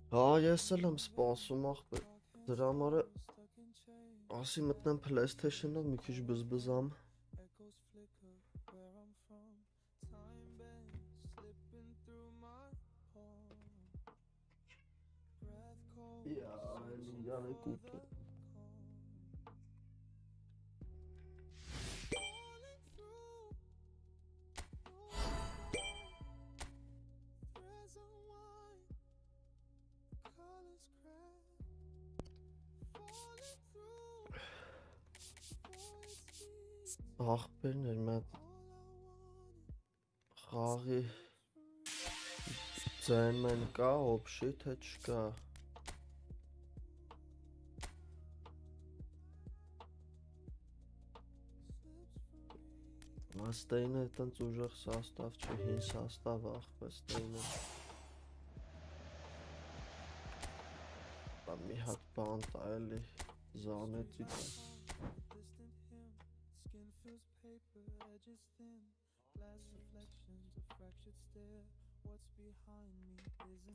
Հա, ես էլ եմ սպասում ախպեր։ Դրա համար է ասի մտնեմ PlayStation-ով մի քիչ բզբզամ։ Ja, Indianer gut. Ախպերներ մեծ խաղի ձայմեն կա, օբշի թե չկա։ Ստեյնը տենց ուժեղ սաստավ չէ, հին սաստավ ախպեր ստեյնը։ Բա մի հատ բան տա էլի զանեցի տա։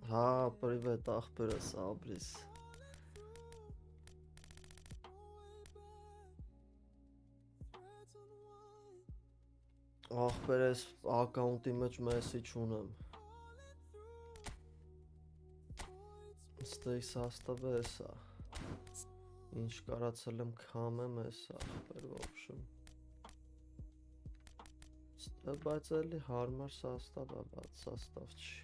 Հա, պրիվետ ախպերս աբրիս։ Ախպեր ես ակաունտի մեջ մեսի չունեմ։ Ստեյ սաստավը էսա։ Ինչ կարացել եմ քամեմ էսա ախպեր ոբշում։ Բայց էլի հարմար սաստավ է, բաց սաստավ չի։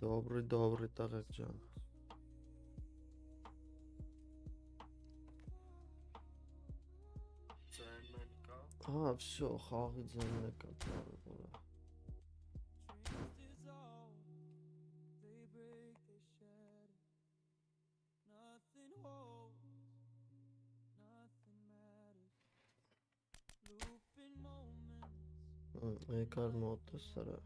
Добрый տղեկ ջան։ Հա, всё, խաղի ձայնն է կա կարևորը։ Եկար մոտս սրա։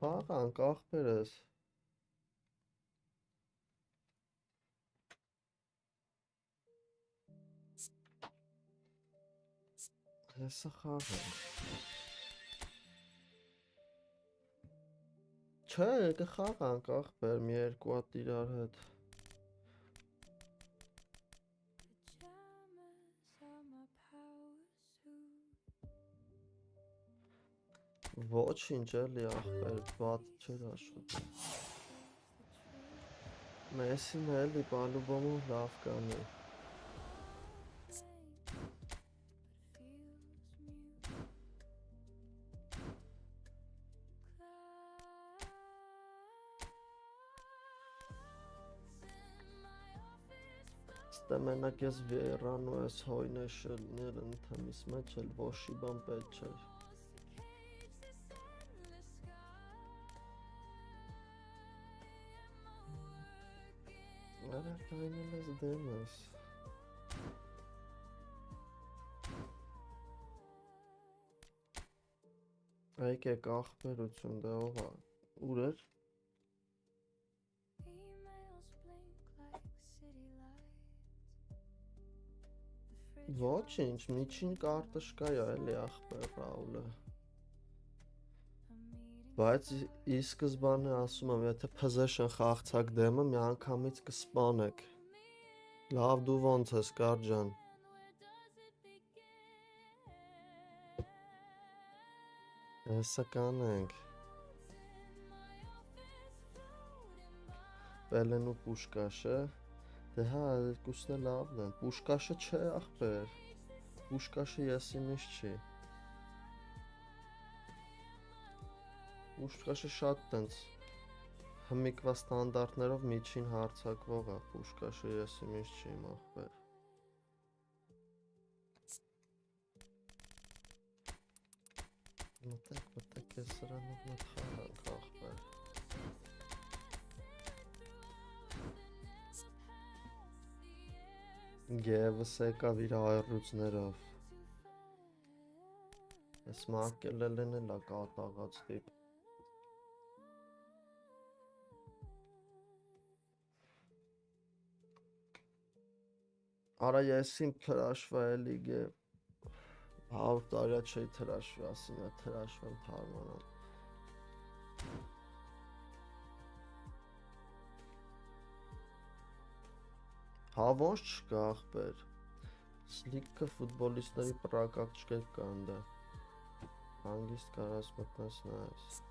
Խաղանք ախպեր ես։ Հեսա խաղանք։ Չէ, կխաղանք ախպեր մի երկու հատ իրար հետ։ Ոչինչ էլի ախպեր, բաց չէր աշխատում։ Մեսին էլի պալուբոմու լավ կանի։ Ստե մենակ ես Վիերանու ես հոյնեշելներ ընդհանիս մեջ էլ ոշի բան պետ չէր։ Արա կայնել ես դեմ ես։ Եկեք ախպերություն դե ով է, ուր էր։ Ոչինչ, միջին կարտը շկա է էլի ախպեր Ռաուլը։ Բայց ի սկզբանե ասում եմ, եթե փզեշն խաղցակ դեմը մի անգամից կսպանեք։ Լավ դու ոնց ես կար ջան։ Հեսա կանենք։ Պելենու պուշկաշը։ Դե հա, երկուսն է լավն են, պուշկաշը չէ ախպեր, պուշկաշը ես իմիշ չի, պուշկաշը շատ տենց հմիկվա ստանդարդներով միջին հարցակվող է, պուշկաշը ես իմիշ չի իմ ախպեր։ Մտեք ես սրանով մտ խաղանք ախպեր։ Գևս եկավ իր հայռուցներով։ Ես մակելելն էլա կատաղած տիպ։ Արա ես իմ թրաշվա էլի գև 100 տարյա չի թրաշվի, ասում է թրաշվեմ թարմանամ։ Հա ոնց չկա ախպեր։ Սլիկը ֆուտբոլիստների պրակակ չկեք կան դա։ Հանգիստ կարաս մտնես նայես։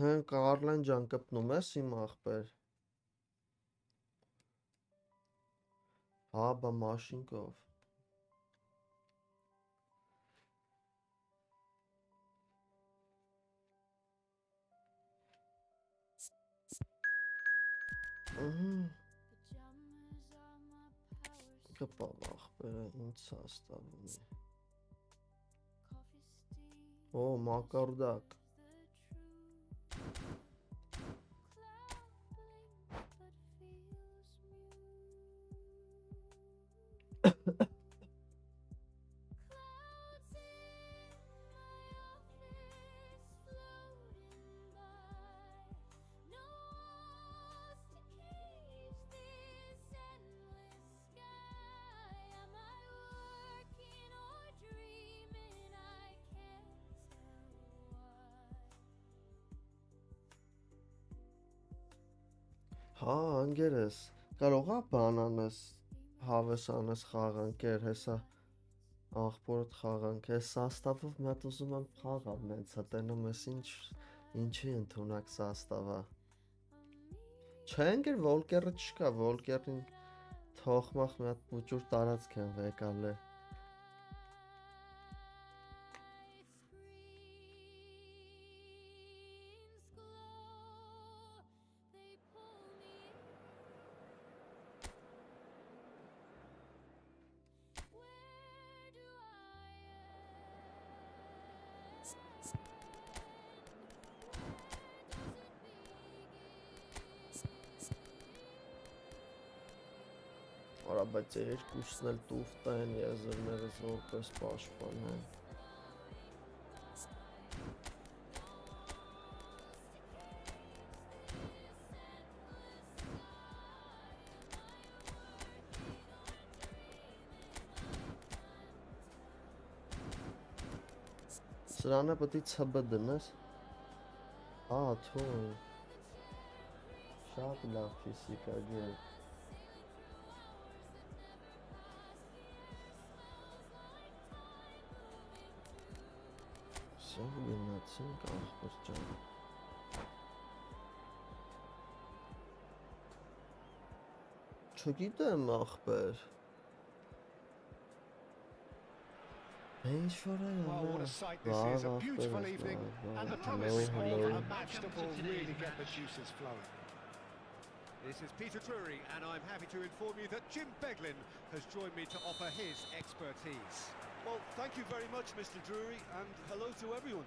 Հեն Կարլեն ջան կպնում ես իմ ախպեր։ Հա բա մաշինկով։ Կպավ ախպերը ինձ հաստավում է։ Օ մակարդակ։ Հա անգերես, կարող է բան անես, հավես անես խաղանքեր, հեսա աղբորդ խաղանք, ես սաստավով մի հատ ուզում եմ խաղալ նենցա, տենում ես ինչի ընդունակ սաստավա։ Չէ անգեր վոլկերը չկա, վոլկերին թողմախ մի հատ բուջուր տարածք են վեկալ է։ Արա բայց երկուսն էլ տուֆտա են եզրներս որպես պաշտպան են։ Սրանը պետք է ցբ դնես։ Ա թո։ Շատ լավ ֆիզիկա գեր։ Սավ գնացինք ախպեր ջան։ Չգիտեմ ախպեր։ Well, what a sight this is, a beautiful evening, and the promise of a match that will really get the juices flowing. This is Peter Drury, and I'm happy to inform you that Jim Beglin has joined me to offer his expertise. Well, thank you very much, Mr. Drury, and hello to everyone.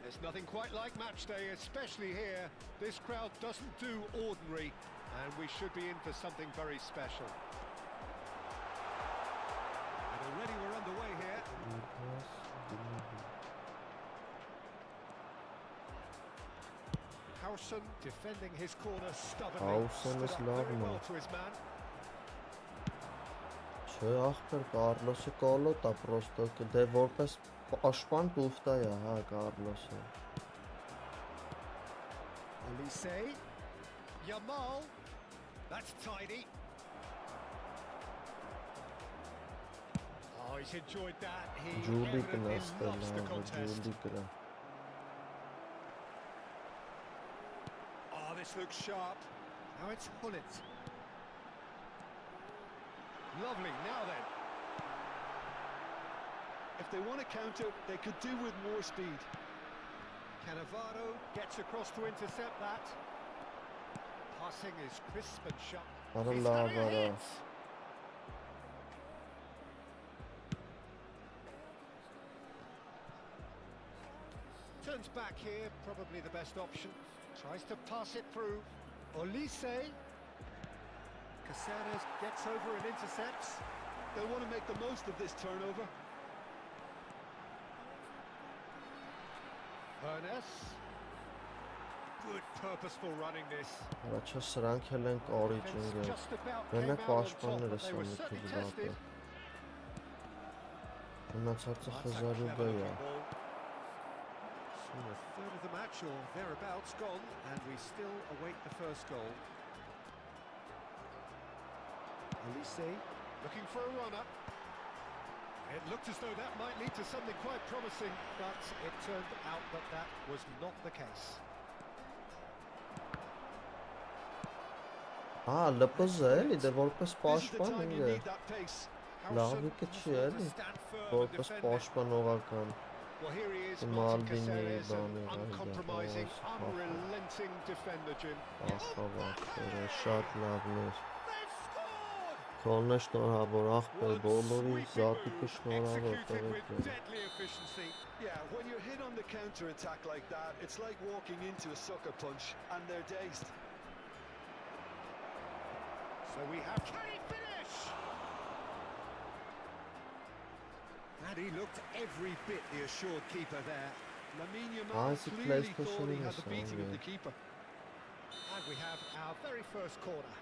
There's nothing quite like match day, especially here. This crowd doesn't do ordinary, and we should be in for something very special. And already we're underway here. Howson defending his corner stubbornly. Howson is Stood up very lovely. well to his man. Չէ ախպեր Կարլոսը կոլոտա պրոստո դե որպես պաշտպան տուֆտա է, հա Կարլոսը։ Elise, Yamal, that's tidy. Oh, he's enjoyed that. He Ջուլի evidently կնաստել loves the լավ, contest. ջուլի կրա։ Oh, this looks sharp. Now it's Hullet. Lovely, now then. If they want to counter, they could do with more speed. Cannavaro gets across to intercept that. Passing is crisp and sharp. Արա He's լավ having a արա։ hit. Turns back here, probably the best option. Tries to pass it through. Olise. Caceres gets over and intercepts. They'll want to make the most of this turnover. Ernest. Good purposeful running this. Առաջ սրանք էլ են origin գել։ Just about Մենակ came out on top, պաշտպանները but they were սա մի certainly քիչ լավ tested. է։ Մնացածը That's a խզարու clever գայ է։ looking ball. So a third of the match or thereabouts gone, and we still await the first goal. Elise looking for a runner. It looked as though that might lead to something quite promising, but it turned out that that was not the case. LPZ էլի, դե որպես This is the պաշտպան time you ինքը need that pace. լավ վիկը չի էլի, որպես պաշտպանողական։ Well, here he is, Maldini, Martin Caceres, an Bani, uncompromising, Rangers, unrelenting defender, Jim. Ախավակները շատ լավներ։ They've scored! Քոնը շնորհավոր ախպեր, One բոլորի sweeping զատուկը move, շնորհավոր executed with տղեկ։ deadly efficiency. Yeah, when you're hit on the counter-attack like that, it's like walking into a sucker punch, and they're dazed. So we have... Can he finish? And he looked every bit the assured keeper there. Lamine Ah, Yamal it's a clearly PlayStation thought he had the song, beating of yeah. the keeper. And we have our very first corner.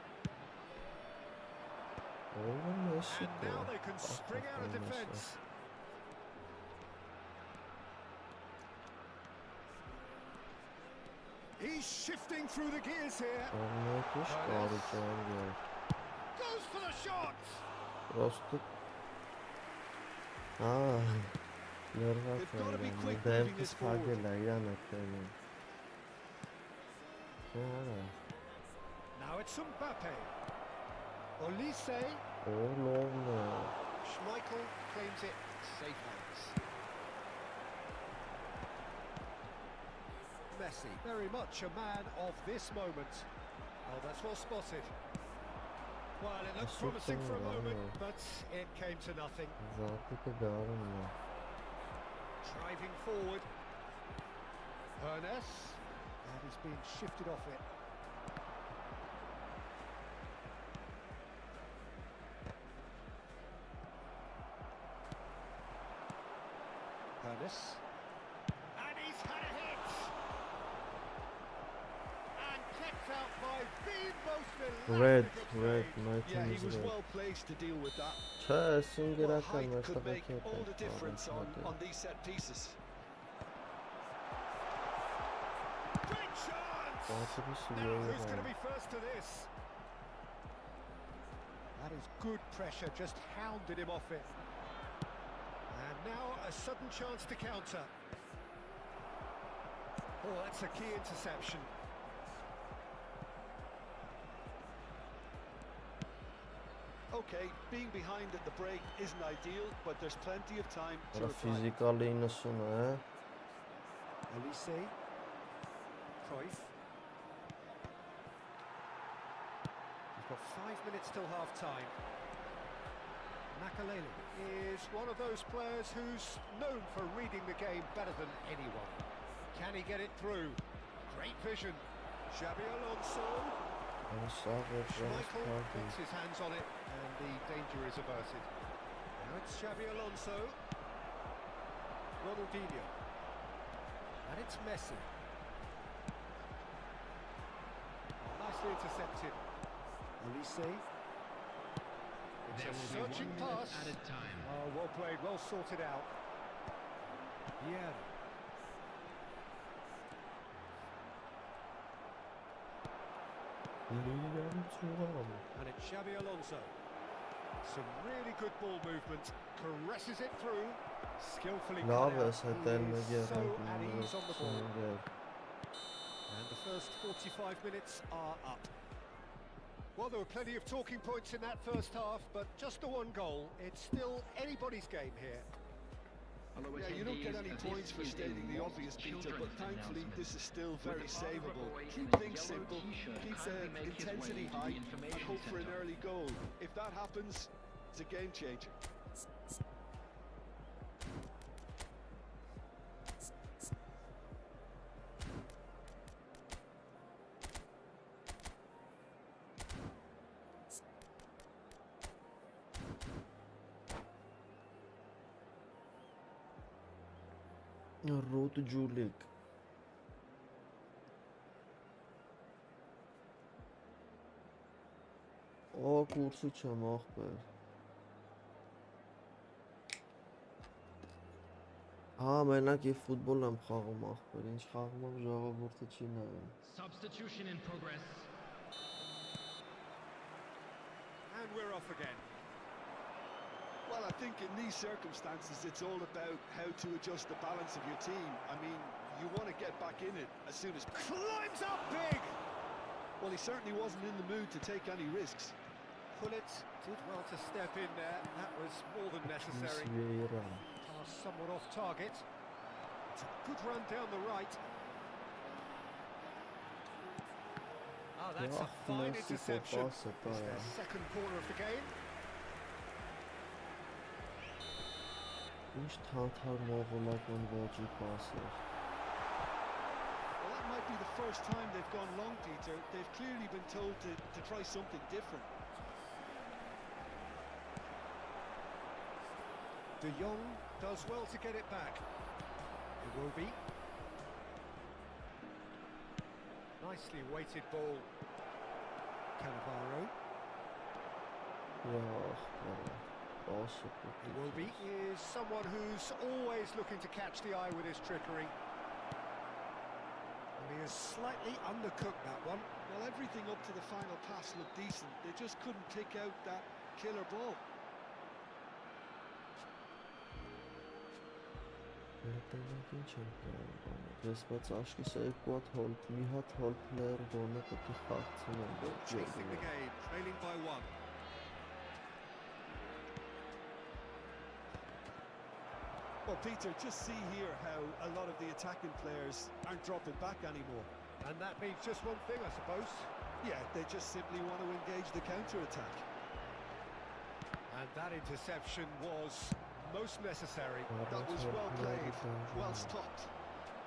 Ո՞րն է And now they can spring out of defence. He's shifting through the gears here. Ո՞րն կարի ջանգեր։ Goes for the shot. Պրոստը Լրված They've got to be է, quick moving դեմքս this forward. փագել է, իրան է քերին։ Ահա, Now it's Mbappe. Olise. լովն է։ Schmeichel claims it safe hands. Messi, very much a man of this moment. Oh, that's well spotted. Well, it looked That's promising for a something, moment, yeah. but it came to nothing. Զատուկը դարում է։ Driving forward. Ernest. And he's been shifted off it. Ernest. And he's had a hit! And kept out by the most Red, elastic of red, saves. my Yeah, team he is was red։ well placed to deal with that. Չէ, Well, սինգերական height could make մարտակի all the difference on these set pieces. Great chance! Պասրի Now, who's going to սիրել be first to this? That is good pressure, just hounded him off it. And now a sudden chance to counter. Oh, that's a key interception. Okay, being behind at the break isn't ideal, but there's plenty of time to Արա reply. ֆիզիկալի 90 է, Elise. Cruyff. We've got 5 minutes till half-time. Makaleli is one of those players who's known for reading the game better than anyone. Can he get it through? Great vision. Xabi Alonso. Schmeichel gets his hands on it and the danger is averted. Now it's Xabi Alonso. Ronaldinho. And it's Messi. Nicely intercepted. Olise. It's a searching pass. Oh, well played, well sorted out. Yeah. And it's Xabi Alonso. Some really good ball movement. Caresses it through. Skillfully cut Լավ է out. հետել He is so at մեգերան ease on the ball. And the first 45 minutes are up. Well, there were plenty of talking points in that first half, but just the one goal. It's still anybody's game here. Yeah, you don't get any points for stating the obvious, Peter, but thankfully this is still very savable. Keep things simple, keep the intensity high, and hope for an early goal. If that happens, it's a game changer. Root Julik. O kursu չեմ ախպեր։ Մենակ eFootball եմ խաղում ախպեր, ինչ խաղում եմ ժողովուրդը չի նայում։ Substitution in progress. And we're off again. Well, I think in these circumstances, it's all about how to adjust the balance of your team. I mean, you want to get back in it as soon as... Climbs up big! Well, he certainly wasn't in the mood to take any risks. Pullet did well to step in there. That was more than necessary. Pass somewhat off target. It's a good run down the right. Oh, that's a fine interception. It's their second corner of the game. Ինչ թանթար մողոլական ոճի պասեր։ Well, that might be the first time they've gone long, Peter. They've clearly been told to try something different. De Jong does well to get it back. It will be. Nicely weighted ball. Cannavaro. It will be. He is someone who's always looking to catch the eye with his trickery. And he has slightly undercooked that one. Well, everything up to the final pass looked decent. They just couldn't pick out that killer ball. Chasing the game, trailing by one. Well, Peter, just see here how a lot of the attacking players aren't dropping back anymore. And that means just one thing, I suppose. Yeah, they just simply want to engage the counter-attack. And that interception was most necessary. That was well played, well stopped.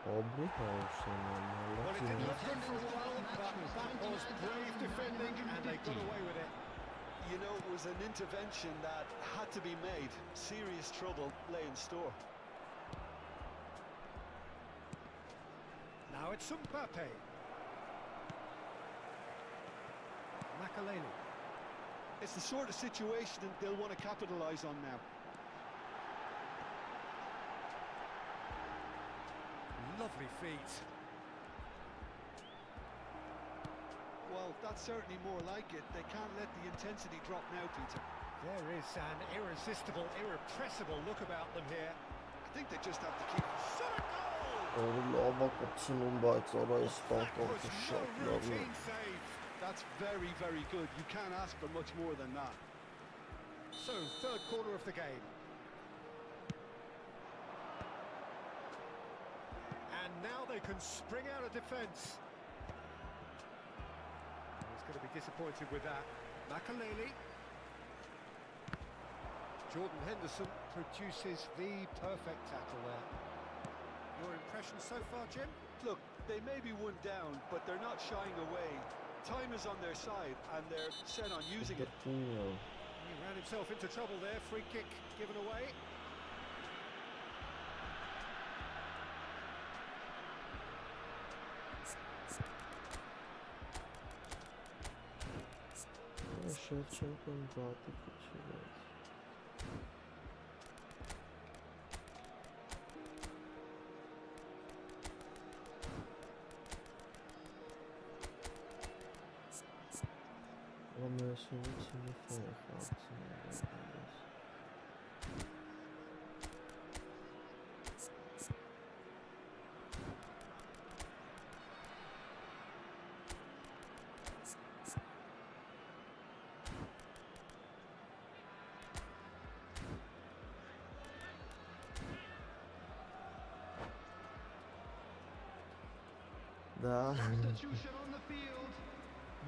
Well, it didn't look good for a while, but that was brave defending, and they got away with it. You know, it was an intervention that had to be made. Serious trouble lay in store. Now it's Mbappe. Makaleli. It's the sort of situation that they'll want to capitalise on now. Lovely feet. Well, that's certainly more like it. They can't let the intensity drop now, Peter. There is an irresistible, irrepressible look about them here. I think they just have to keep... Shot a goal! Routine save. That's very, very good. You can't ask for much more than that. So, third corner of the game. And now they can spring out of defence. He's going to be disappointed with that. Makaleli. Jordan Henderson produces the perfect tackle there. Your impression so far, Jim? Look, they may be one down, but they're not shying away. Time is on their side, and they're set on using it. He ran himself into trouble there. Free kick given away. Substitution on the field.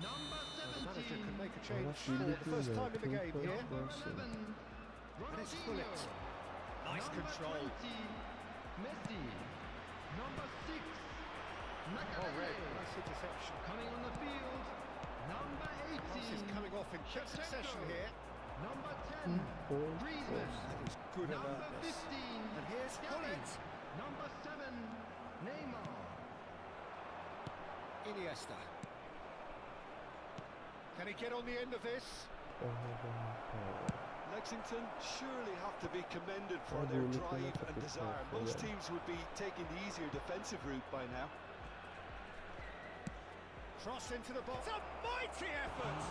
Number The manager 17. can make a change for the first time in the game here. Number 11. And it's Pullet. Nice control. 20. Messi. Number 6. Oh, Makaleli. red. Nice interception. Coming on the field. Number Pass is 18. coming off in quick succession here. Number 10. Griezmann. That is good Number alertness. 15. And here's Pullet. Number 7, Neymar. Iniesta. Can he get on the end of this? Lexington surely have to be commended for their drive and desire. Most teams would be taking the easier defensive route by now. Cross into the box. A mighty effort!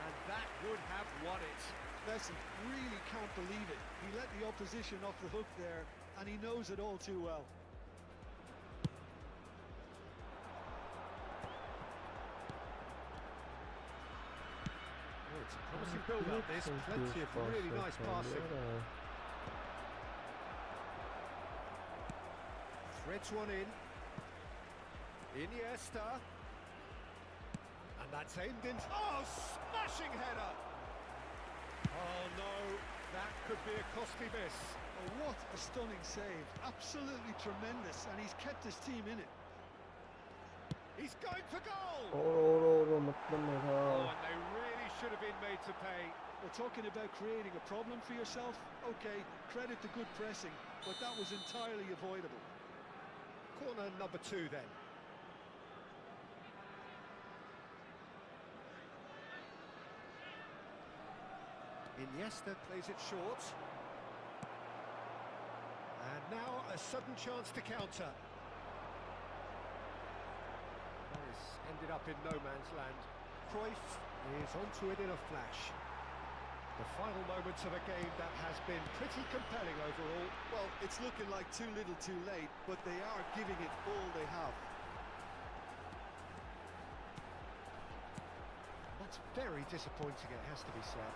And that would have won it. Messi really can't believe it. He let the opposition off the hook there, and he knows it all too well. Oh, it's a promising build-up, this. Plenty of really nice passing. Threads one in. Iniesta. And that's aimed in. Oh, smashing header! Oh no, that could be a costly miss. Oh, what a stunning save. Absolutely tremendous, and he's kept his team in it. He's going for goal! Oh, Oh, and they really should have been made to pay. We're talking about creating a problem for yourself. Okay, credit the good pressing, but that was entirely avoidable. Corner number 2 then. Iniesta plays it short. And now a sudden chance to counter. This ended up in no man's land. Cruyff is onto it in a flash. The final moments of a game that has been pretty compelling overall. Well, it's looking like too little too late, but they are giving it all they have. That's very disappointing, it has to be said.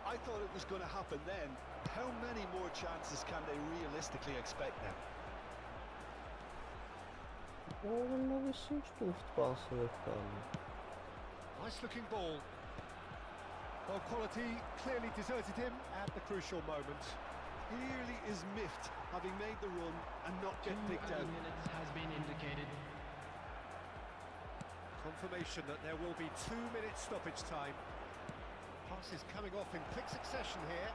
I thought it was going to happen then. How many more chances can they realistically expect now? Nice looking ball. Well, quality clearly deserted him at the crucial moment. Clearly is miffed, having made the run and not get picked out. Minutes has been indicated. Confirmation that there will be 2 minutes stoppage time. Passes coming off in quick succession here.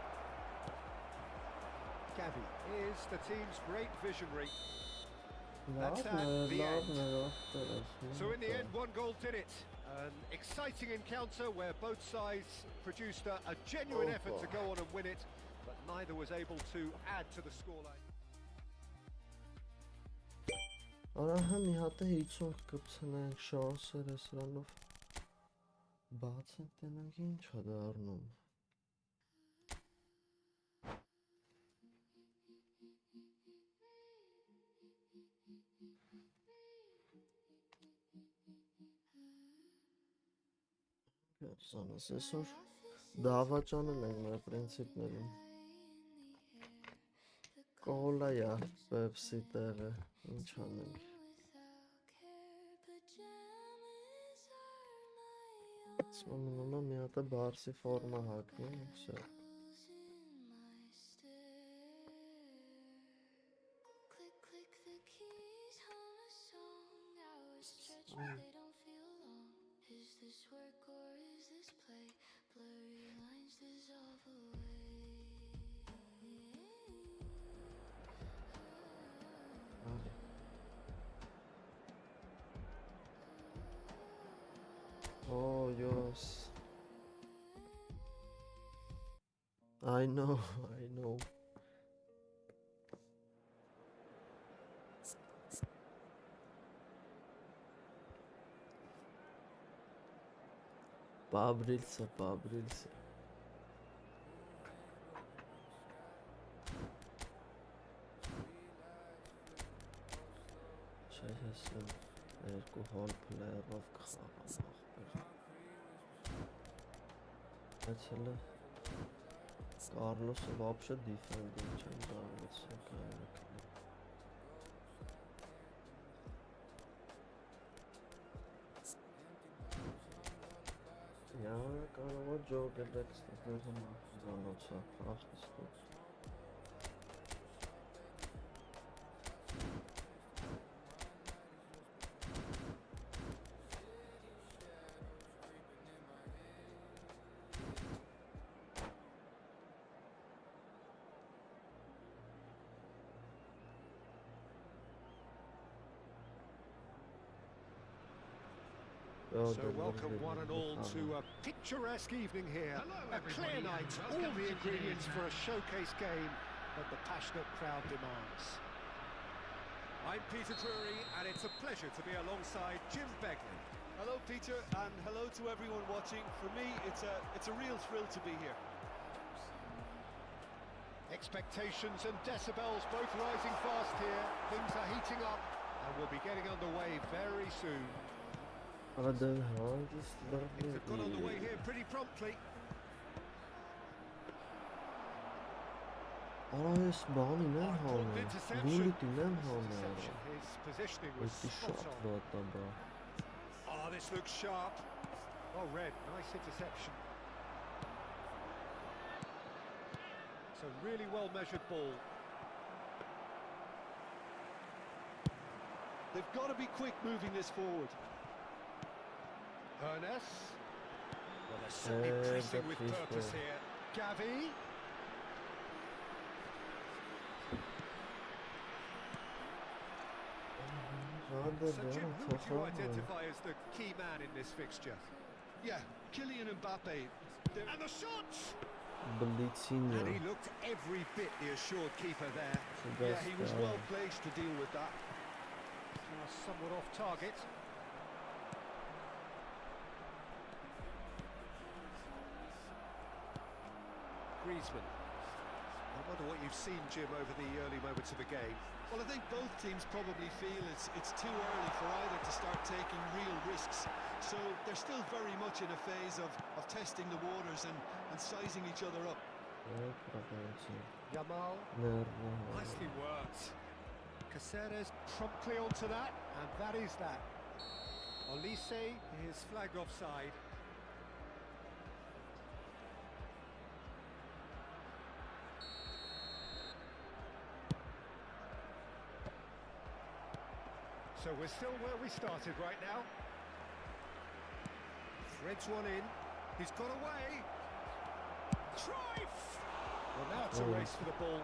Gavi is the team's great visionary. That's at the end. So in the end, 1 goal did it. An exciting encounter where both sides produced a genuine effort to go on and win it, but neither was able to add to the scoreline. Արահա մի հատ է 50 կպցնենք շանսերը սրանով բաց ենք տենանք ինչ է դառնում Սանս այսօր դավաճանել ենք մեր պրինցիպներում Կոլա է Pepsi տեղը ինչ անենք Սմամնոմա մի հատ է բարսի ֆորմա հակնում վсё Oh, yes. I know. Побрился. Сейчас երկու հոլ փլերով կխաղամ ախպեր Բայց հələ Կարլոսը вообще դիֆենդինգ չեմ դարվեցել կանեք Я կարող է ջոգել դեպստեղում զանոցա ախստուց Oh, So welcome one and all to a picturesque evening here. A clear night, all the ingredients for a showcase game that the passionate crowd demands. I'm Peter Drury, and it's a pleasure to be alongside Jim Beglin. Hello, Peter, and hello to everyone watching. For me, it's a real thrill to be here. Expectations and decibels both rising fast here. Things are heating up, and we'll be getting underway very soon. Things have got underway here pretty promptly. Arayüz bağlı ne hali? Gulit ne hali? His positioning was Shot spot on. zaten. Oh, this looks sharp. Oh, red, nice interception. It's a really well-measured ball. They've got to be quick moving this forward. Ernest. Well, they're certainly pressing with purpose here. Gavi. So Jim, who would you identify as the key man in this fixture? Yeah, Kylian Mbappe. And the shot! Blitzino. And he looked every bit the assured keeper there. Yeah, he was well placed to deal with that. Somewhat off target. Griezmann. I wonder what you've seen, Jim, over the early moments of the game. Well, I think both teams probably feel it's too early for either to start taking real risks. So they're still very much in a phase of testing the waters and sizing each other up. Yamal. Nicely worked. Caceres promptly onto that, and that is that. Olise is flagged offside. So we're still where we started right now. Threads one in. He's got away. Cruyff! Well, now it's a race for the ball.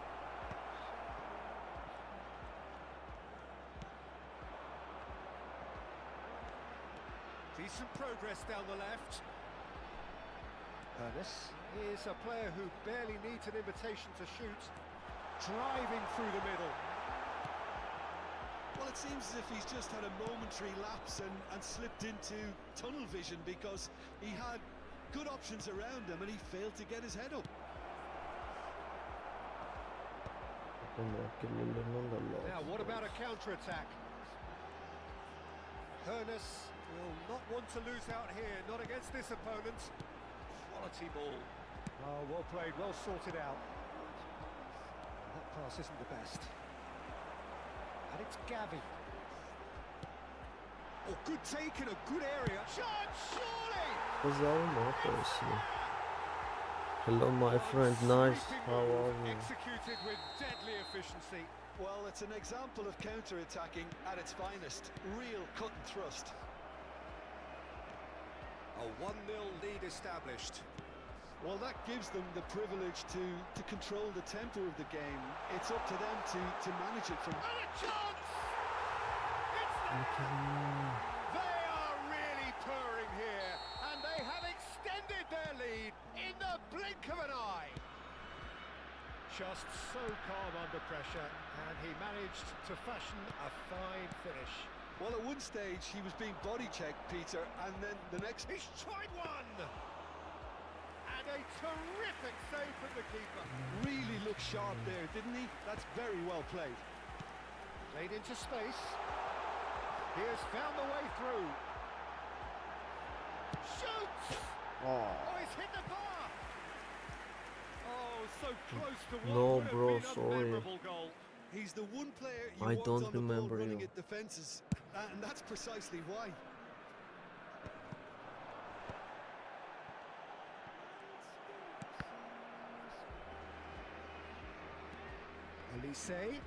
Decent progress down the left. Ernest is a player who barely needs an invitation to shoot. Driving through the middle. Well, it seems as if he's just had a momentary lapse and slipped into tunnel vision because he had good options around him and he failed to get his head up. Now, what about a counter-attack? Ernest will not want to lose out here, not against this opponent. Quality ball. Oh, well played, well sorted out. That pass isn't the best. And it's Gavi. Oh, good take in a good area. Shot, surely! Hello, my friend. Nice. How are you? Executed with deadly efficiency. Well, it's an example of counter-attacking at its finest. Real cut and thrust. A 1-0 lead established. Well, that gives them the privilege to control the tempo of the game. It's up to them to manage it from... And a chance! It's there! They are really purring here, and they have extended their lead in the blink of an eye. Just so calm under pressure, and he managed to fashion a fine finish. Well, at one stage, he was being body-checked, Peter, and then the next... He's tried one! And a terrific save from the keeper. Really looked sharp there, didn't he? That's very well played. Played into space. He has found the way through. Shoots! Oh, he's hit the bar! Oh, so close to what No, would have bro, been a sorry. memorable goal. He's the one player you I want don't on the ball remember running you. at defences, and that's precisely why. Olise.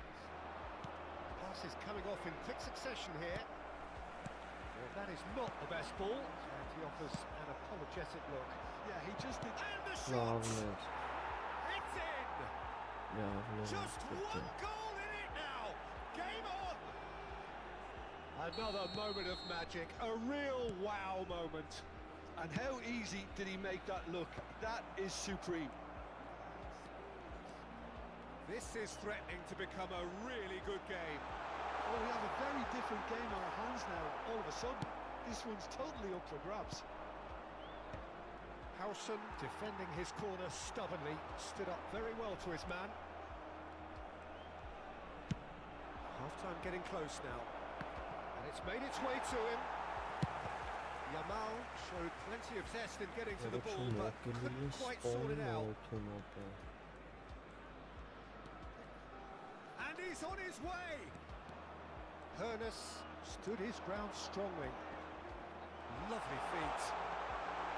Pass is coming off in quick succession here. Well, that is not the best ball, and he offers an apologetic look. Yeah, he just did... And the shot! Lovely. It's in! Yeah, Just one goal in it now! Game on! Another moment of magic, a real wow moment. And how easy did he make that look? That is supreme. This is threatening to become a really good game. Oh, we have a very different game on our hands now. All of a sudden, this one's totally up for grabs. Howson defending his corner stubbornly, stood up very well to his man. Half-time getting close now, and it's made its way to him. Yamal showed plenty of zest in getting to the ball, but couldn't quite sort it out. And he's on his way! Hernus stood his ground strongly. Lovely feet.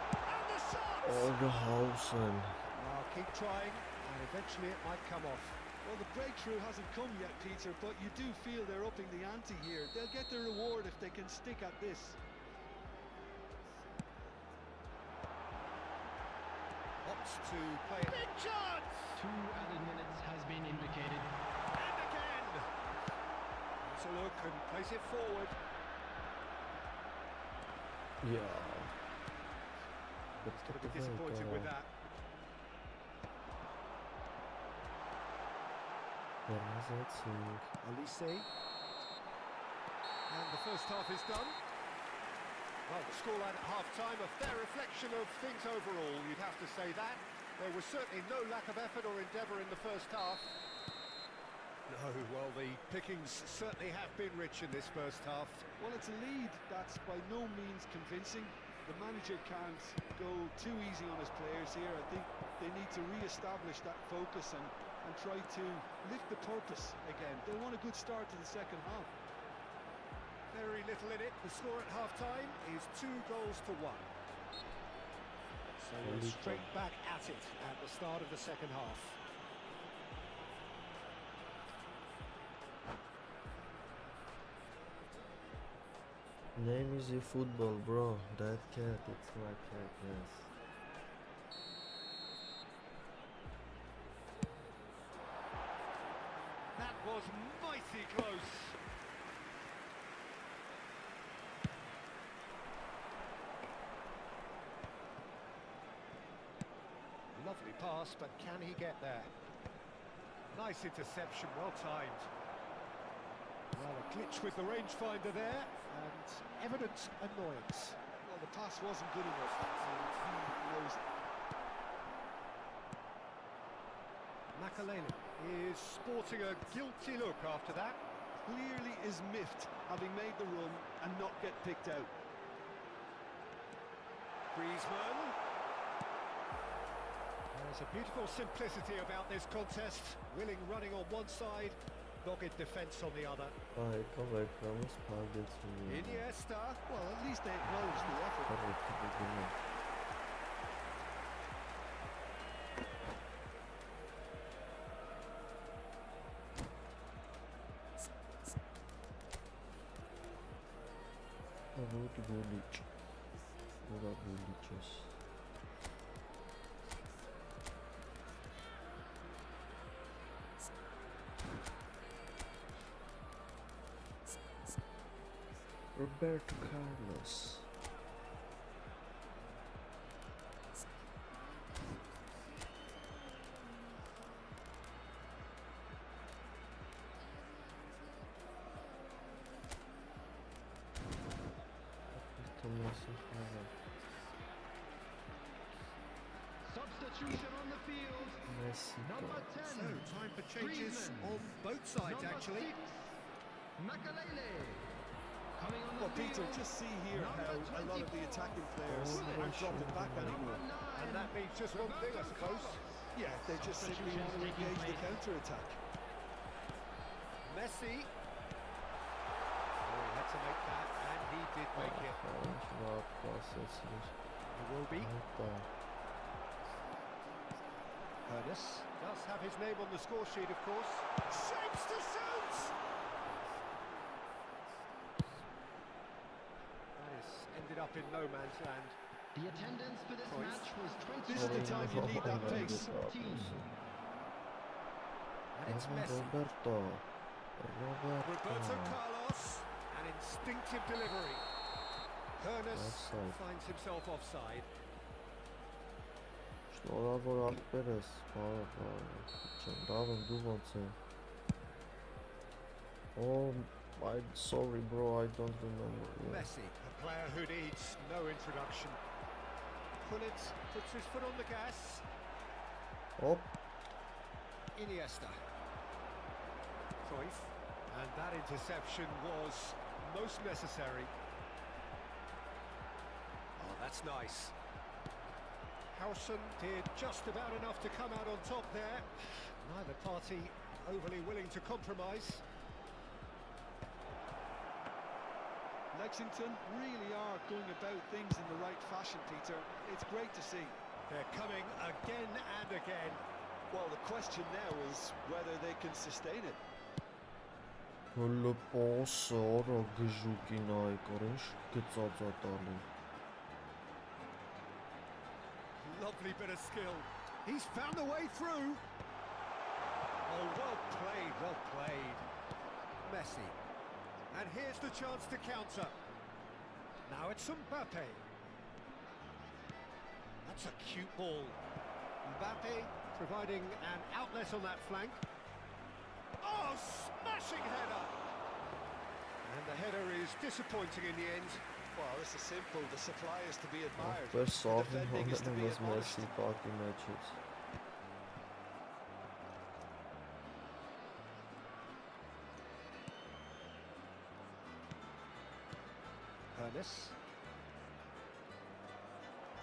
And the shot! Oh, the Howson. Now keep trying, and eventually it might come off. Well, the breakthrough hasn't come yet, Peter, but you do feel they're upping the ante here. They'll get their reward if they can stick at this. Opts to play it. Big chance! 2 added minutes has been indicated. And again! Has a look and plays it forward. Yeah. Going to be disappointed with that. Elise. And the first half is done. Well, the scoreline at half-time, a fair reflection of things overall, you'd have to say that. There was certainly no lack of effort or endeavour in the first half. No, well, the pickings certainly have been rich in this first half. Well, it's a lead that's by no means convincing. The manager can't go too easy on his players here. I think they need to re-establish that focus and try to lift the purpose again. They want a good start to the second half. Very little in it. The score at half-time is 2-1. So we're straight back at it at the start of the second half. Name is eFootball, bro. That cat, it's my cat, yes. That was mighty close. Lovely pass, but can he get there? Nice interception, well timed. Well, a glitch with the rangefinder there, and evident annoyance. Well, the pass wasn't good enough, and he knows it. Makalele is sporting a guilty look after that. Clearly is miffed, having made the run and not get picked out. Griezmann. There's a beautiful simplicity about this contest. Willing running on one side, dogged defence on the other. Ai, calma aí, vamos parar desse menino. Iniesta. Well, at least they acknowledge the effort. Peraí, peraí. Muito bonito. Muito bonitos. Roberto Carlos. Substitution on the field. Messi. Number 10. So, time for changes on both sides, actually. Makalele. Coming on the Well, Peter, field. just see here how a lot of the attacking players aren't dropping back anymore. And that means just one thing, I suppose. Yeah, they just simply want to engage the counter-attack. Messi. Oh, he had to make that, and he did make it. He will be. Hernus does have his name on the score sheet, of course. Shapes to shoot! That is ended up in no man's land. The attendance for this match was 20. This is the time you need that pace. And it's Messi. Roberto Roberto Carlos. And instinctive delivery. Hernus Offside. finds himself offside. Շնորհավոր ախպեր ես, չեմ լավ եմ, դու ոնց է։ Oh, I'm sorry bro, I don't remember. Yeah. Messi, a player who needs no introduction. Gullit puts his foot on the gas. Hop, Iniesta. Cruyff. And that interception was most necessary. Oh, that's nice. Howson did just about enough to come out on top there. Neither party overly willing to compromise. Lexington really are going about things in the right fashion, Peter. It's great to see. They're coming again and again. Well, the question now is whether they can sustain it. հոլը պոսը, արա գժուկին այ կորիշ գծածատալի։ Lovely bit of skill. He's found a way through. Oh, well played, well played. Messi. And here's the chance to counter. Now it's Mbappe. That's a cute ball. Mbappe providing an outlet on that flank. Oh, smashing header! And the header is disappointing in the end. Well, this is simple. The supply is to be admired. Ախպեր The սաղին defending is to հոնել be եմ ես admonished. Մեսի պակի մեջից։ Hernus.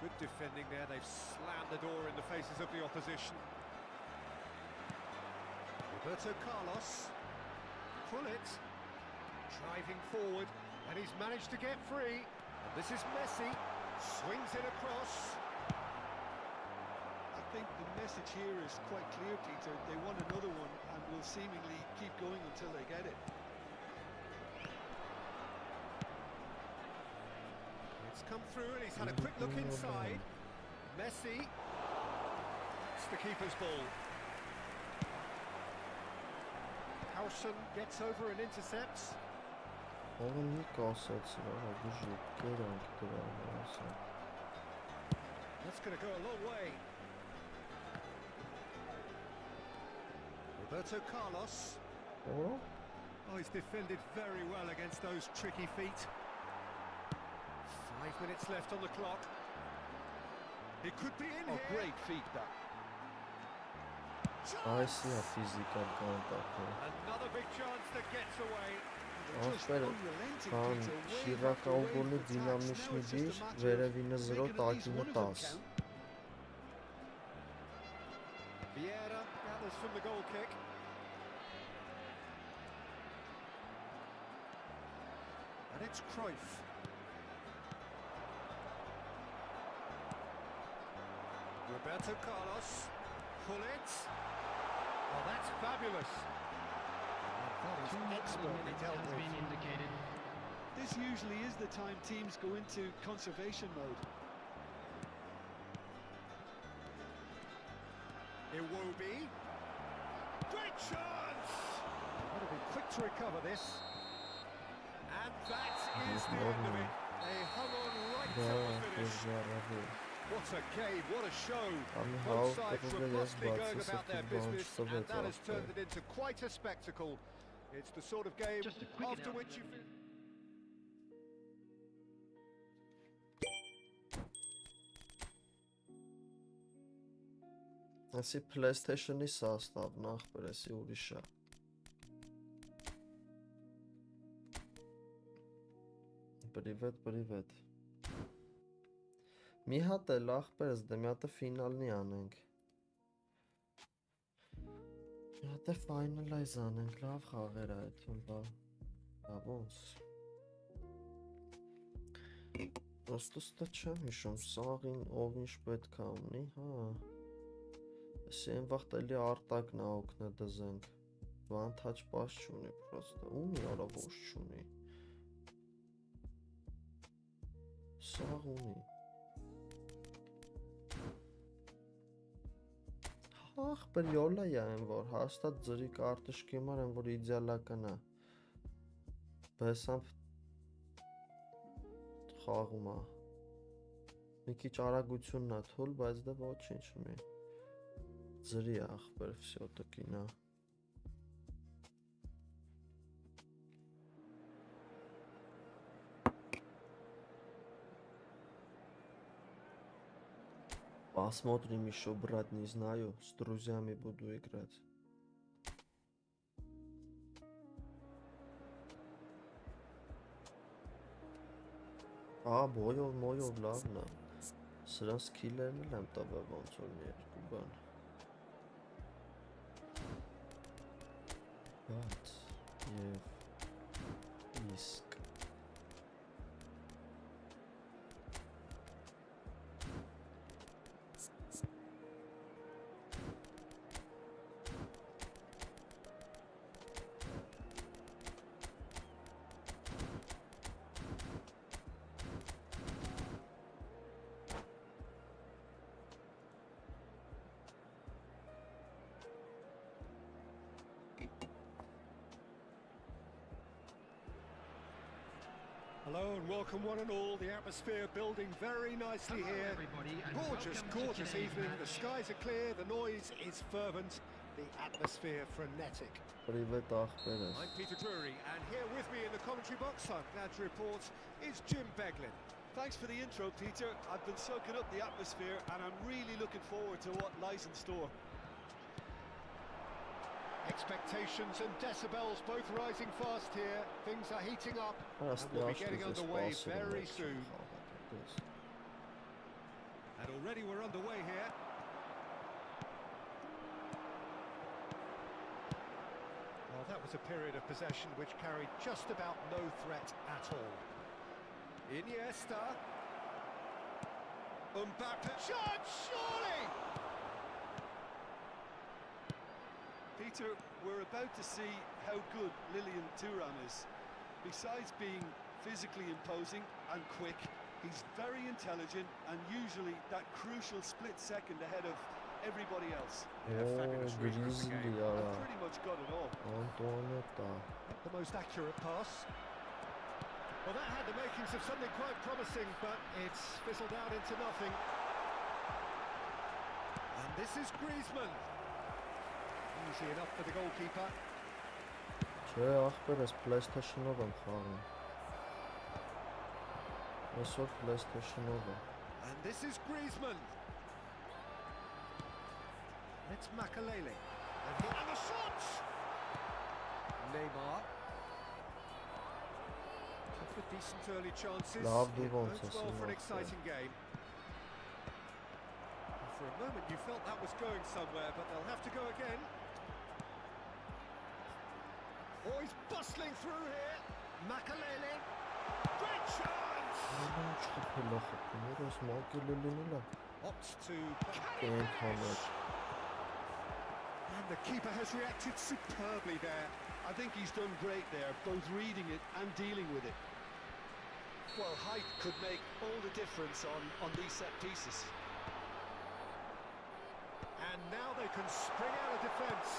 Good defending there. They've slammed the door in the faces of the opposition. Roberto Carlos. Gullit. Driving forward. And he's managed to get free. And this is Messi. Swings it across. I think the message here is quite clear, Peter. They want another one and will seemingly keep going until they get it. It's come through and he's had a quick look inside. Messi. It's the keeper's ball. Howson gets over and intercepts. Ողը մի կասեցին, արա գժուկ, կերանք դրան ասա։ That's going to go a long way. Roberto Carlos. Օ՞, Oh, he's defended very well against those tricky feet. 5 minutes left on the clock. It could be in Oh, here. great feat that. այսի է ֆիզիկալ կոնտակտը։ Another big chance that gets away. They're just Ախպեր, unrelenting, կան Peter. Wave շիրակավ after գոլի wave of attacks. դինամիշնի Now it's դիր, just a matter of վերևինը 0, making at least տակինը one of them 10։ count. Vieira gathers from the goal kick. And it's Cruyff. Roberto Carlos. Gullit. Oh, that's fabulous. That is expertly dealt has with. been indicated. This usually is the time teams go into conservation mode. Iwobi. Great chance! Would have been quick to recover this. And that is the end of it. They hung on right till the finish. Բժարավի։ What a game, what a show. Անի Both հավ sides կրվել ես robustly going բացս about their ֆուտբոլ business, and չտվեց that has turned ախպեր։ it into quite a spectacle. It's the sort of game Just a quick after which you announcement. Այսի PlayStation-ի սաստավն ախպեր էսի ուրիշ է։ Привет։ Մի հատ էլ ախպերս, դե մի հատ է ֆինալնի անենք։ Մի հատ է finalize անենք, լավ խաղեր է այդում, բա ոնց։ Պրոստը չեմ հիշում, սաղին ով ինչ պետք է ունի, հա։ Էսի են վաղտ էլի արտակն է օգնը դզենք, վանթաչ պաս չունի, պրոստը, ունի արա ոչ չունի։ Սաղ ունի։ Ախպեր յոլա եմ, որ հաստատ ձրի կարտышկի մար եմ, որ իդեալական է։ Բեսամբ խաղում է։ Մի քիչ արագությունն է թույլ, բայց դա ոչինչ մի։ Ձրի ախպեր всё-таки նա։ Посмотрим еще, брат, не знаю, с друзьями буду играть. Boյով, լավն է։ Սրանց քիլերն էլ եմ տվել ոնց որ մի երկու բան։ Բայց եւ իսկ Hello and welcome one and all. The atmosphere building very nicely here. Gorgeous evening. The skies are clear, the noise is fervent, the atmosphere frenetic. Привет, ախպերս։ I'm Peter Drury, and here with me in the commentary box, I'm glad to report, is Jim Beglin. Thanks for the intro, Peter. I've been soaking up the atmosphere and I'm really looking forward to what lies in store. Expectations and decibels both rising fast here. Things are heating up and we'll be getting underway very soon. And already we're underway here. Well, that was a period of possession which carried just about no threat at all. Iniesta. Mbappe. Shot, surely! Peter, we're about to see how good Lilian Thuram is. Besides being physically imposing and quick, he's very intelligent and usually that crucial split second ahead of everybody else. Fabulous reading of the game. And pretty much got it all. Not the most accurate pass. Well, that had the makings of something quite promising, but it's fizzled out into nothing. And this is Griezmann. Easy enough for the goalkeeper. Չէ, ախպերս PlayStation-ով եմ խաղում։ Այսօր PlayStation-ով է։ And this is Griezmann. It's Makalele. And the shot! Neymar. Couple of decent early chances. Love the It ones, bodes well for an exciting game. For a moment you felt that was going somewhere, but they'll have to go again. Oh, he's bustling through here. Makalele. Great chance! Opts to Thomas. and the keeper has reacted superbly there. I think he's done great there, both reading it and dealing with it. Well, height could make all the difference on these set pieces. And now they can spring out of defence.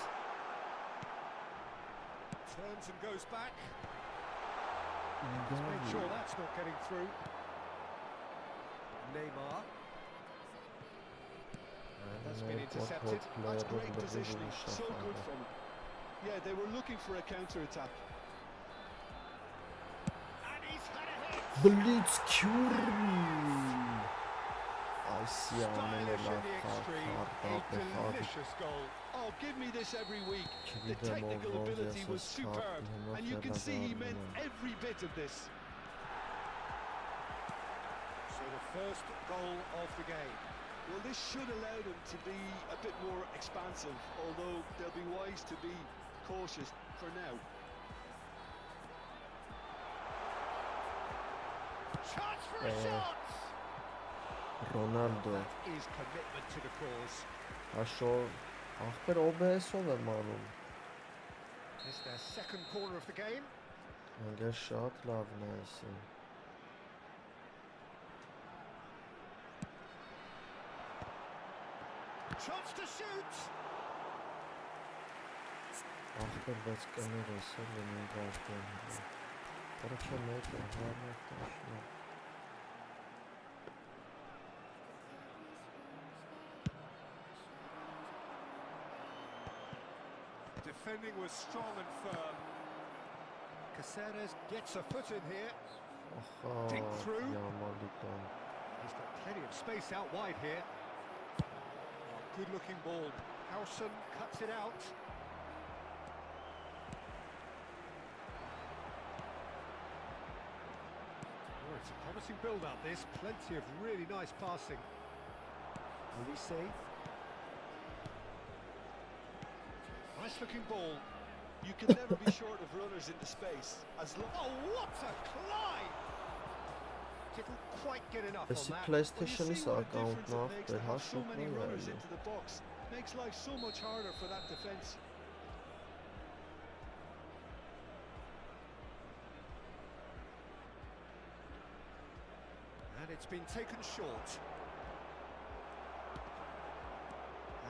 Turns and goes back. Let's make sure that's not getting through. Neymar. And that's been intercepted. That's great positioning, so good from him. Yeah, they were looking for a counter-attack. And he's had a hit. Blitzkrieg. Stylish in the extreme. A delicious goal. Oh, give me this every week. The technical ability was superb, and you can see he meant every bit of this. So the first goal of the game. Well, this should allow them to be a bit more expansive, although they'll be wise to be cautious for now. Chance for a shot! Ronaldo. That is commitment to the cause. Աշոր ախպեր OBS-ով եմ անում։ It's their second corner of the game. Անգա շատ լավն է այսը։ Chance to shoot! Ախպեր բայց կներ էսել եմ ինգարտեն։ Короче, մեկ է, հարմեկ տաշնա։ defending was strong and firm. Caceres gets a foot in here. Dig through. He's got plenty of space out wide here. Oh, good-looking ball. Howson cuts it out. Oh, it's a promising build-up, this. Plenty of really nice passing. Olise. Nice-looking ball. You can never be short of runners into space. Oh, what a climb! Didn't quite get enough Εσύ on that. PlayStation-ից account-ն ավ makes to have so many runners into the box. Makes life so much harder for that defence. And it's been taken short.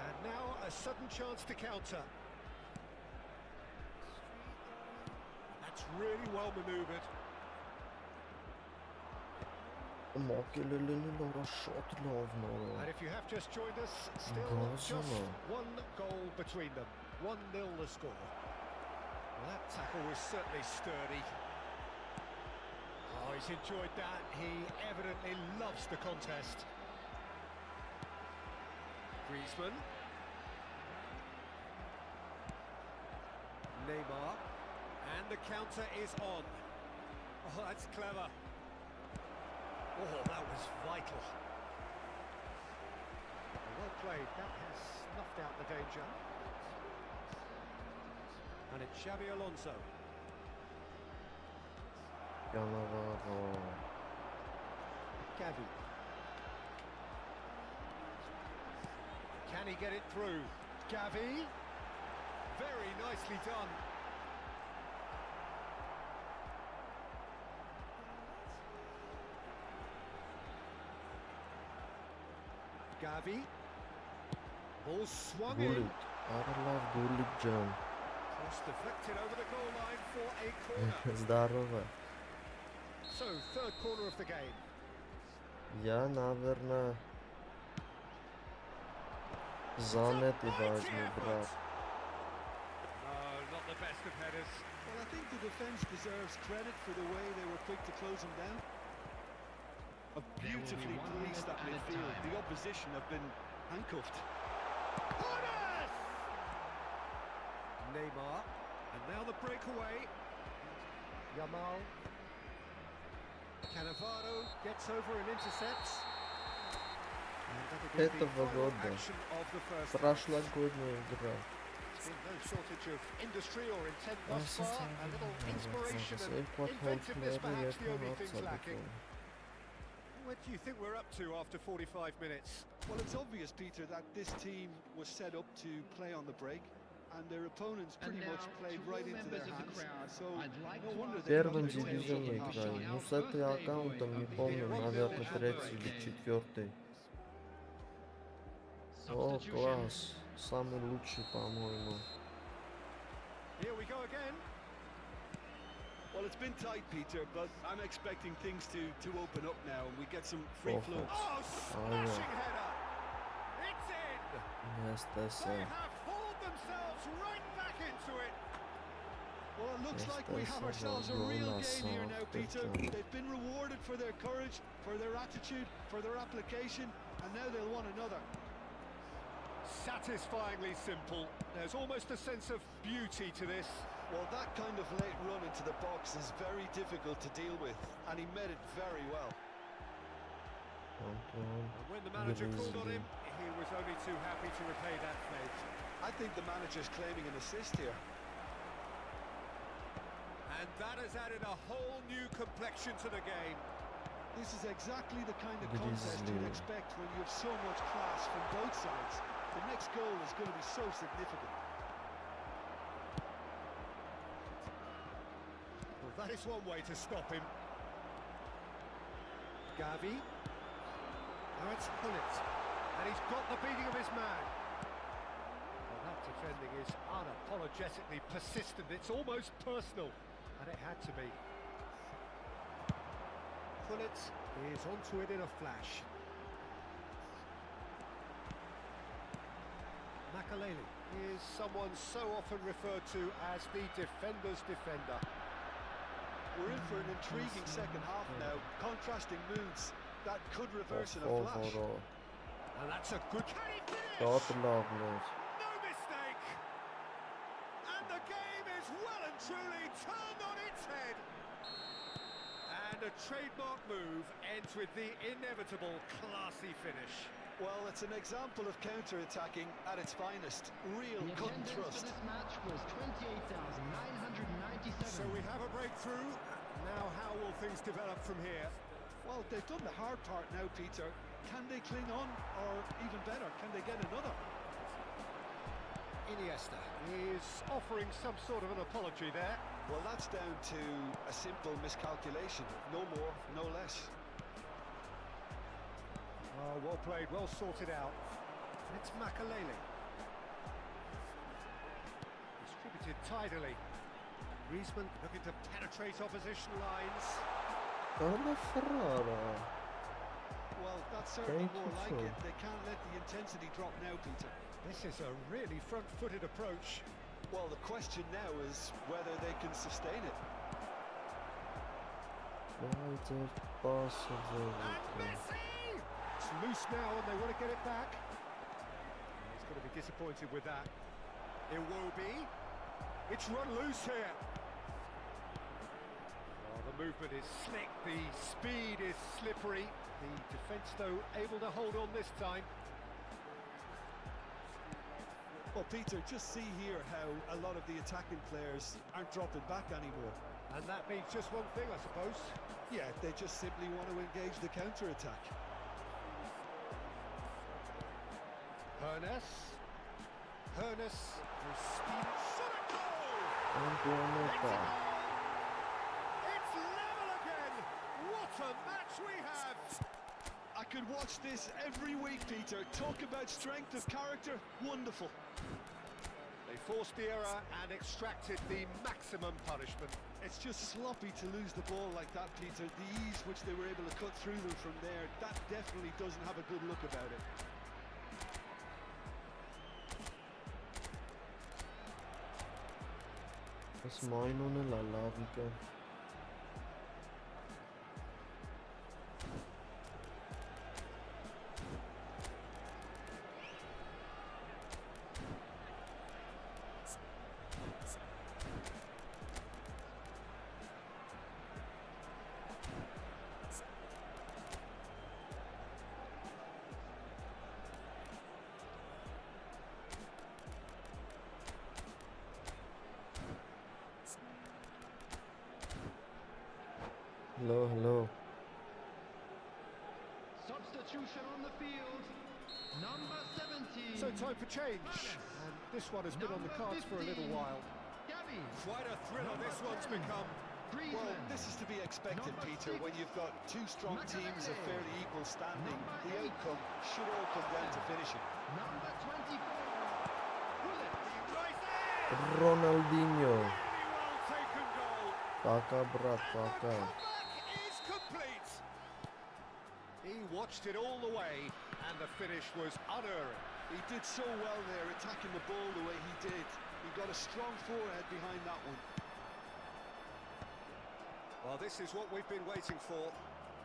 And now a sudden chance to counter. That's really well manoeuvred. And if you have just joined us, still just one goal between them. 1-0 the score. Well, that tackle was certainly sturdy. Oh, he's enjoyed that. He evidently loves the contest. Griezmann. Neymar. And the counter is on. Oh, that's clever. Oh, that was vital. Well played. That has snuffed out the danger. And it's Xabi Alonso. Gavi. Can he get it through? Gavi. Very nicely done. Gavi. Ball swung in. Cross deflected over the goal line for a corner. So, third corner of the game. Я, наверное, занятый возьму, брат. No, not the best of headers. Well, I think the defence deserves credit for the way they were quick to close him down. Beautifully placed that midfield. The opposition have been handcuffed. Corners! Neymar, and now the breakaway. Yamal. Cannavaro gets over and intercepts. And Этого года. Прошлогодняя игра. There's been no shortage of industry or intent thus far. A little inspiration and inventiveness perhaps the only things lacking. What do you think we're up to after 45 minutes? Well, it's obvious, Peter, that this team was set up to play on the break, and their opponents pretty much played right into their hands. So, no wonder they got Первым their tails дивизионе up at играли. half-time. Ну, с этой аккаунтом, не помню, наверное, третий или четвертый. О, класс. Самый лучший, по-моему. Here we go again. Well, it's been tight, Peter, but I'm expecting things to open up now, and we get some free flow. Oh, smashing header! It's in! Yes, that's They have hauled themselves right back into it. Well, it looks Yes, like we have that's a ourselves a goal real I game here saw, now, Peter. but, They've been rewarded for their courage, for their attitude, for their application, and now they'll want another. Satisfyingly simple. There's almost a sense of beauty to this. Well, that kind of late run into the box is very difficult to deal with, and he met it very well. And when the manager called on him, he was only too happy to repay that pledge. I think the manager's claiming an assist here. And that has added a whole new complexion to the game. This is exactly the kind of contest you'd expect when you have so much class from both sides. The next goal is going to be so significant. Well, that is one way to stop him. Gavi. Now it's Hullet. And he's got the beating of his man. Well, that defending is unapologetically persistent. It's almost personal. And it had to be. Hullet is onto it in a flash. Makaleli. is someone so often referred to as the defender's defender. We're in for an intriguing second half now. Contrasting moods that could reverse in a flash. And that's a good... Can he finish? Շատ լավն էր։ No mistake! And the game is well and truly turned on its head. And a trademark move ends with the inevitable classy finish. Well, it's an example of counter-attacking at its finest. Real The cut and attendance thrust. for this match was 28,997. So we have a breakthrough. Now how will things develop from here? Well, they've done the hard part now, Peter. Can they cling on, or even better, can they get another? Iniesta is offering some sort of an apology there. Well, that's down to a simple miscalculation. No more, no less. Oh, well played, well sorted out. It's Makalele. Distributed tidily. Griezmann looking to penetrate opposition lines. Կարո՞ղ է ֆռարը։ Well, that's certainly Thank more you, like sir. it. They can't let the intensity drop now, Peter. This is a really front-footed approach. Well, the question now is whether they can sustain it. Այդ էր պասը And ձևը։ Messi! It's loose now and they want to get it back. He's going to be disappointed with that. Iwobi. It's run loose here. Oh, the movement is slick, the speed is slippery. The defence, though, able to hold on this time. Well, Peter, just see here how a lot of the attacking players aren't dropping back anymore. And that means just one thing, I suppose. Yeah, they just simply want to engage the counter-attack. Hernes. Hernes. Who's speed. Shot at goal! Անտուանետա։ It's level again! What a match we have! I could watch this every week, Peter. Talk about strength of character. Wonderful. They forced the error and extracted the maximum punishment. It's just sloppy to lose the ball like that, Peter. The ease which they were able to cut through them from there, that definitely doesn't have a good look about it. Այս մայնոնը լավիկը։ Hello. Substitution on the field. Number 17. So time for change. And this one has been on the cards for a little while. Gabby. Quite a thriller this one's become. Well, this is to be expected, Peter, when you've got two strong teams of fairly equal standing. The outcome should all come down to finishing. Number 24. Bullet. Ռոնալդինյո։ Really well taken goal. Կակա բրատ, կակա։ Comeback is complete. He watched it all the way, and the finish was unerring. He did so well there, attacking the ball the way he did. He got a strong forehead behind that one. Well, this is what we've been waiting for.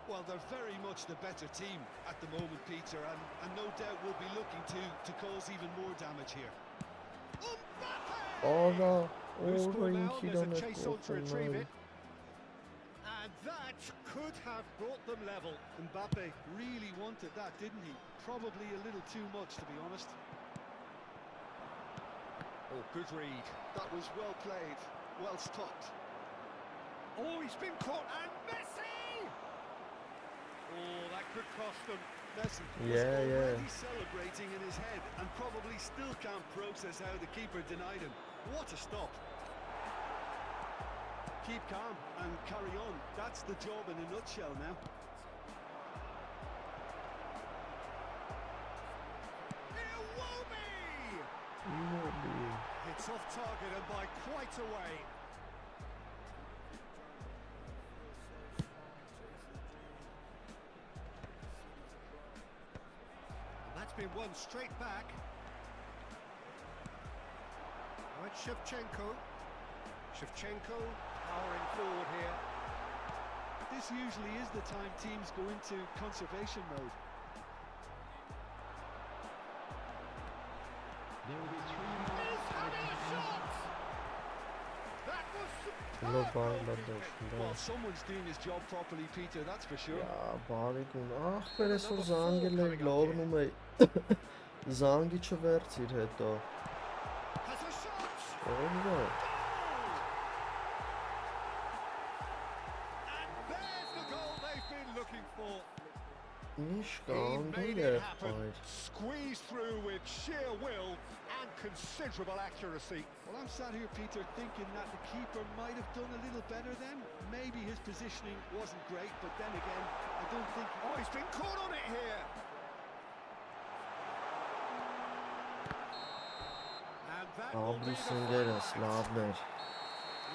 Well, they're very much the better team at the moment, Peter, and no doubt will be looking to cause even more damage here. Օրա, Loose ball օրա now, ինչի there's a դան chase on to retrieve it. And that could have brought them level. Mbappe really wanted that, didn't he? Probably a little too much, to be honest. Oh, good read. That was well played, well stopped. Oh, he's been caught, and Messi! Oh, that could cost them. Messi Yeah, was yeah. already celebrating in his head and probably still can't process how the keeper denied him. What a stop. Keep calm and carry on. That's the job in a nutshell now. Iwobi! It's off target and by quite a way. And that's been won straight back. Right, Shevchenko powering forward here. This usually is the time teams go into conservation mode. There will be 3 He's minutes having a shot! That was Lo superb bağladı goalkeeping. şimdi. Well, someone's doing his job properly, Peter, that's for sure. Ya bari gün. Ah վերեսօր զանգել եք լողնում է։ Զանգի չվերցիր հետո։ Has a shot! Օրինա։ And there's the goal they've been looking for. Ինչ He կան made դեր it happen, այր։ squeezed through with sheer will and considerable accuracy. Well, I'm sat here, Peter, thinking that the keeper might have done a little better then. Maybe his positioning wasn't great, but then again, I don't think... Oh, he's been caught on it here. And that will be the Աբրիսինգերս final act. լավներ։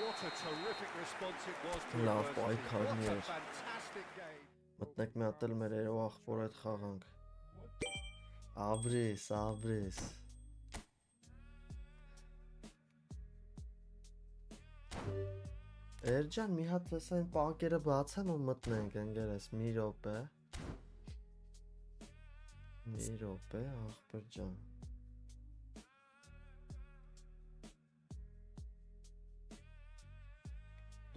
What a terrific response it was to Լավ adversity. պայքարներ։ What a fantastic game. Մտնեք մի հատ էլ մեր երո ախպոր հետ խաղանք։ Աբրիս։ Էրջան մի հատ էս այն պակերը բացեմ ու մտնենք ընկերս մի րոպե։ Ախպեր ջան։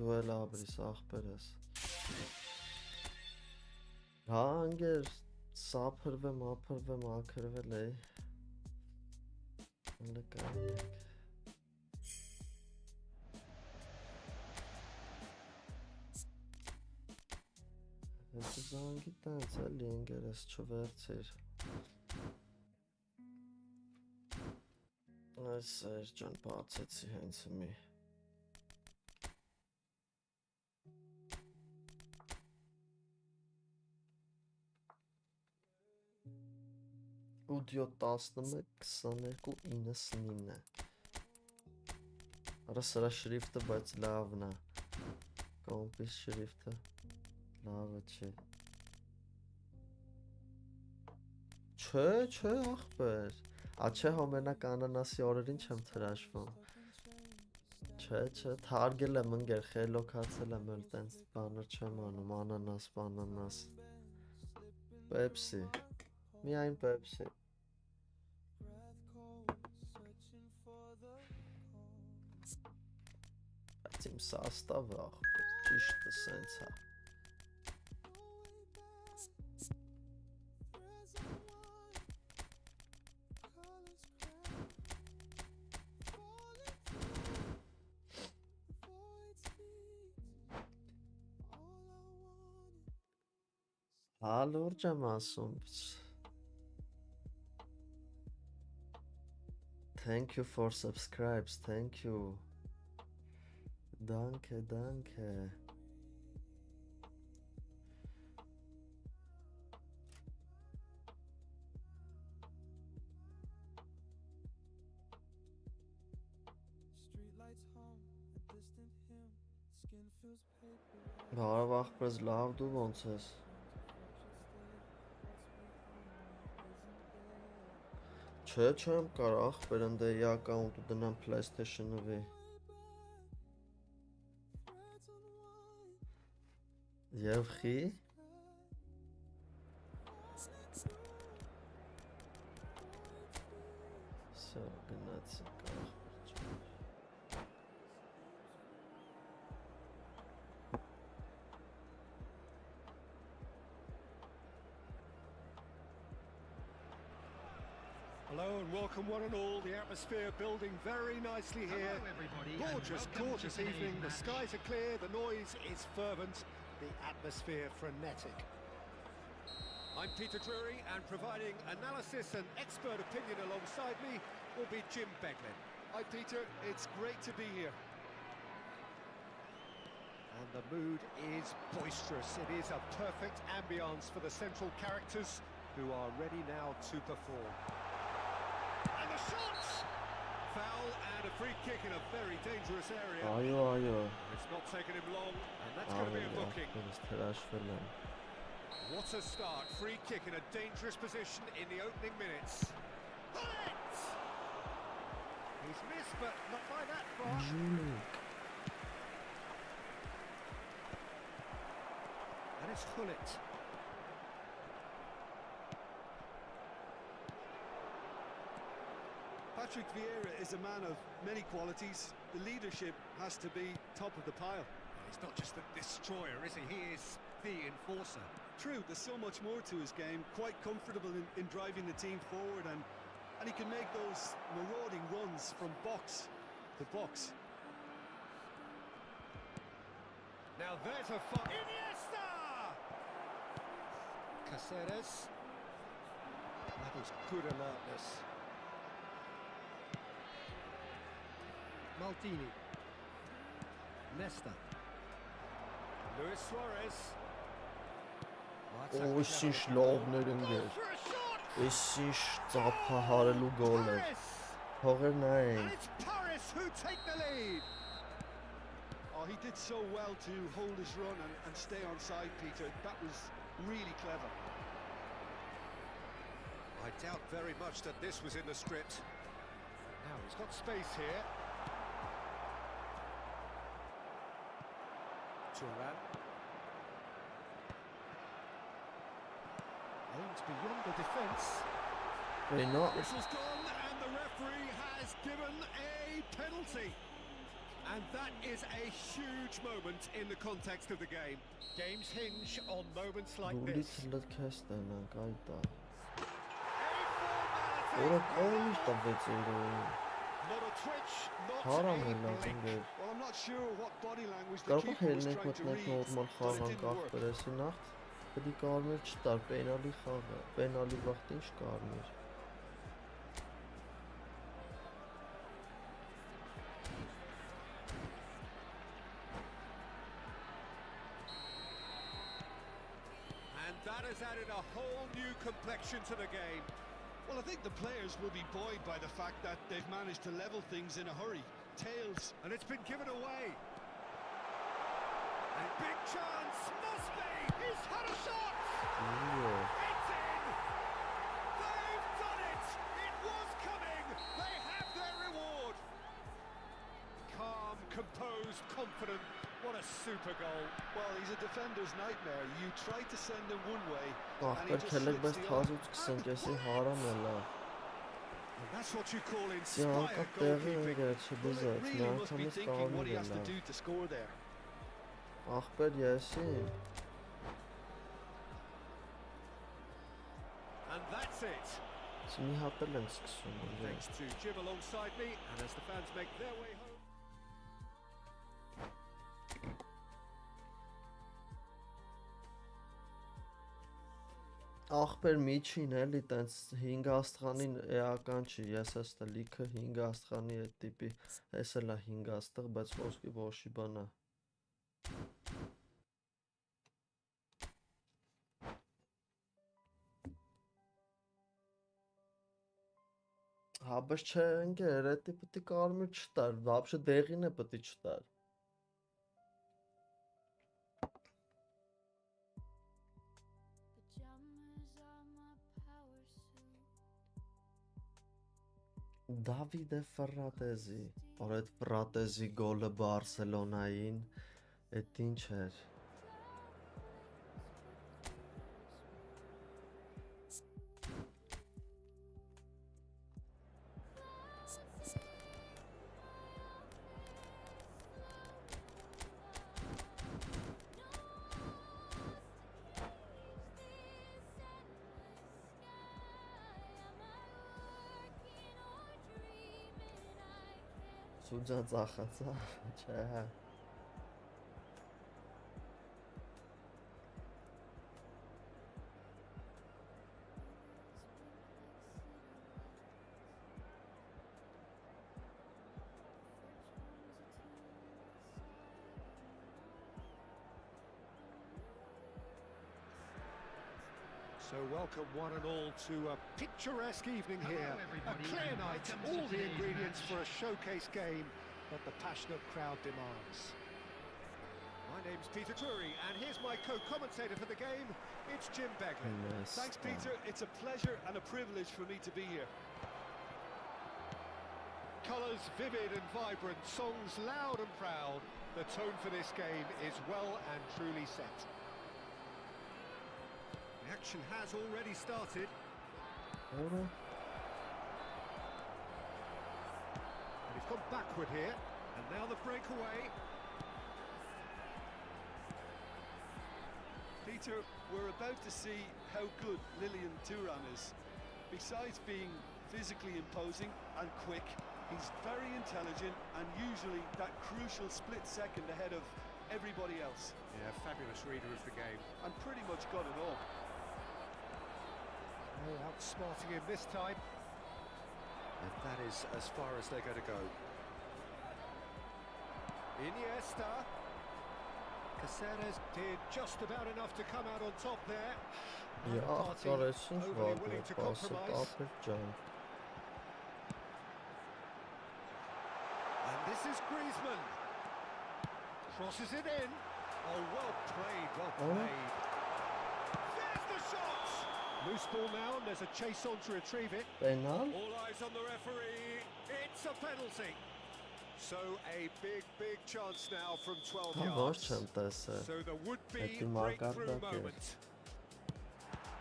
Դու էլ աբրիս ախպերս։ Հա ընկեր սափրվեմ, ակրվել է։ Լկայնեք։ Ես զանգի տենց էլի ընկերս չվերցիր։ Այս Էրջան բացեցի հենց մի։ Ուդյո 11 22 99 Արա սրա շրիֆտը բայց լավն է Կոմպիս շրիֆտը լավը չէ Չէ ախպեր Աչե հոմենակ անանասի օրերին չեմ թրաշվում Չէ թարգել եմ ընգեր խելոքացել եմ էլ տենց բաներ չեմ անում անանաս Պեպսի Միայն Պեպսի Բայց իմ սաստավը ախպեր ճիշտը սենց հա Հալուրջ եմ ասում Thank you for subscribes, thank you Danke Բարև ախպերս լավ դու ոնց ես Չէ չեմ կար ախպեր ընդեի ակաունտը դնամ PlayStation-ը Եվ խի Սա գնացինք ախպեր ջան Hello and welcome one and all. The atmosphere building very nicely here. Hello everybody. Gorgeous evening. The skies are clear, the noise is fervent, the atmosphere frenetic. I'm Peter Drury and providing analysis and expert opinion alongside me will be Jim Beglin. Hi, Peter. It's great to be here. And the mood is boisterous. It is a perfect ambience for the central characters who are ready now to perform. And the shot! Foul and a free kick in a very dangerous area. Այո It's not taken him long, and that's going to be a booking. What a start. Free kick in a dangerous position in the opening minutes. He He's missed, but not by that far. Ջունիկ։ And it's Hullet. Patrick Vieira is a man of many qualities. The leadership has to be top of the pile. He's not just the destroyer, is he? He is the enforcer. True, there's so much more to his game. Quite comfortable in driving the team forward, and he can make those marauding runs from box to box. Now there's a fun. Iniesta! Caceres. That was good alertness. Maldini. Nesta. Luis Suarez. Օ, ինչ լավներ են գեր։ Էս ինչ ծափահարելու գոլ էր։ Հողեր And նայեն։ it's Paris who take the lead. Oh, he did so well to hold his run and stay on side, Peter. That was really clever. I doubt very much that this was in the script. Now he's got space here. Turan. Aims beyond the defence. Ռենա Whistle's gone and the referee has given a penalty. And that is a huge moment in the context of the game. Games hinge on moments like դուլից this. լքեստ են անկայտա։ A Որը formality. կողմից տվեց իրեն։ Not a twitch, not Հարամ a են ակում blink. գեր։ Well, I'm not sure what body language the Կարող է keeper was հելնեք trying to մտնեք read, նորմալ but it խաղան didn't work. կախբերեսի նախ։ Պետք է կարմիր չտար, պենալի խաղը, պենալի վաղտ ինչ կարմիր։ And that has added a whole new complexion to the game. Well, I think the players will be buoyed by the fact that they've managed to level things in a hurry. Tails. And it's been given away. A big chance, must be! He's had a shot! Իյո։ It's in! They've done it! It was coming! They have their reward! Calm, composed, confident. What a super goal. Well, he's a defender's nightmare. You try to send him one way, and he Ախպեր just քելեք slips բայց the թազուց other. կսնկեսի հարամ էլա։ And that's what you call Սի անկա inspired տեղի goalkeeping. ընկեր Well, it չբզեց, մի really must be անգամից thinking what he կարմիր has to էլա։ do to score there. Ախպեր եսին։ And that's it. Մի հատ էլ ենք սկսում։ Thanks to Jim alongside me, and as the fans make their way home. Ախպեր միջին էլի տենց 5 աստղանին էական չի, ես էստա լիքը 5 աստղանի այդ տիպի, էս էլա 5 աստղ, բայց ոսկի ոչի բանա։ Հաբս չէ ընկեր, էդի պտի կարմիր չտար, վաբշե դեղին է պտի չտար։ Դավիդե Ֆրատեզի, որ այդ Ֆրատեզի գոլը Բարսելոնային, այդ ինչ էր։ Սուջա ծախացա, չէ։ So welcome one and all to a picturesque evening here. A clear night, all the ingredients for a showcase game that the passionate crowd demands. My name's Peter Drury, and here's my co-commentator for the game. It's Jim Beglin. Thanks, Peter. It's a pleasure and a privilege for me to be here. colours vivid and vibrant, songs loud and proud. The tone for this game is well and truly set. The action has already started. Ora. And he's gone backward here. And now the breakaway. Peter, we're about to see how good Lilian Thuram is. Besides being physically imposing and quick, he's very intelligent and usually that crucial split second ahead of everybody else. Yeah, fabulous reader of the game. And pretty much got it all. Oh, outsmarting him this time. And that is as far as they're going to go. Iniesta. Caceres did just about enough to come out on top there. Ja, Party kardeşim overly var willing mı? to Basıp compromise. atacağım. And this is Griezmann. Crosses it in. Oh, well played, well played. There's the shot! Loose ball now, and there's a chase on to retrieve it. Penal. All eyes on the referee. It's a penalty. So a big chance now from 12 Ha, yards. boş çantası. So there would be Etti breakthrough Margarda moment.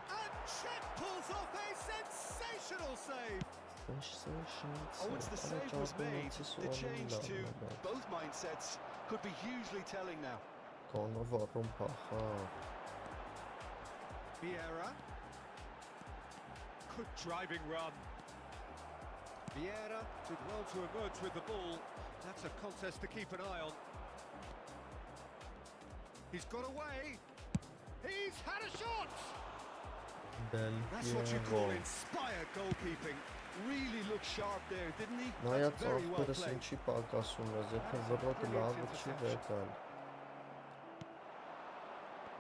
And Chet pulls off a sensational save. Oh, once the save was made, the change to both mindsets could be hugely telling now. Konu varım paha. Vieira. Good driving run. Vieira did well to emerge with the ball. That's a contest to keep an eye on. He's got away. He's had a shot. That's what you call inspired goalkeeping. Really looked sharp there, didn't he? Նայած That's very well ախպերս played. ինչի պակասում ես, եթե վրոտ լավը չի վեկալ։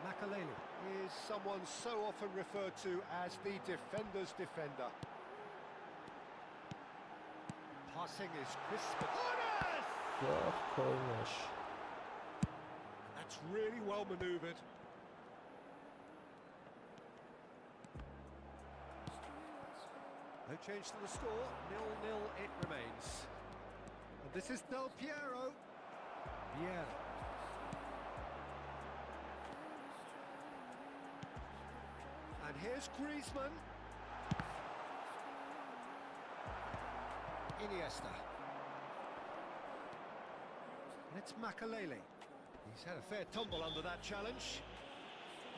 Makaleli is someone so often referred to as the defender's defender. Passing is crisp. Եվ քորնաշ։ That's really well manoeuvred. No change to the score, 0-0 it remains. And this is Del Piero. Vieira. And here's Griezmann. Iniesta. And it's Makaleli. He's had a fair tumble under that challenge.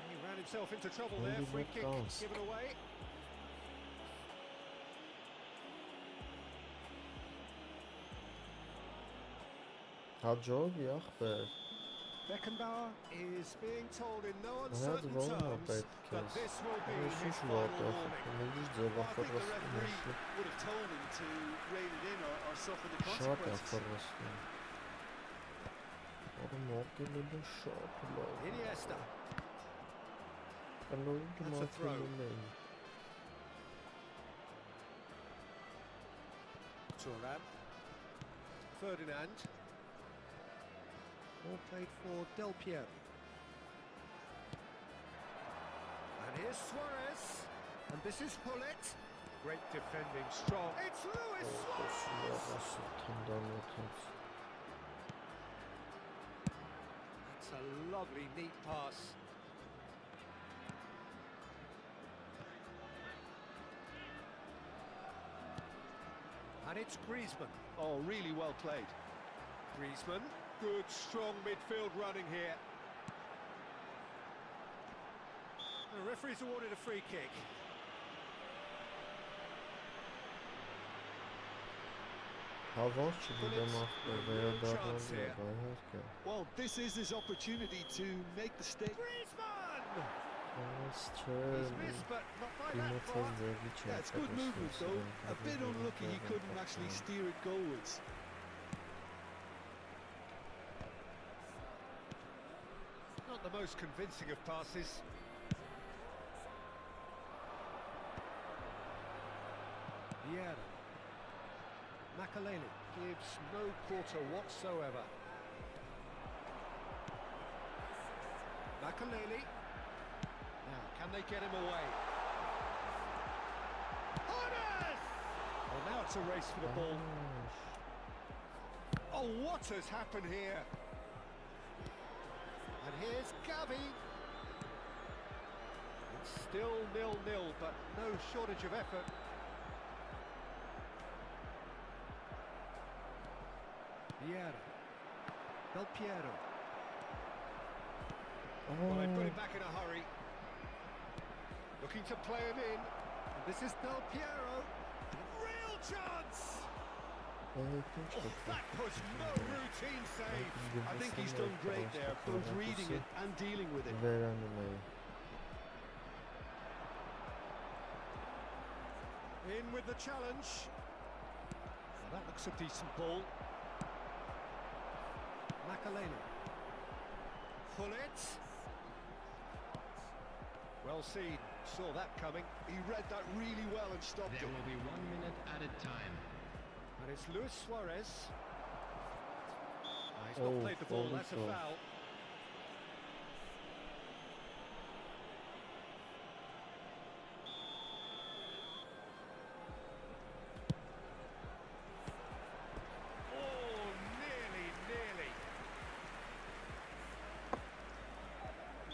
He ran himself into trouble there. Really Free good kick pass. given away. Հաջողի ախպեր։ Beckenbauer is being told in no Հայաց uncertain ողն terms պետք that ես։ this will be Ես his ինչ final վատախ, warning. նույնիսկ Well, I think the referee ձևախորս would have told him to rein it in or suffer the շատ consequences. ախորսն։ Որը մոկել է շատ լավ։ Iniesta. Կլորին That's a throw. կմատելում էին։ Thuram. Ferdinand. All played for Del Piero. And here's Suarez. And this is Hullet. Great defending, strong. It's Luis Suarez! That's a lovely, neat pass. And it's Griezmann. Oh, really well played. Griezmann, good, strong midfield running here. The referee's awarded a free kick. Հավաս չգիտեմ ախպեր, վերադառնալու է, բայհարկե։ Well, this is his opportunity to make the stake. Griezmann! Այս չէ, He's missed, but not by that իմացած far. ձևի չէ։ Yeah, it's good movement though. A bit unlucky he couldn't actually steer it goalwards. Not the most convincing of passes. Vieira. Makaleli gives no quarter whatsoever. Makaleli. Now, can they get him away? Well, now it's a race for the ball. Oh, what has happened here? And here's Gavi. It's still 0-0, but no shortage of effort. Vieira. Del Piero. Well, they've got him back in a hurry. Looking to play him in. And this is Del Piero. Real chance! Oh, that was no routine save. I think he's done great there, both reading it and dealing with it. In with the challenge. Well, that looks a decent ball. Makalena. Pull it. Well seen. Saw that coming. He read that really well and stopped There it. will be 1 minute added time. And it's Luis Suarez. He's not played the ball, that's a foul. Oh, nearly.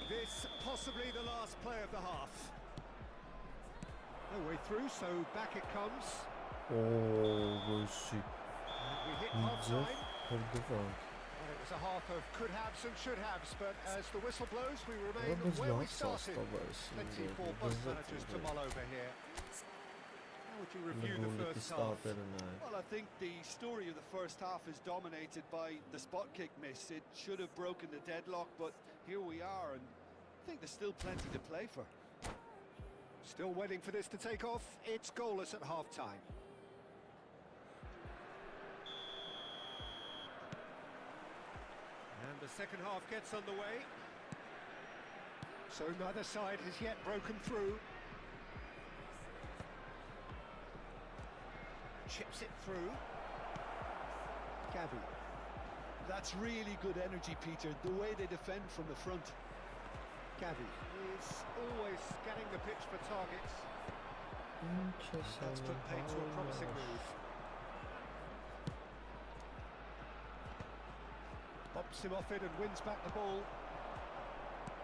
This possibly the last play of the half. No way through, so back it comes. Oh, shit. We hit half-time. Well, it was a half of could-haves and should-haves, but as the whistle blows, we remain where we started. Plenty for both managers to mull over here. How would you review the first half? Well, I think the story of the first half is dominated by the spot kick miss. It should have broken the deadlock, but here we are, and I think there's still plenty to play for. Still waiting for this to take off. It's goalless at half-time. And the second half gets underway. So neither side has yet broken through. Chips it through. Gavi. That's really good energy, Peter, the way they defend from the front. Gavi. Is always scanning the pitch for targets. That's put paid to a promising move. Pops him off it and wins back the ball.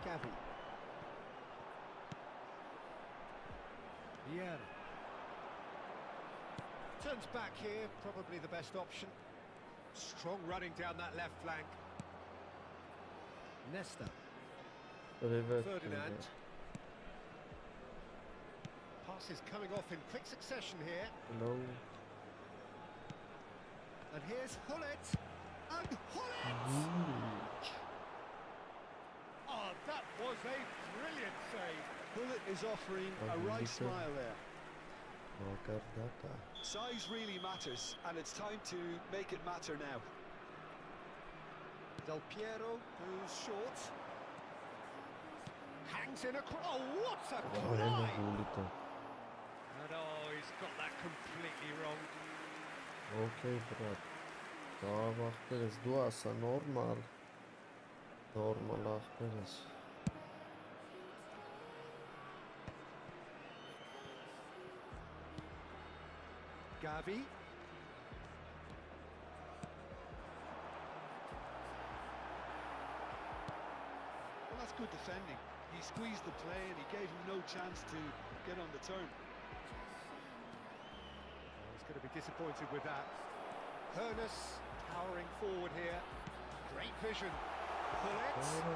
Gavi. Vieira. Turns back here, probably the best option. Strong running down that left flank. Nesta. Ferdinand. Passes coming off in quick succession here. No. And here's Hullet. And Hullet! Oh, that was a brilliant save. Hullet is offering a right smile there. Size really matters, and it's time to make it matter now. Del Piero, who's short. Hangs in a... Oh, what a try! And oh, he's got that completely wrong. Okay, brat. Դա ախպերս դու ասա նորմալ ախպերս Gavi. Well, that's good defending. He squeezed the play and he gave him no chance to get on the turn. He's going to be disappointed with that. Hernus towering forward here. Great vision.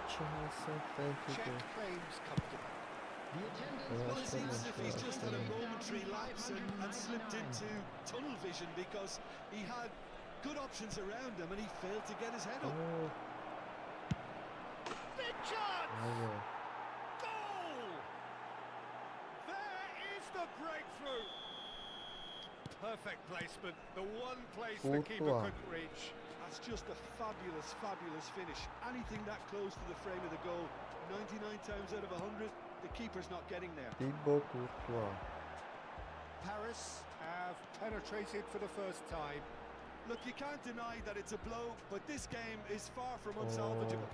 Check claims comfortable. The attendance Well, it seems as if he's just had a momentary lapse and slipped into tunnel vision because he had good options around him and he failed to get his head up. Big chance! Goal! There is the breakthrough. Perfect placement. The one place the keeper couldn't reach. That's just a fabulous, fabulous finish. Anything that close to the frame of the goal, 99 times out of 100, the keeper's not getting there. Paris have penetrated for the first time. Look, you can't deny that it's a blow, but this game is far from unsalvageable.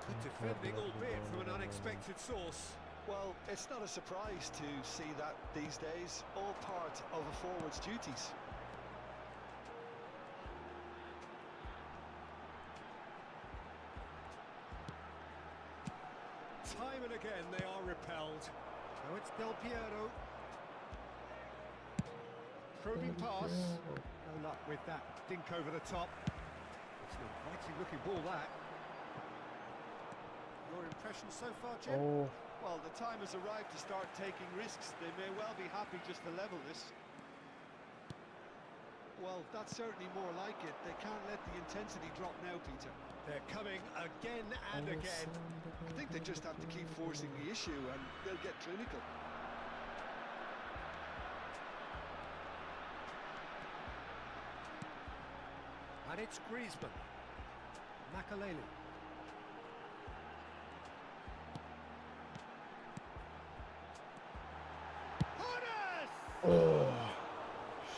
Good defending, albeit from an unexpected source. Well, it's not a surprise to see that these days, all part of a forward's duties. again, they are repelled. Now it's Del Piero. Probing pass. No luck with that dink over the top. It's an inviting looking ball, that. Your impression so far, Jim? Oh, Well, the time has arrived to start taking risks. They may well be happy just to level this. Well, that's certainly more like it. They can't let the intensity drop now, Peter. They're coming again and again. I think they just have to keep forcing the issue and they'll get clinical. And it's Griezmann. Makalele. oh.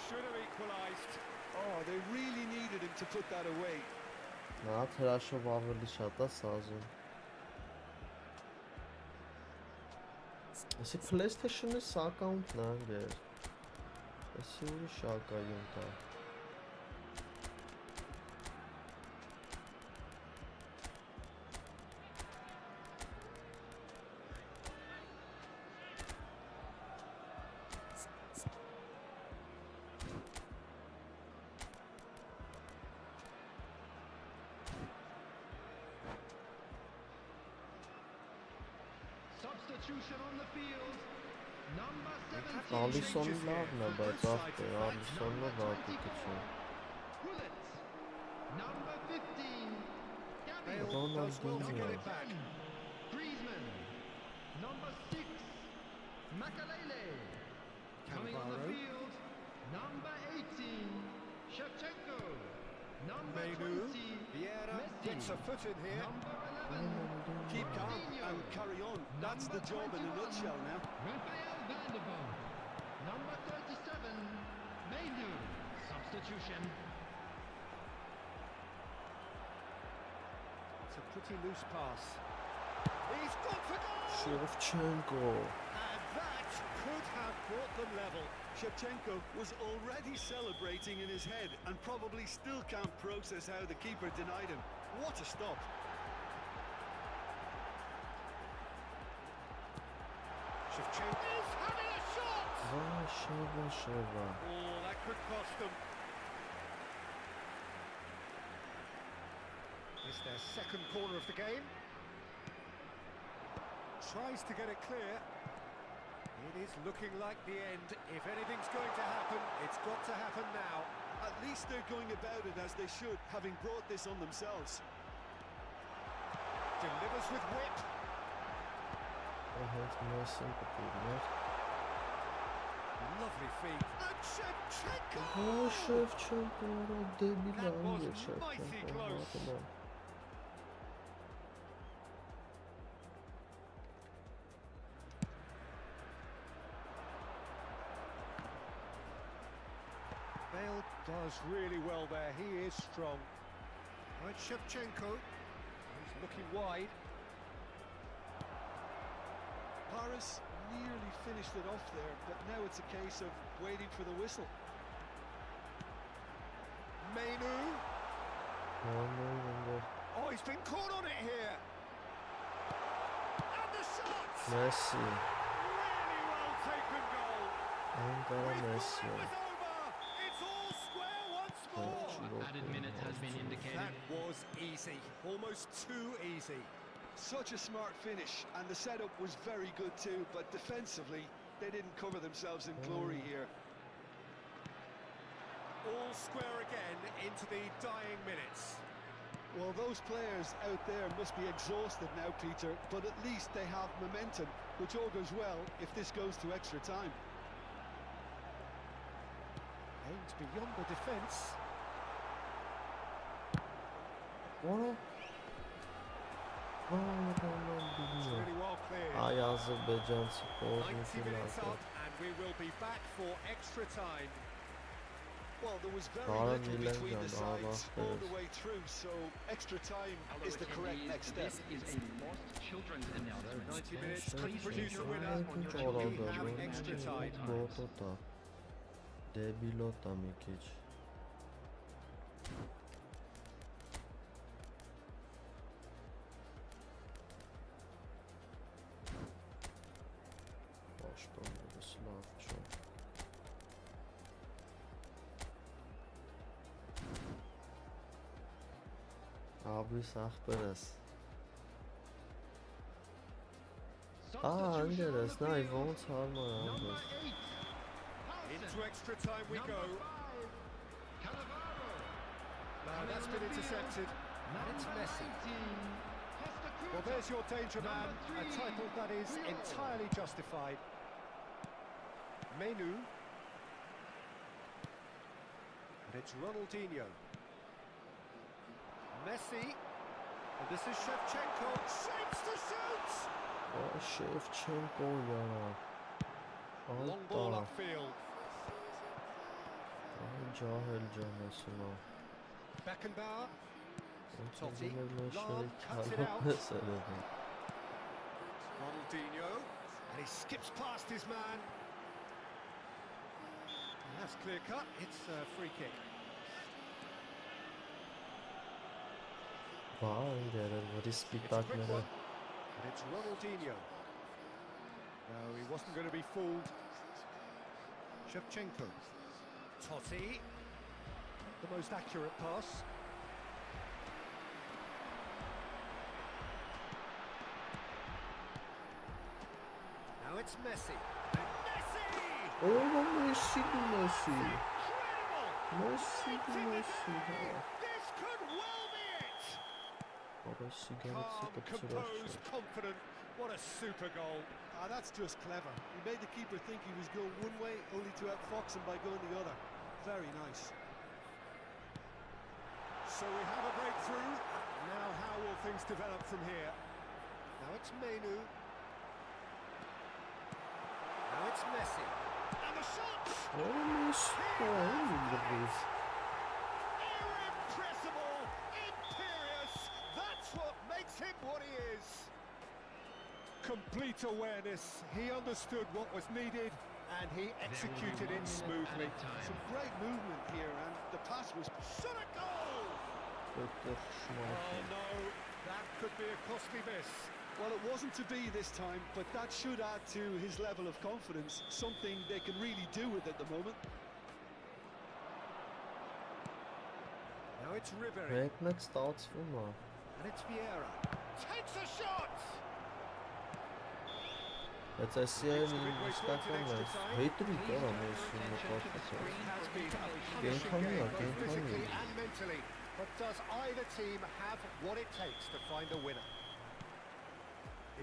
Should have equalised. Oh, they really needed him to put that away. Նա թրաշով ավելի շատ է սազում։ Այսի PlayStation-ի account-ն է անգեր։ Այսի ուրիշ ակայում տա։ Substitution on the field. Number 17. Ալիսոնը լավն է, բայց ախպե, Ալիսոնը վատի կչում։ Bullet. Number 15. Gabby. Bale does well to get it back. Griezmann. Number 6. Makalele. Coming on the Cannavaro. field. Number 18. Shevchenko. Number Menu. 20. Vieira Messi. gets a foot in here. Number 11. Keep calm Coutinho. and carry on. That's the job in a nutshell now. Rafael Vanderboom. Number 37. Menu. Substitution. It's a pretty loose pass. He's gone for goal! Shevchenko. And that could have brought them level. Shevchenko was already celebrating in his head and probably still can't process how the keeper denied him. What a stop. Shevchenko's having a shot! Sheva. Oh, that could cost them. It's their second corner of the game. Tries to get it clear. It is looking like the end. If anything's going to happen, it's got to happen now. At least they're going about it as they should, having brought this on themselves. Delivers with whip. Has more sympathy, right? Lovely feet. And Shevchenko! Oh, Shevchenko, debil That was անգեր mighty Shevchenko, close. մատը։ Bale does really well there. He is strong. Right, Shevchenko. He's looking wide. Paris nearly finished it off there, but now it's a case of waiting for the whistle. Menu. Oh, he's been caught on it here. And the shot! Messi, Really well taken goal. Ankara We thought Messi. it was over. It's all square once more. Added minute has been indicated. That was easy. Almost too easy. Such a smart finish, and the setup was very good too, but defensively, they didn't cover themselves in glory here. All square again into the dying minutes. Well, those players out there must be exhausted now, Peter, but at least they have momentum, which all goes well if this goes to extra time. Aimed beyond the defence. What? It's really well cleared. Ay Azerbaycansı 90 pozmuş minutes ileride. up and we will be back for extra time. Well, there was very Darren little Milan between the and Allah sides all the Perez. way through, so extra time Hello, is the correct attendees. next step. This is a lost children's announcement. 90 minutes Please could produce a winner. Քիչ We օրոդը have extra time. բոտոտա դեբիլոտա մի քիչ Abris ախպերս։ Substitution Անգերս, on նայ the field. ոնց հարմար Number անգես։ 8. Into extra time we Number go. 5. Cannavaro. Now that's been intercepted. And it's Messi. Well, Well, there's your danger man, a title that is entirely justified. Menu. And it's Ronaldinho. Messi. And this is Shevchenko. Shapes to shoot! Շևչենկո յարա։ Long ball Անտա, upfield. ջահել ջանասունա։ Beckenbauer. Ոնց Totti, որ մեր long, շների cuts it out. քալոպես երևի։ Ronaldinho. And he skips past his man. And that's clear cut. It's a free kick. Բա անգերել, որի It's a quick սպիտակները։ one. And it's Ronaldinho. No, he wasn't going to be fooled. Shevchenko. Totti. The most accurate pass. Now it's Messi. And Messi! Օ, Մեսսի, Մեսսի։ Incredible! Մեսսի, Right in the Մեսսի։ net. This could well be it! Աբա սիգարետը Calm, կպցրած composed, չէ։ confident. What a super goal. That's just clever. He made the keeper think he was going one way, only to outfox him by going the other. Very nice. So we have a breakthrough. Now how will things develop from here? Now it's Menu. Now it's Messi. And the shot! Օ, Մեսսի, անգերես։ Irrepressible! Imperious! That's what makes him what he is! Complete awareness. He understood what was needed and he executed it smoothly. Some great movement here, and the pass was... Shot a goal! Որտեղ Oh շմարք։ no, that could be a costly miss. Well, it wasn't to be this time, but that should add to his level of confidence, something they can really do with at the moment. Now it's Ribery Մեկ-մեկ ստացվում է։ and it's Vieira. Takes a shot! Բայց այսիայն իսկական է։ Հետրի կարա Մեսսի նկատի։ Has been a Game punishing plan, game, both game plan. physically and mentally. But does either team have what it takes to find a winner?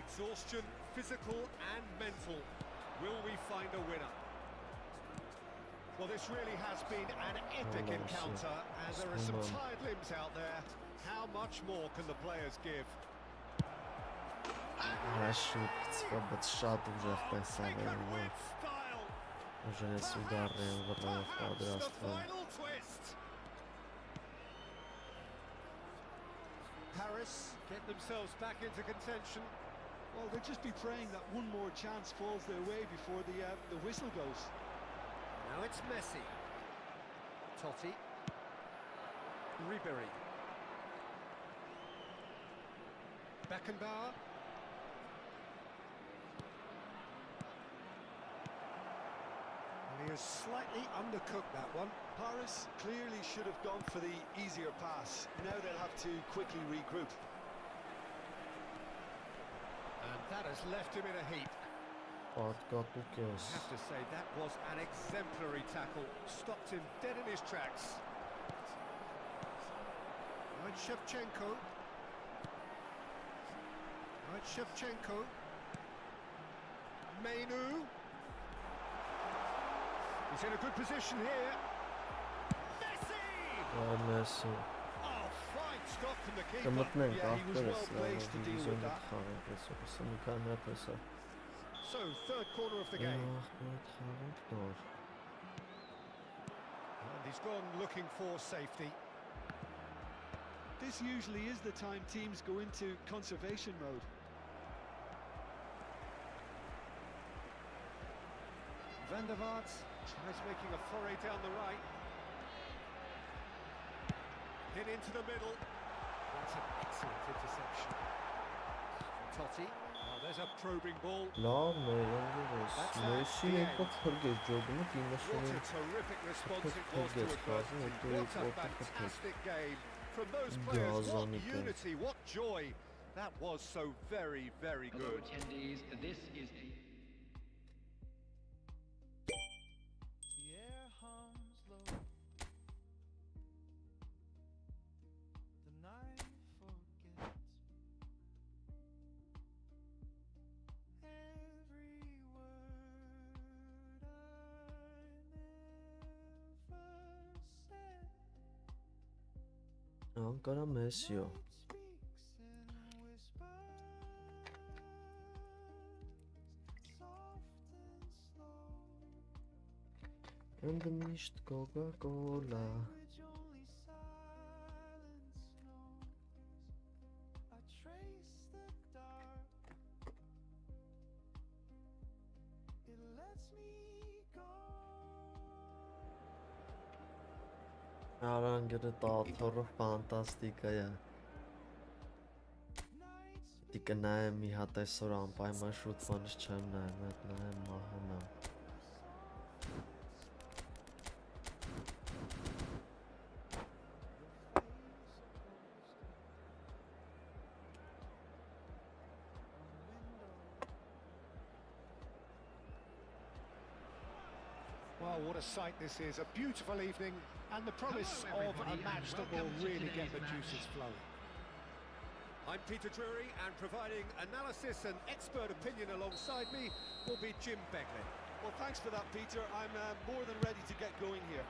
Exhaustion, physical and mental. Will we find a winner? Well, this really has been an epic Oh, encounter, and there are some tired limbs out there. How much more can the players give? Աշուկցվա, բայց շատ ուժեղ տեսավ Taken է։ with style. Ուժերս ուդարը են վրայով Perhaps the պատրաստվում։ final twist. Paris get themselves back into contention. Well, they'll just be praying that one more chance falls their way before the whistle goes. Now it's Messi. Totti. Ribery. Beckenbauer. And he has slightly undercooked that one. Paris clearly should have gone for the easier pass. Now they'll have to quickly regroup. And that has left him in a heap. Պատկատուկ ես։ I have to say that was an exemplary tackle. Stopped him dead in his tracks. Right, Shevchenko. Right, Shevchenko. Menu. He's in a good position here. Messi! Այ Մեսսի։ Oh, fine stop from the keeper. Կմտնենք Yeah, he was ախպերս well placed to deal with դիվիզիոնը that. խաղանք այսօր։ Մի քանի հատ էսա։ So, third corner of the game. Ախպետ խաղանք նոր։ And he's gone looking for safety. This usually is the time teams go into conservation mode. Van der Vaart tries making a foray down the right. Hit into the middle. That's an excellent interception. Totti. Oh, there's a probing ball. Լավն է, անգերես։ Մեսսի եկող փրկեց ջոգնը What 90-ին։ a terrific response it was to Forget, adversity. Father, What a what a fantastic game from those players. What Gazonica. unity, what joy. That was so very, very Hello, good. attendees. This is a The air hums low. The night forgets every word I never said. Ankara Messi-o. Night speaks in whispers, soft and slow. And the mist Coca-Cola. Language only silence knows. I trace the dark. It lets me go. Arangere դաթորը ֆանտաստիկա է։ Nights Դի կնայեմ մի հատ այսօր անպայման շուտ բանից չեմ նայում, այդ նայեմ մահանամ։ Well, what a sight this is. A beautiful evening and the promise of a match that will really get the juices flowing. I'm Peter Drury, and providing analysis and expert opinion alongside me will be Jim Beglin. Well, thanks for that, Peter. I'm more than ready to get going here.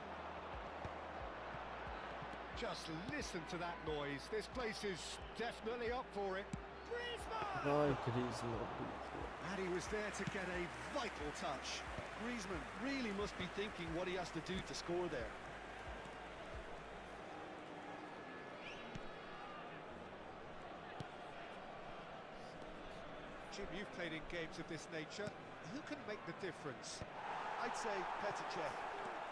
Just listen to that noise. This place is definitely up for it. Griezmann! Vay Griezmann. And he was there to get a vital touch. Griezmann really must be thinking what he has to do to score there. Jim, you've played in games of this nature. Who can make the difference? I'd say Petr Cech.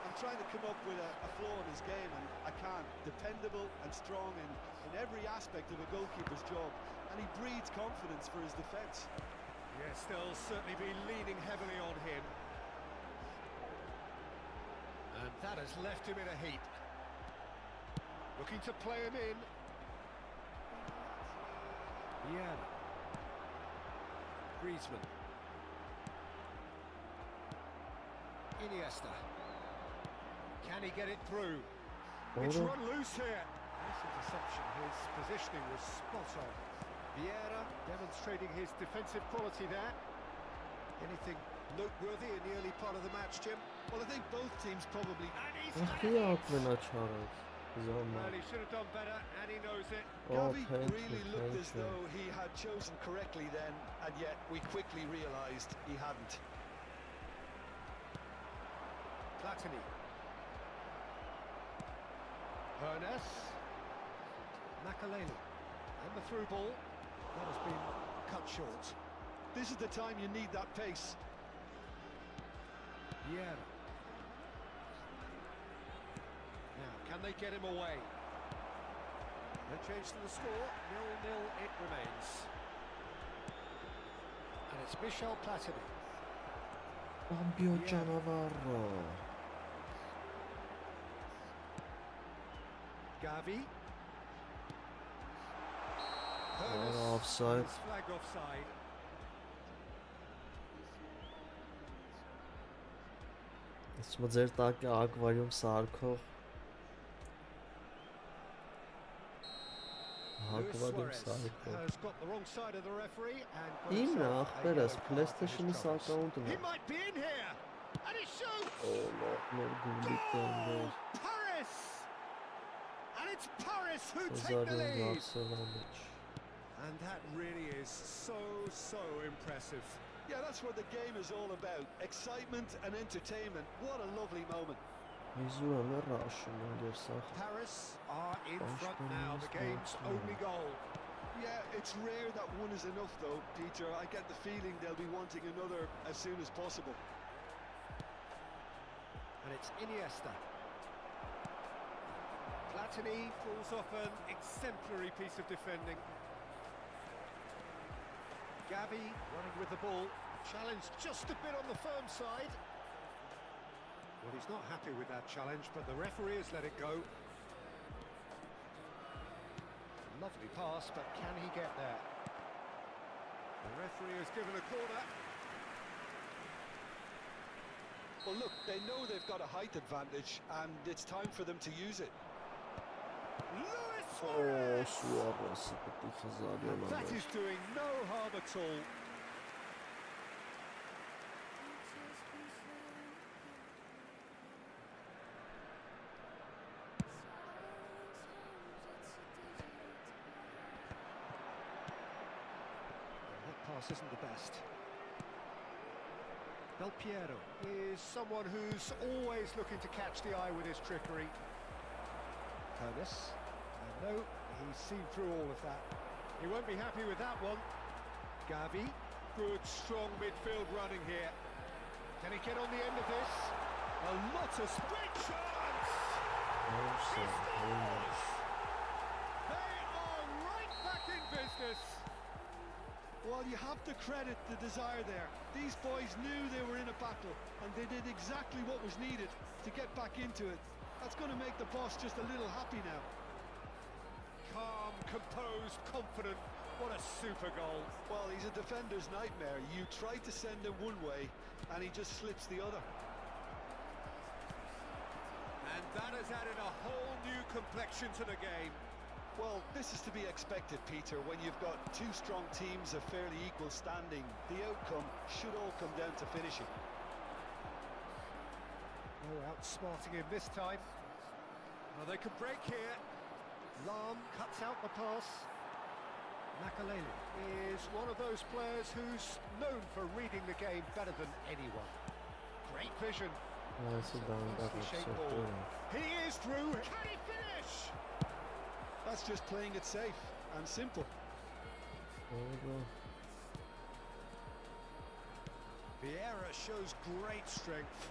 I'm trying to come up with a flaw in his game, and I can't. Dependable and strong in every aspect of a goalkeeper's job, and he breeds confidence for his defence. Yes, they'll certainly be leaning heavily on him. And that has left him in a heap. Looking to play him in. Vieira. Griezmann. Iniesta. Can he get it through? It's Ora. run loose here. Nice interception. His positioning was spot on. Vieira demonstrating his defensive quality there. Anything noteworthy in the early part of the match, Jim? Well, I think both teams probably... And he's Ախի ակմենա չարած։ Զամա։ well, he should have done better, and he knows it. Oh, Gavi thank really you, looked thank as you. though he had chosen correctly then, and yet we quickly realised he hadn't. Platini. Hernes. Makaleli. And the through ball. That has been cut short. This is the time you need that pace. Vieira. Now, can they get him away? No change to the score. 0-0 it remains. And it's Michel Platini. Ամբիո Yeah. ճանավառը։ Gavi. Offside. It's flagged offside. Իսկ ձեր տակ ակվարիում սարքող Luis ակվարիում Suarez սարքող has got the wrong side of the referee and got Իմն է himself a ախպերս yellow card for his PlayStation-ի troubles. սակաունտն He է։ might be in here, and he shoots. Օ, մեր գուլիկներ։ Paris, and it's Paris who take the Զարյան lead. Բարսելոնիչ։ And that really is so impressive. Yeah, that's what the game is all about. Excitement and entertainment. What a lovely moment. Իզու եմ ռաշում անգերսախ։ Paris are in front now. The game's Bashman. only goal. Yeah, it's rare that one is enough though, Peter. I get the feeling they'll be wanting another as soon as possible. And it's Iniesta. Platini pulls off an exemplary piece of defending. Gavi running with the ball, challenged just a bit on the firm side. Well, he's not happy with that challenge, but the referee has let it go. Lovely pass, but can he get there? The referee has given a corner. Well, look, they know they've got a height advantage, and it's time for them to use it. Luis Oh, Suarez! Suarez, petit Khazarian. And that is doing no harm at all. That pass isn't the best. Del Piero is someone who's always looking to catch the eye with his trickery. Curtis, no, he's seen through all of that. He won't be happy with that one. Gavi, good strong midfield running here. Can he get on the end of this? A lot of great chance! He scores! They are right back in business. Well, you have to credit the desire there. These boys knew they were in a battle, and they did exactly what was needed to get back into it. That's going to make the boss just a little happy now. Calm, composed, confident. What a super goal. Well, he's a defender's nightmare. You try to send him one way, and he just slips the other. And that has added a whole new complexion to the game. Well, this is to be expected, Peter. When you've got two strong teams of fairly equal standing, the outcome should all come down to finishing. Oh, outsmarting him this time. Well, they could break here. Lam cuts out the pass. Makaleli is one of those players who's known for reading the game better than anyone. Great vision. Nicely done, that Nicely looks shaped so ball. good. He is through. Can he finish? That's just playing it safe and simple. There we go. Vieira shows great strength.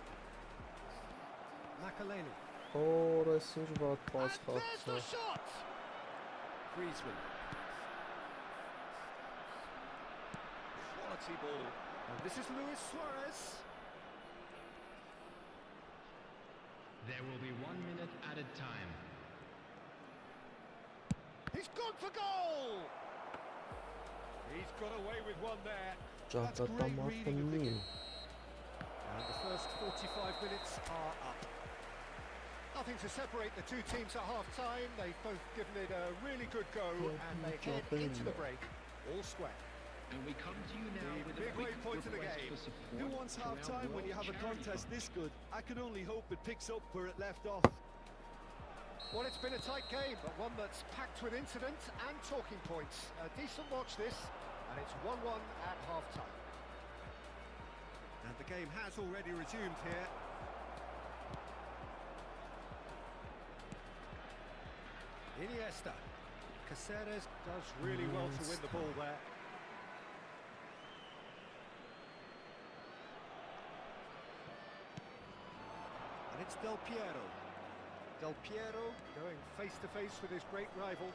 Makaleli. Oh, that's such a bad pass. And there's the shot! Griezmann. Quality ball. And this is Luis Suarez. There will be 1 minute added time. He's gone for goal! He's got away with one there. That's great reading of the game. And the first 45 minutes are up. Nothing to separate the two teams at half-time. They've both given it a really good go, and they head into the break all square. And we come to you now The with a big quick waypoint of the request game. for support Who wants to our half-time when you have a World contest Charity this good? I can only hope it picks up where it left off. Well, it's been a tight game, but one that's packed with incident and talking points. A decent watch this, and it's 1-1 at half-time. And the game has already resumed here. Iniesta. Caceres does really well to win the ball there. And it's Del Piero. Del Piero going face-to-face with his great rival.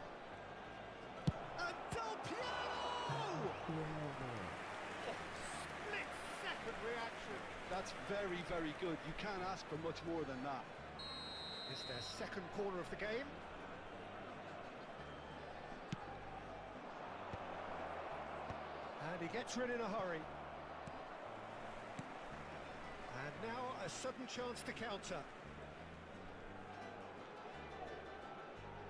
And Del Piero! Split-second reaction. That's very, very good. You can't ask for much more than that. It's their second corner of the game. And he gets rid in a hurry. And now a sudden chance to counter.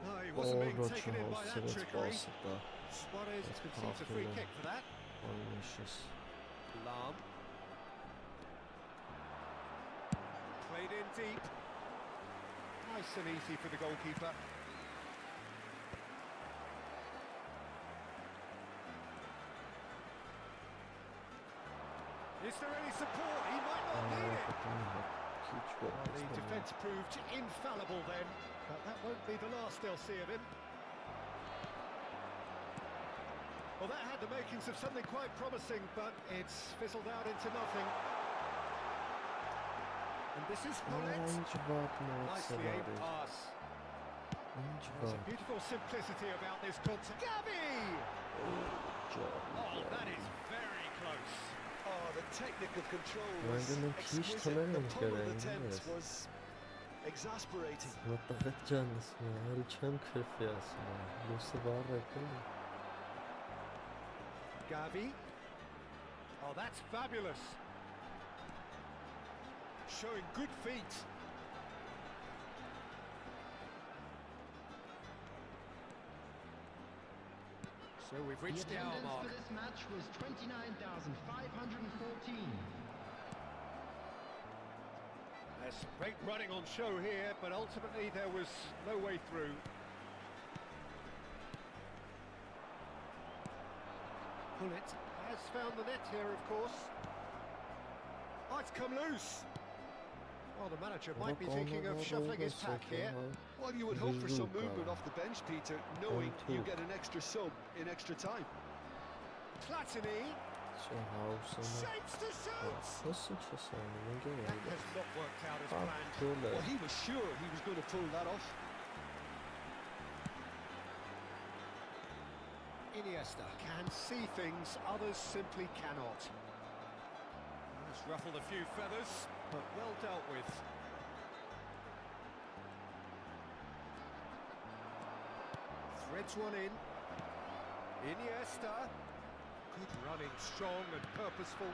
No, he wasn't being taken in by that trickery. Suarez concedes a free kick for that. Lam. Played in deep. Nice and easy for the goalkeeper. Is there any support? He might not need it. Well, the defence proved infallible then, but that won't be the last they'll see of him. Well, that had the makings of something quite promising, but it's fizzled out into nothing. And this is Roulette. Nicely aimed pass. There's a beautiful simplicity about this contact. Gavi! Oh, that is very close. Oh, the technical control was exquisite. The pummel of the attempts was Exasperating. Մտղետ ջանս, հել չեմ քրֆի ասում, լուսը վառեք էլի։ Gavi. Oh, that's fabulous. Showing good feet. So we've The reached the hour attendance mark. for this match was 29,514. There's great running on show here, but ultimately there was no way through. Bullet has found the net here, of course. Oh, it's come loose. Well, the manager might be thinking of shuffling his pack here. Well, you would hope for some movement off the bench, Peter, knowing you get an extra sub in extra time. Platini shapes to shoot. That has not worked out as planned. Well, he was sure he was going to pull that off. Iniesta can see things others simply cannot. Has ruffled a few feathers, but well dealt with. Threads one in. Iniesta. Good running, strong and purposeful.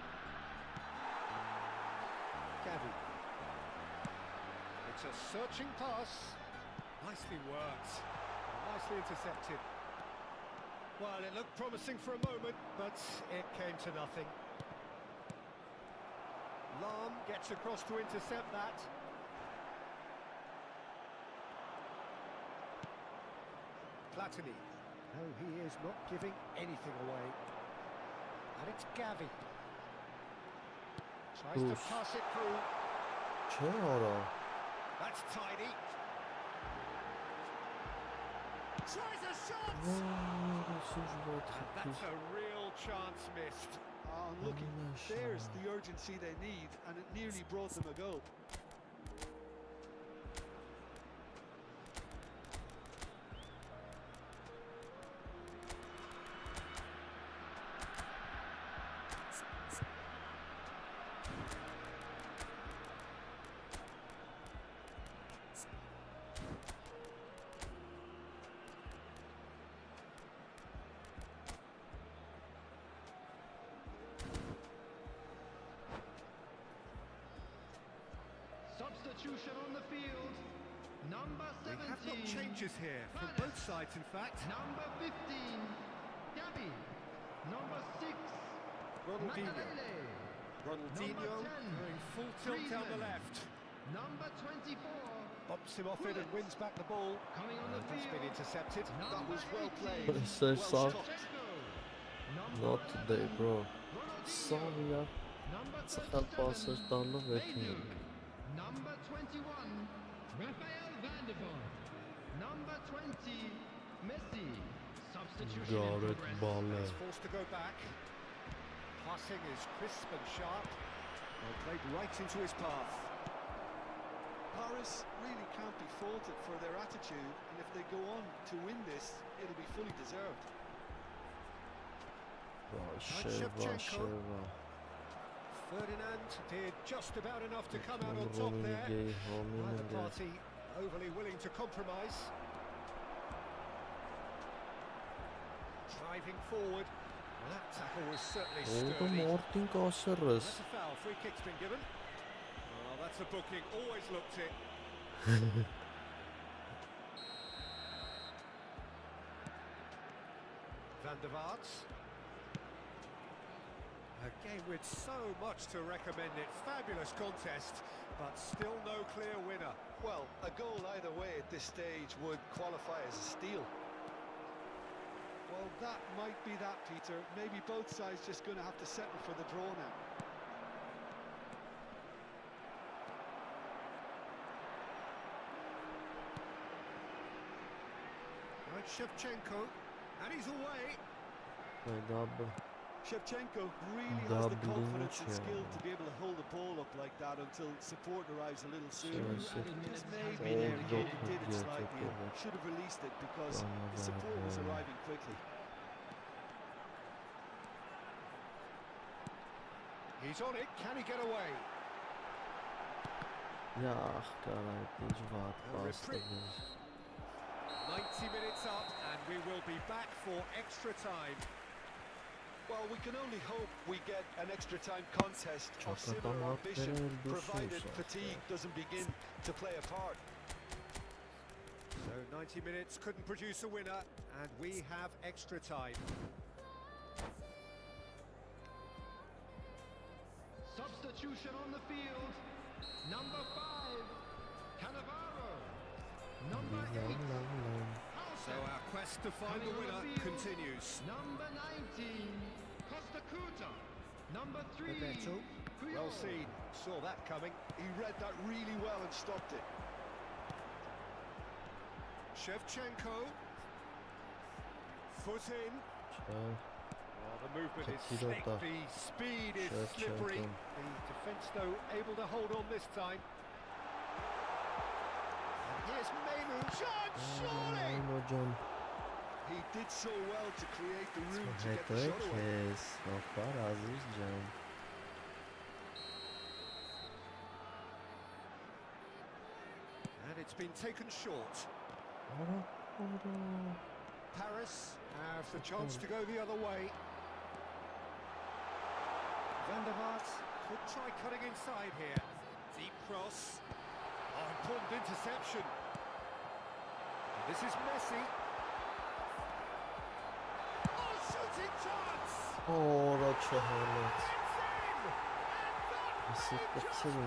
Gavi. It's a searching pass. Nicely worked. Nicely intercepted. Well, it looked promising for a moment, but it came to nothing. Lam gets across to intercept that. Platini. No, he is not giving anything away. And it's Gavi. Tries to pass it through. That's tidy. Tries a shot! And that's a real chance missed. Oh, unlucky. There's the urgency they need, and it nearly brought them a goal. Substitution on the field. Number 17. We have got changes here from both sides, in fact. Number 15. Gavi. Number 6. Ronaldinho. Makelele. Ronaldinho going full tilt down the left. Number 24. Bumps him off it and wins back the ball. Coming on the That's field. been intercepted. That was well played. But it's so Well soft. stopped. Not today, bro. Sorry, ya. Number Sakat 37. passes down the way. Number 21. Rafael van der Vaart. Number 20. Messi. Substitution in Gareth progress. Bale. He's forced to go back. Passing is crisp and sharp. Well, played right into his path. Paris really can't be faulted for their attitude, and if they go on to win this, it'll be fully deserved. Sheva. Ferdinand did just about enough to come out on top there. Neither party overly willing to compromise. Driving forward. Well, that tackle was certainly sturdy. That's a foul. Free kick's been given. Well, that's a booking. Always looked it. Van der Vaart. A game with so much to recommend it. Fabulous contest, but still no clear winner. Well, a goal either way at this stage would qualify as a steal. Well, that might be that, Peter. Maybe both sides just going to have to settle for the draw now. Right, Shevchenko, and he's away. Shevchenko really has the confidence and skill to be able to hold the ball up like that until support arrives a little sooner. Just maybe there again, he did it slightly and should have released it because the support was arriving quickly. He's on it, can he get away? Ya, caray, ված պաստը 90 minutes up and we will be back for extra time. Well, we can only hope we get an extra time contest of similar ambition, provided fatigue doesn't begin to play a part. So 90 minutes couldn't produce a winner and we have extra time. Substitution on the field. Number 5, Cannavaro. Number 8, So our quest to find the winner continues. number 19, Costa Curta. Number 3, Bebeto, well Puyol. seen, saw that coming. He read that really well and stopped it. Shevchenko. Foot in. Oh, the movement is slick, the speed is slippery. The defence, though, able to hold on this time. And here's Menu. Chance, surely! He did so well to create the room to get the shot away. And it's been taken short. Paris have the chance to go the other way. Van der Vaart could try cutting inside here. Deep cross. Oh, important interception. And this is Messi. Oh, shooting chance! Ora çahalet. It's in!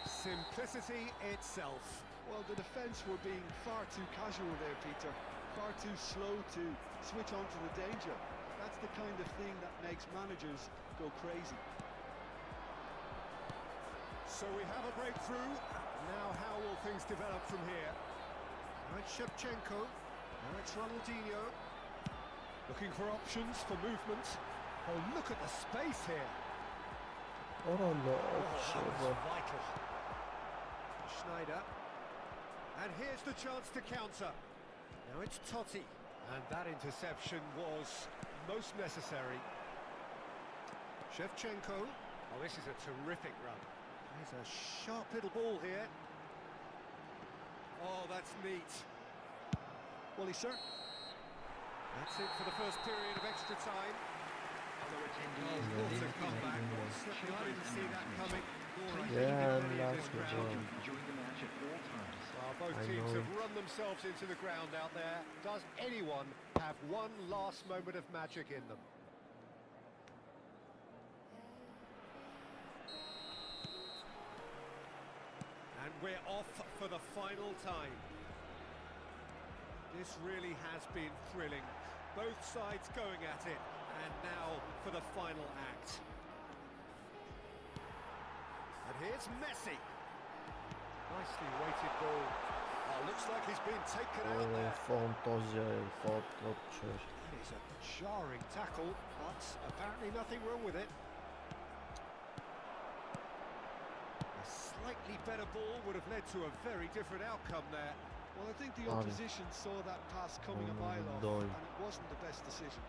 Simplicity itself. Well, the defence were being far too casual there, Peter. Far too slow to switch on to the danger. That's the kind of thing that makes managers go crazy. So we have a breakthrough. Now how will things develop from here? Now it's Shevchenko. Now it's Ronaldinho. Looking for options for movement. Oh, look at the space here. Ora no. That was vital. Schneider. And here's the chance to counter. Now it's Totti. And that interception was most necessary. Shevchenko. Oh, this is a terrific run. There's a sharp little ball here. Oh, that's neat. Well, sir. That's it for the first period of extra time. Other attendees Oh, what a within comeback. the I didn't see that coming. Yeah, Players that's will good be one. during the match at all times. Well, both I teams know. have run themselves into the ground out there. Does anyone have one last moment of magic in them? And we're off for the final time. This really has been thrilling. Both sides going at it. And now for the final act. And here's Messi. Nicely weighted ball. Oh, looks like he's been taken out there. It's a jarring tackle, but apparently nothing wrong with it. A slightly better ball would have led to a very different outcome there. Well, I think the opposition saw that pass coming a mile off, and it wasn't the best decision.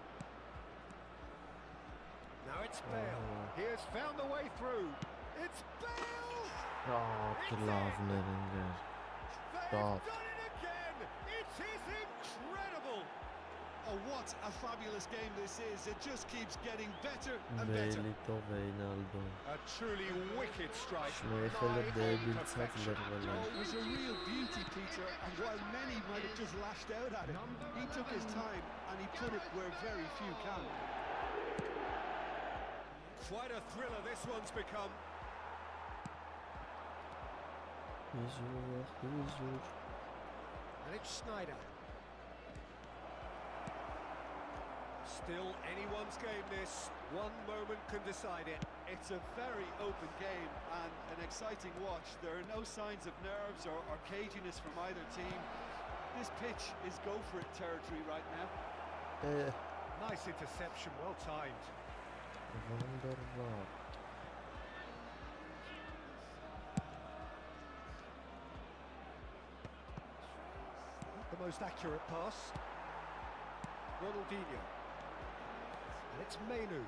Now it's Bale. He has found the way through. It's Bale! They've done it again! It is incredible! Oh, what a fabulous game this is. It just keeps getting better and better. A truly wicked strike. It was a real beauty, Peter, and while many might have just lashed out at it, he took his time and he put it where very few can. Quite a thriller this one's become. And it's Schneider. Still anyone's game this. One moment can decide it. It's a very open game and an exciting watch. There are no signs of nerves or caginess from either team. This pitch is go-for-it territory right now. Nice interception, well timed. Not the most accurate pass. Ronaldinho. And it's Menu.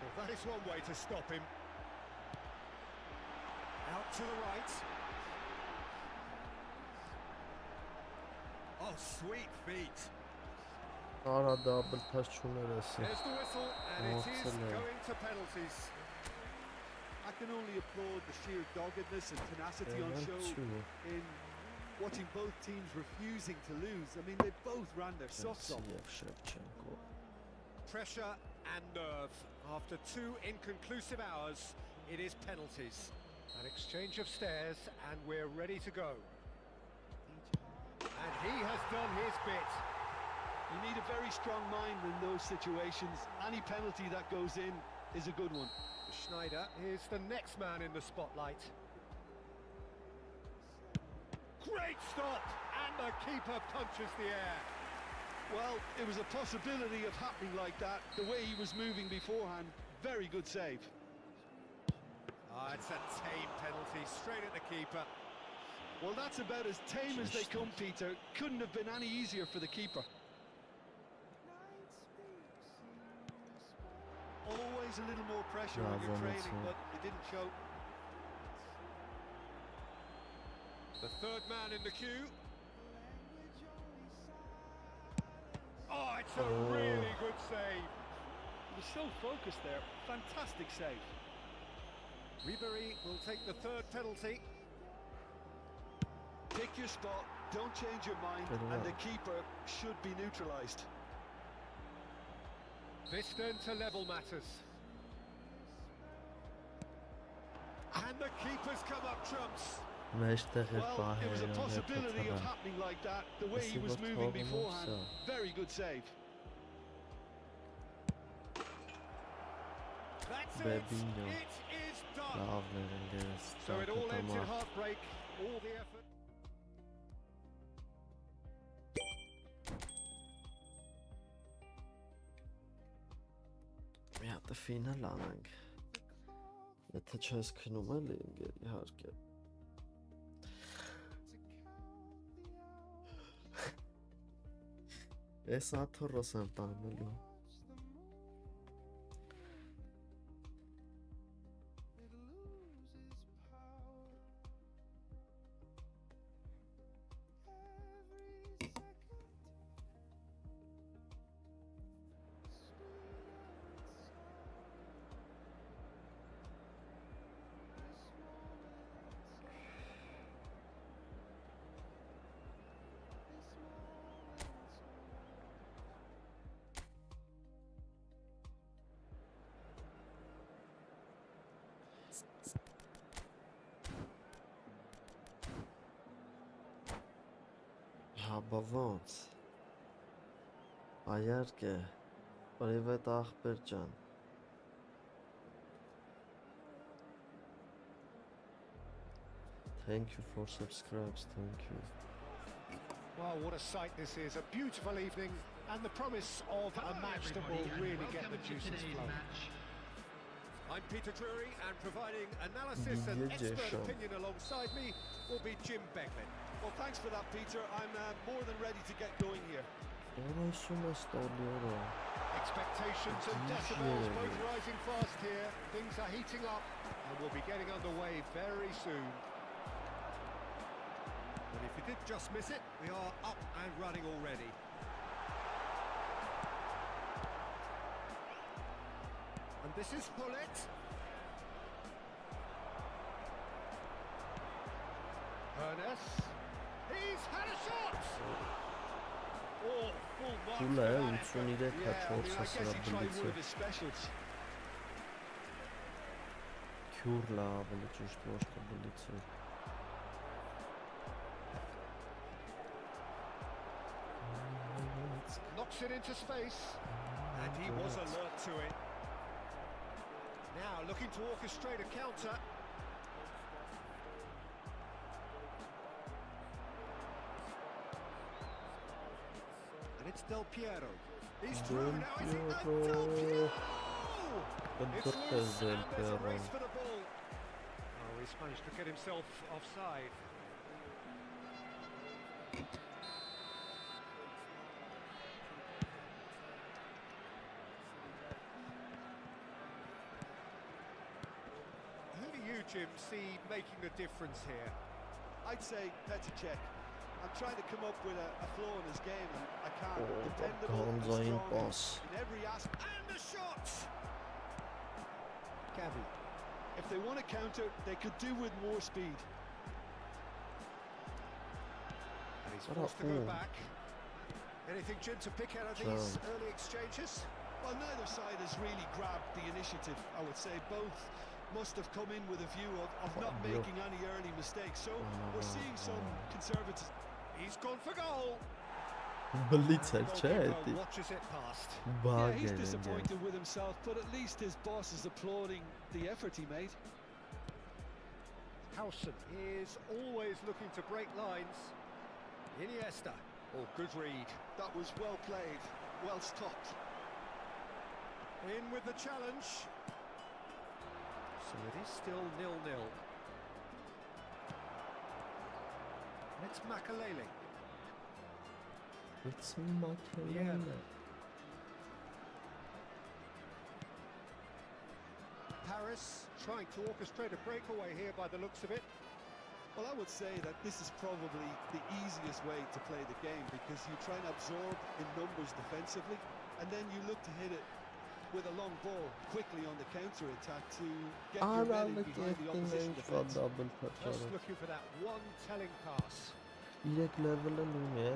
Well, that is one way to stop him. Out to the right. Oh, sweet feet. Ara double pass չուներես։ There's the whistle, and it is going to penalties. I can only applaud the sheer doggedness and tenacity on show in watching both teams refusing to lose. I mean, they both ran their socks off. Pressure and nerve. After 2 inconclusive hours, it is penalties. An exchange of stares, and we're ready to go. And he has done his bit. You need a very strong mind in those situations. Any penalty that goes in is a good one. Schneider is the next man in the spotlight. Great stop, and the keeper punches the air. Well, it was a possibility of happening like that, the way he was moving beforehand. Very good save. It's a tame penalty, straight at the keeper. Well, that's about as tame as they come, Peter. Couldn't have been any easier for the keeper. Always a little more pressure when you're training, but it didn't show. The third man in the queue. Oh, it's a really good save. He was so focused there. Fantastic save. Ribery will take the third penalty. Pick your spot, don't change your mind, and the keeper should be neutralised. This then to level matters. And the keeper's come up trumps. Well, it was a possibility of happening like that, the way he was moving beforehand. Very good save. That's it. It is done. So it all ends in heartbreak. All the effort. Ja, the final անենք։ Եթե չես քնում էլի ինգեր իհարկե։ Ես աթորոս եմ տանելու։ Հա ոնց։ Այարկե։ Պրիվետ ախպեր ջան։ Thank you for subscribes, thank you. Well, what a sight this is. A beautiful evening and the promise of a match that will really get the juices flowing. I'm Peter Drury, and providing analysis and expert opinion alongside me will be Jim Beglin. Well, thanks for that, Peter. I'm more than ready to get going here. Expectations and decibels both rising fast here. Things are heating up and we'll be getting underway very soon. But if you did just miss it, we are up and running already. And this is Paulette. Ernest. He's had a shot! Oh, full mark for that effort. Yeah, I mean, I guess he tried one of his specials. Քյուրլա ավելի ճիշտ ոչ թե բլիցը։ Knocks it into space. And he was alert to it. Now looking to orchestrate a counter. And it's Del Piero. He's through now, is it? Del Piero! It's loose and there's a race for the ball. Oh, he's managed to get himself offside. Who do you, Jim, see making the difference here? I'd say Petr Cech. I'm trying to come up with a flaw in his game, and I can't. Dependable and Gonzo'in strong pass. in every aspect. And the shot! Gavi. If they want to counter, they could do with more speed. And he's forced to go back. Anything, Jim, to pick out of these early exchanges? Well, neither side has really grabbed the initiative, I would say. Both must have come in with a view of not making any early mistakes. So we're seeing some conservatism. He's gone for goal. Blitzer Goalkeeper watches it past. Yeah, he's disappointed with himself, but at least his boss is applauding the effort he made. Howson is always looking to break lines. Iniesta. Oh, good read. That was well played, well stopped. In with the challenge. So it is still 0-0. It's Makalele. It's Makalele. Paris trying to orchestrate a breakaway here by the looks of it. Well, I would say that this is probably the easiest way to play the game, because you try and absorb in numbers defensively, and then you look to hit it with a long ball quickly on the counter-attack to get your men in behind the opposition defense. Just looking for that one telling pass. 3 level-ը նույն է։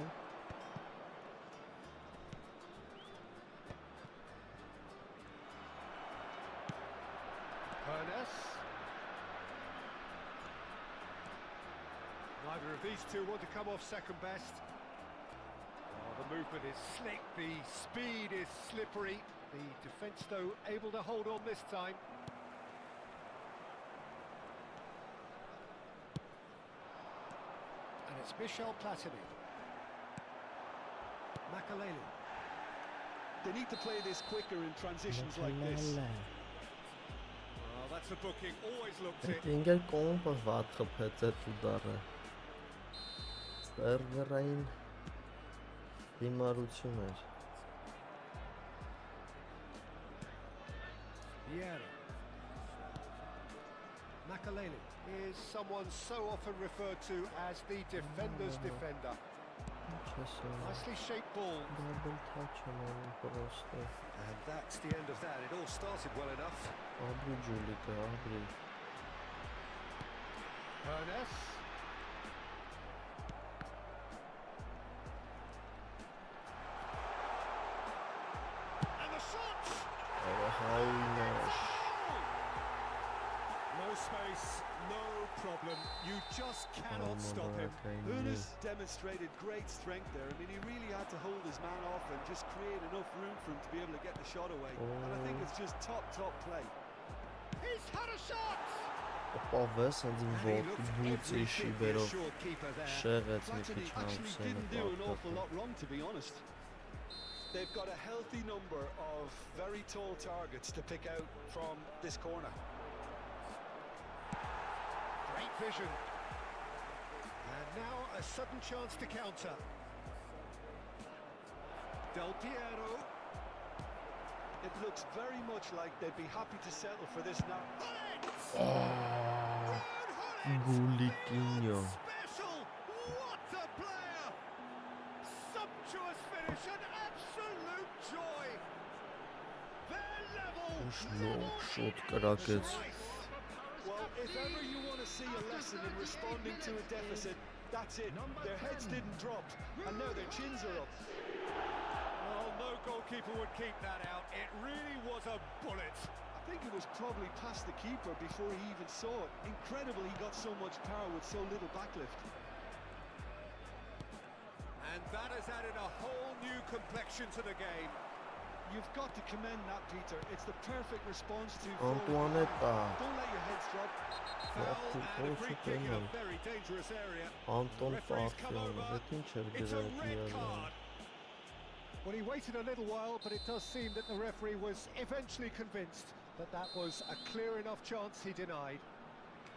Neither of these two want to come off second best. Oh, the movement is slick, the speed is slippery. The defence, though, able to hold on this time. And it's Michel Platini. Makalele. They need to play this quicker in transitions like this. Oh, that's a booking, always looked it. Ինգեր կոմպը վատ խփեց այդ ուդարը։ Սերվերային դիմարություն էր։ Makalele is someone so often referred to as the defender's defender. Nicely shaped ball. And that's the end of that. It all started well enough. Ernest. And the shot! No space, no problem. You just cannot stop him. Ernest demonstrated great strength there. I mean, he really had to hold his man off and just create enough room for him to be able to get the shot away. And I think it's just top play. He's had a shot! Պավես անձին ողբույցի շիվերով շեղեց մի քիչ actually didn't do an awful lot wrong, to be honest. They've got a healthy number of very tall targets to pick out from this corner. Great vision. And now a sudden chance to counter. Del Piero. It looks very much like they'd be happy to settle for this now. Gulitinho. Special! What a player! Sumptuous finish and absolute joy. Their level Շոտ կրակեց։ Well, if ever you want to see a lesson in responding to a deficit, that's it. Their heads didn't drop, and now their chins are up. Well, no goalkeeper would keep that out. It really was a bullet. I think it was probably past the keeper before he even saw it. Incredible he got so much power with so little backlift. And that has added a whole new complexion to the game. You've got to commend that, Peter. It's the perfect response to Antoinetta. Don't let your heads drop. Foul and a free kick in a very dangerous area. Anton Referee's come over. Parfion, It's a red card. Well, he waited a little while, but it does seem that the referee was eventually convinced that that was a clear enough chance he denied.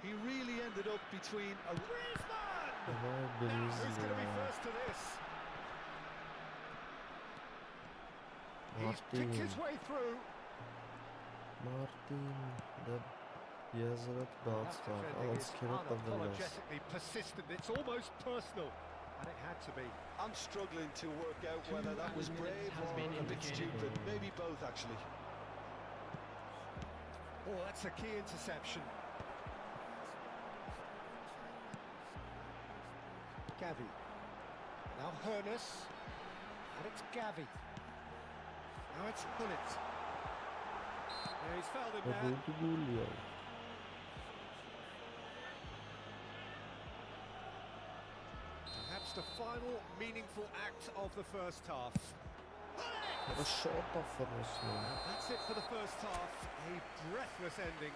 He really ended up between a Griezmann! Now, who's going to be first to this? He's picked his way through. Martin, Եզրդ That բացվող, defending is անցքերը տվել ես։ unapologetically persistent. It's almost personal, and it had to be. I'm struggling to work out whether that was brave or a bit stupid. Maybe both, actually. Oh, that's a key interception. Gavi. Now Hernus. And it's Gavi. Now it's Gullit. Yeah, he's fouled him there. Բուլիո։ Perhaps the final meaningful act of the first half. Շոտ է ֆրոսնում։ That's it for the first half. A breathless ending.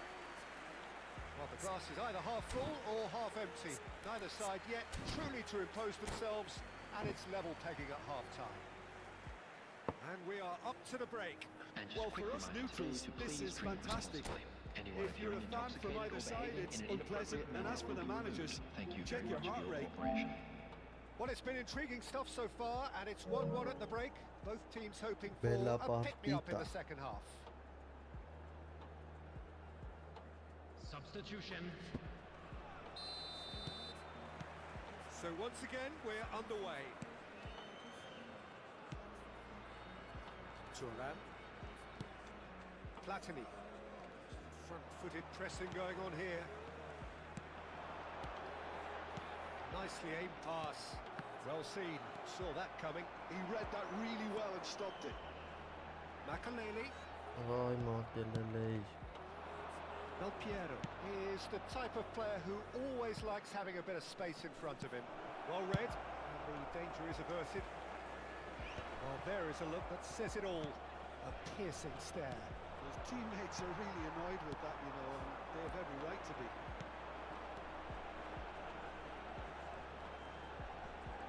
Well, the glass is either half full or half empty. Neither side yet truly to impose themselves, and it's level pegging at half-time. And we are up to the break. Well, for us neutrals, this is fantastic. If you're a fan from either side, it's unpleasant. And as for the managers, check your heart rate. Well, it's been intriguing stuff so far, and it's 1-1 at the break. Both teams hoping for Bella a pick-me-up in partita. the second half. Substitution. So once again, we're underway. Turan. Platini. Front-footed pressing going on here. Nicely aimed pass. Well seen. Saw that coming. He read that really well and stopped it. Makaleli. Ay Makelele։ Del Piero is the type of player who always likes having a bit of space in front of him. Well read, and the danger is averted. Well, there is a look that says it all. A piercing stare. His teammates are really annoyed with that, you know, and they have every right to be.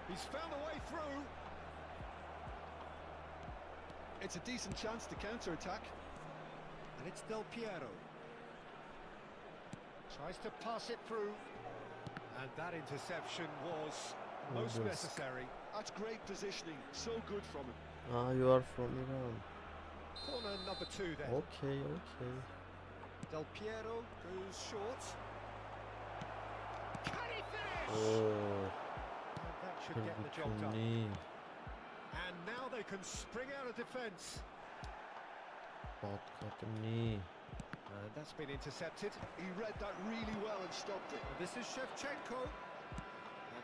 He's found a way through. It's a decent chance to counter-attack. And it's Del Piero. Tries to pass it through. And that interception was most Yes. necessary. That's great positioning. So good from him. Ah, you are from Iran. Corner number 2 then. Okay, okay. Del Piero goes short. Can he finish? Oh, And that should get the job done. Քրբուտունի, And now they can spring out of defence. պատկատնի։ And that's been intercepted. He read that really well and stopped it. And this is Shevchenko.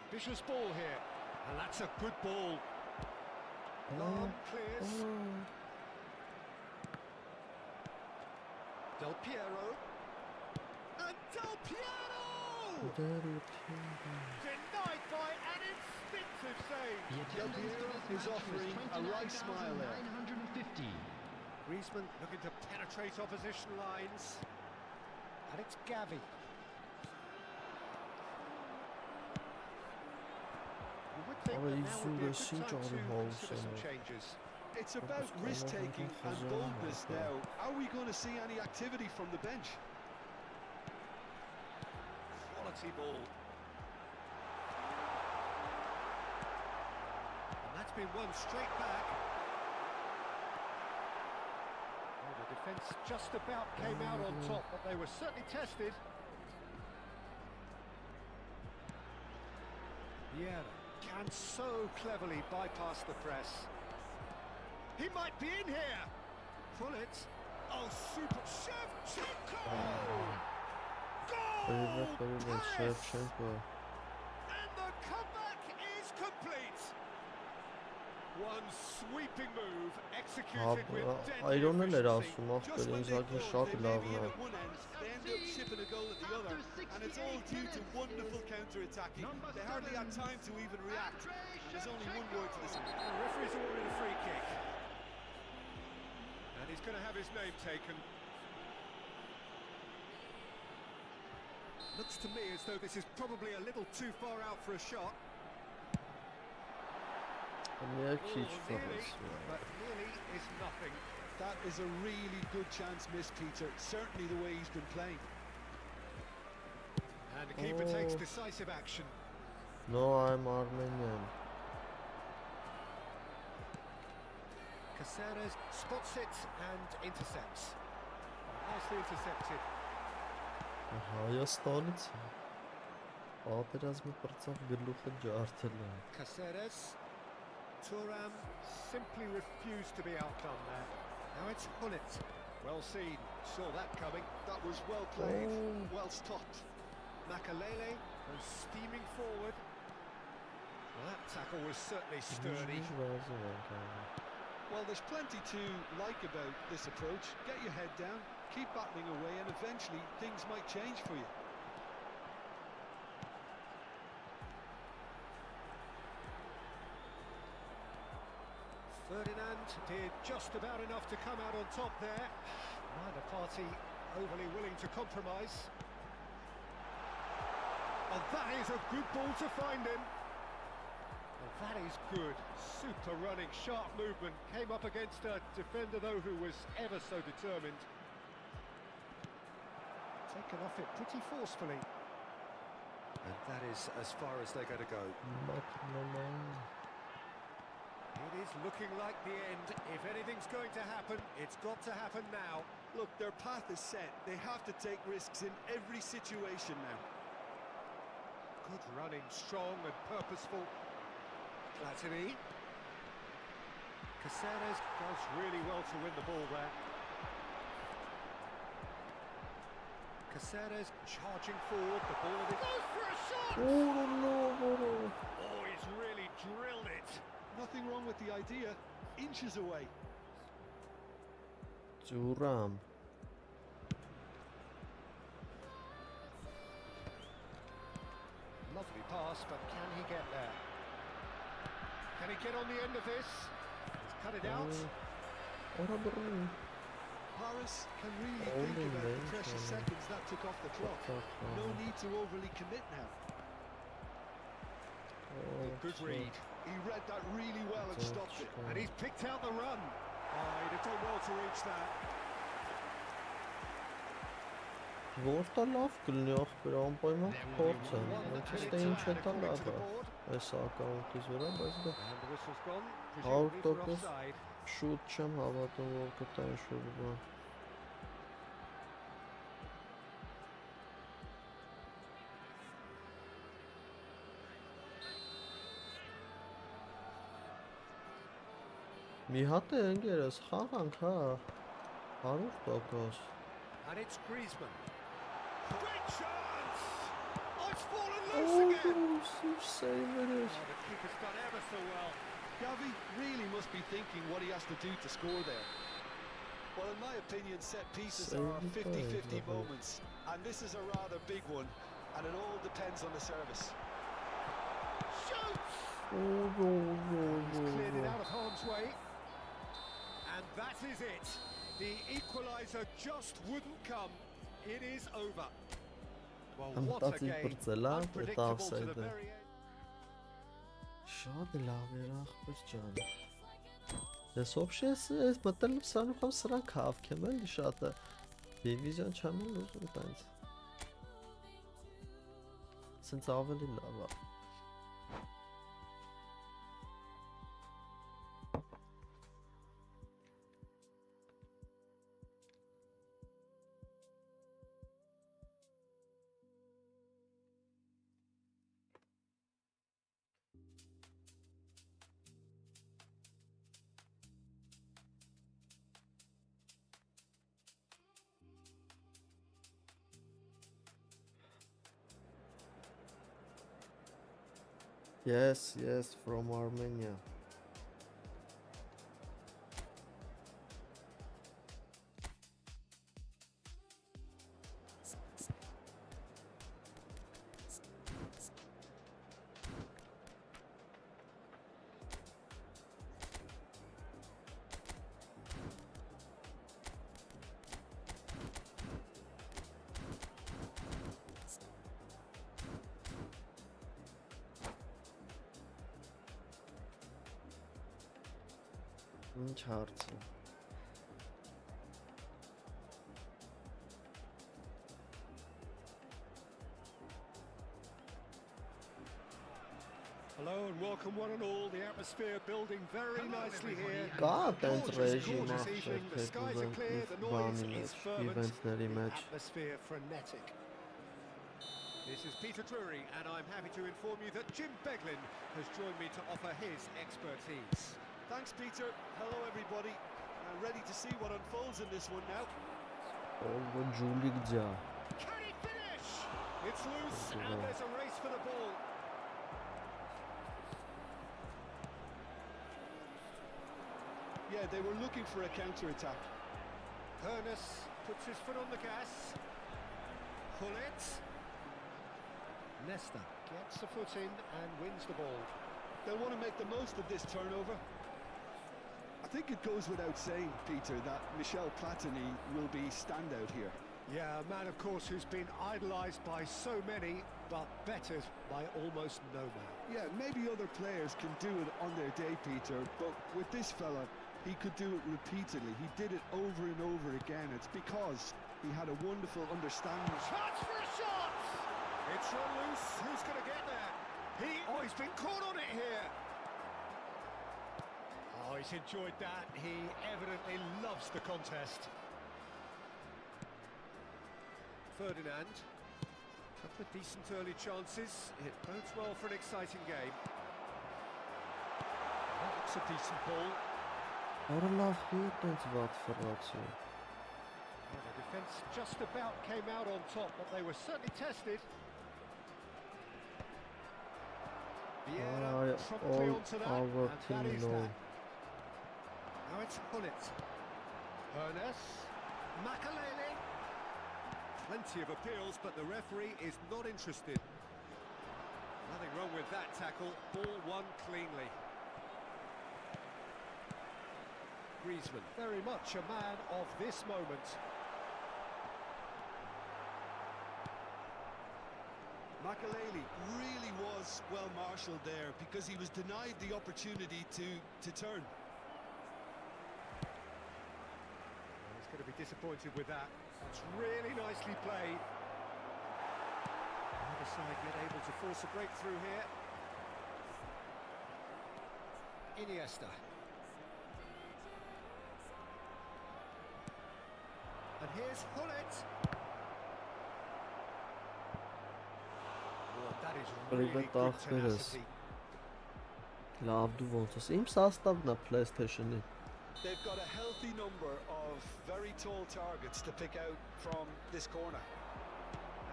Ambitious ball here. And that's a good ball. Long clears. Del Piero. And Del Piero! Denied by an instinctive save. Del Piero is offering a right smile there. 950. Griezmann looking to penetrate opposition lines. And it's Gavi. You would think Aber that ich now would be a suche good time Sieg to an consider some Hause. changes. It's about risk-taking and boldness now. Are we going to see any activity from the bench? Quality ball. And that's been won straight back. Well, the defence just about came out on top, but they were certainly tested. Vieira can so cleverly bypass the press. He might be in here. Pull it. Oh, super. Shevchenko! Goal! Paris! Shevchenko. And the comeback is complete. One sweeping move executed with deadly Այրոնն էր efficiency. ասում, Just ախպեր, when ինձ they ակի thought շատ they may լավն be in է։ at one end, they end up shipping a goal at the other, and it's all due to wonderful counter-attacking. They hardly had time to even react. And there's only one word to this. The referee's awarded a free kick. And he's going to have his name taken. Looks to me as though this is probably a little too far out for a shot. Մի քիչ Nearly, ֆորս։ but nearly is nothing. That is a really good chance missed, Peter. Certainly the way he's been playing. And the keeper takes Oh. decisive action. No, I'm Armenian. Caceres spots it and intercepts. Nicely intercepted. Հայաստանից պատերազմի պրծավ գլուխը ջարդել է։ Caceres. Thuram simply refused to be outdone there. Now it's Hullet. Well seen. Saw that coming. That was well played, Oh. well stopped. Makalele goes steaming forward. Well, that tackle was certainly sturdy. Well, there's plenty to like about this approach. Get your head down, keep battling away, and eventually things might change for you. Ferdinand did just about enough to come out on top there. Neither party overly willing to compromise. And that is a good ball to find him. And that is good. Super running, sharp movement. Came up against a defender, though, who was ever so determined. Taken off it pretty forcefully. And that is as far as they're going to go. It is looking like the end. If anything's going to happen, it's got to happen now. Look, their path is set. They have to take risks in every situation now. Good running, strong and purposeful. Platini. Caceres does really well to win the ball there. Caceres charging forward, the ball goes for a shot! Oh, he's really drilled it. Nothing wrong with the idea. Inches away. Thuram. Lovely pass, but can he get there? Can he get on the end of this? He's cut it out. Paris can really think about the precious seconds that took off the clock. No need to overly commit now. Good read. He read that really well and stopped it. And he's picked out the run. Oh, he'd have done well to reach that. Որտա լավ կլինի ախպեր անպայման փորձեն, ոնց թե ինչ է տալ ադա այս ակաունտից վրա, բայց դա And the whistle's gone. 100% Presumably for offside. շուտ չեմ հավատում, որ կտա ինչ-որ բան։ Մի հատ է ընկերս, խաղանք, հա, 100%։ And it's Griezmann. Great chance! Oh, it's fallen loose again! Save it is. Oh, the keeper's done ever so well. Gavi really must be thinking what he has to do to score there. Well, in my opinion, set pieces are 50-50 moments, and this is a rather big one, and it all depends on the service. Shoots! He's cleared it out of harm's way. And that is it. The equaliser just wouldn't come. It is over. Well, what a game. Unpredictable to the very end. Շատ լավ էր ախպեր ջան։ Ես вообще ես մտել եմ սրանով սրանք հավքեմ էլի շատ է։ Դիվիզիոն չեմ ուզում տենց։ Սենց ավելի լավ է։ Yes, yes, from Armenia. Ինչ հարց է։ Hello and welcome one and all. The atmosphere building very nicely here. Կա տենց Gorgeous, ռեժիմ gorgeous evening. The skies are clear. The noise is fervent. իվենտների The մեջ։ atmosphere frenetic. This is Peter Drury, and I'm happy to inform you that Jim Beglin has joined me to offer his expertise. Thanks, Peter. Hello, everybody. Ready to see what unfolds in this one now. Ого, Джули где? Can he finish? It's loose, and there's a race for the ball. Yeah, they were looking for a counter-attack. Hernus puts his foot on the gas. Hullet. Nesta gets a foot in and wins the ball. They'll want to make the most of this turnover. I think it goes without saying, Peter, that Michel Platini will be standout here. Yeah, a man, of course, who's been idolised by so many, but bettered by almost no man. Yeah, maybe other players can do it on their day, Peter, but with this fella, he could do it repeatedly. He did it over and over again. It's because he had a wonderful understanding. Chance for a shot! It's run loose. Who's going to get there? He's been caught on it here. Oh, he's enjoyed that. He evidently loves the contest. Ferdinand. Couple of decent early chances. It bodes well for an exciting game. That looks a decent ball. Ora laf goed wat verrassing. Well, the defence just about came out on top, but they were certainly tested. Vieira promptly onto that, and that is that. Now it's Hullet. Hernus. Makalele. Plenty of appeals, but the referee is not interested. Nothing wrong with that tackle. Ball won cleanly. Griezmann, very much a man of this moment. Makalele really was well marshalled there because he was denied the opportunity to turn. He's going to be disappointed with that. That's really nicely played. Either side yet able to force a breakthrough here. Iniesta. And here's Hullet. Oh, that is really Ribet good aferes. tenacity. Լավ դու ոնց ես։ Իմ սաստավն է PlayStation-ի։ They've got a healthy number of very tall targets to pick out from this corner.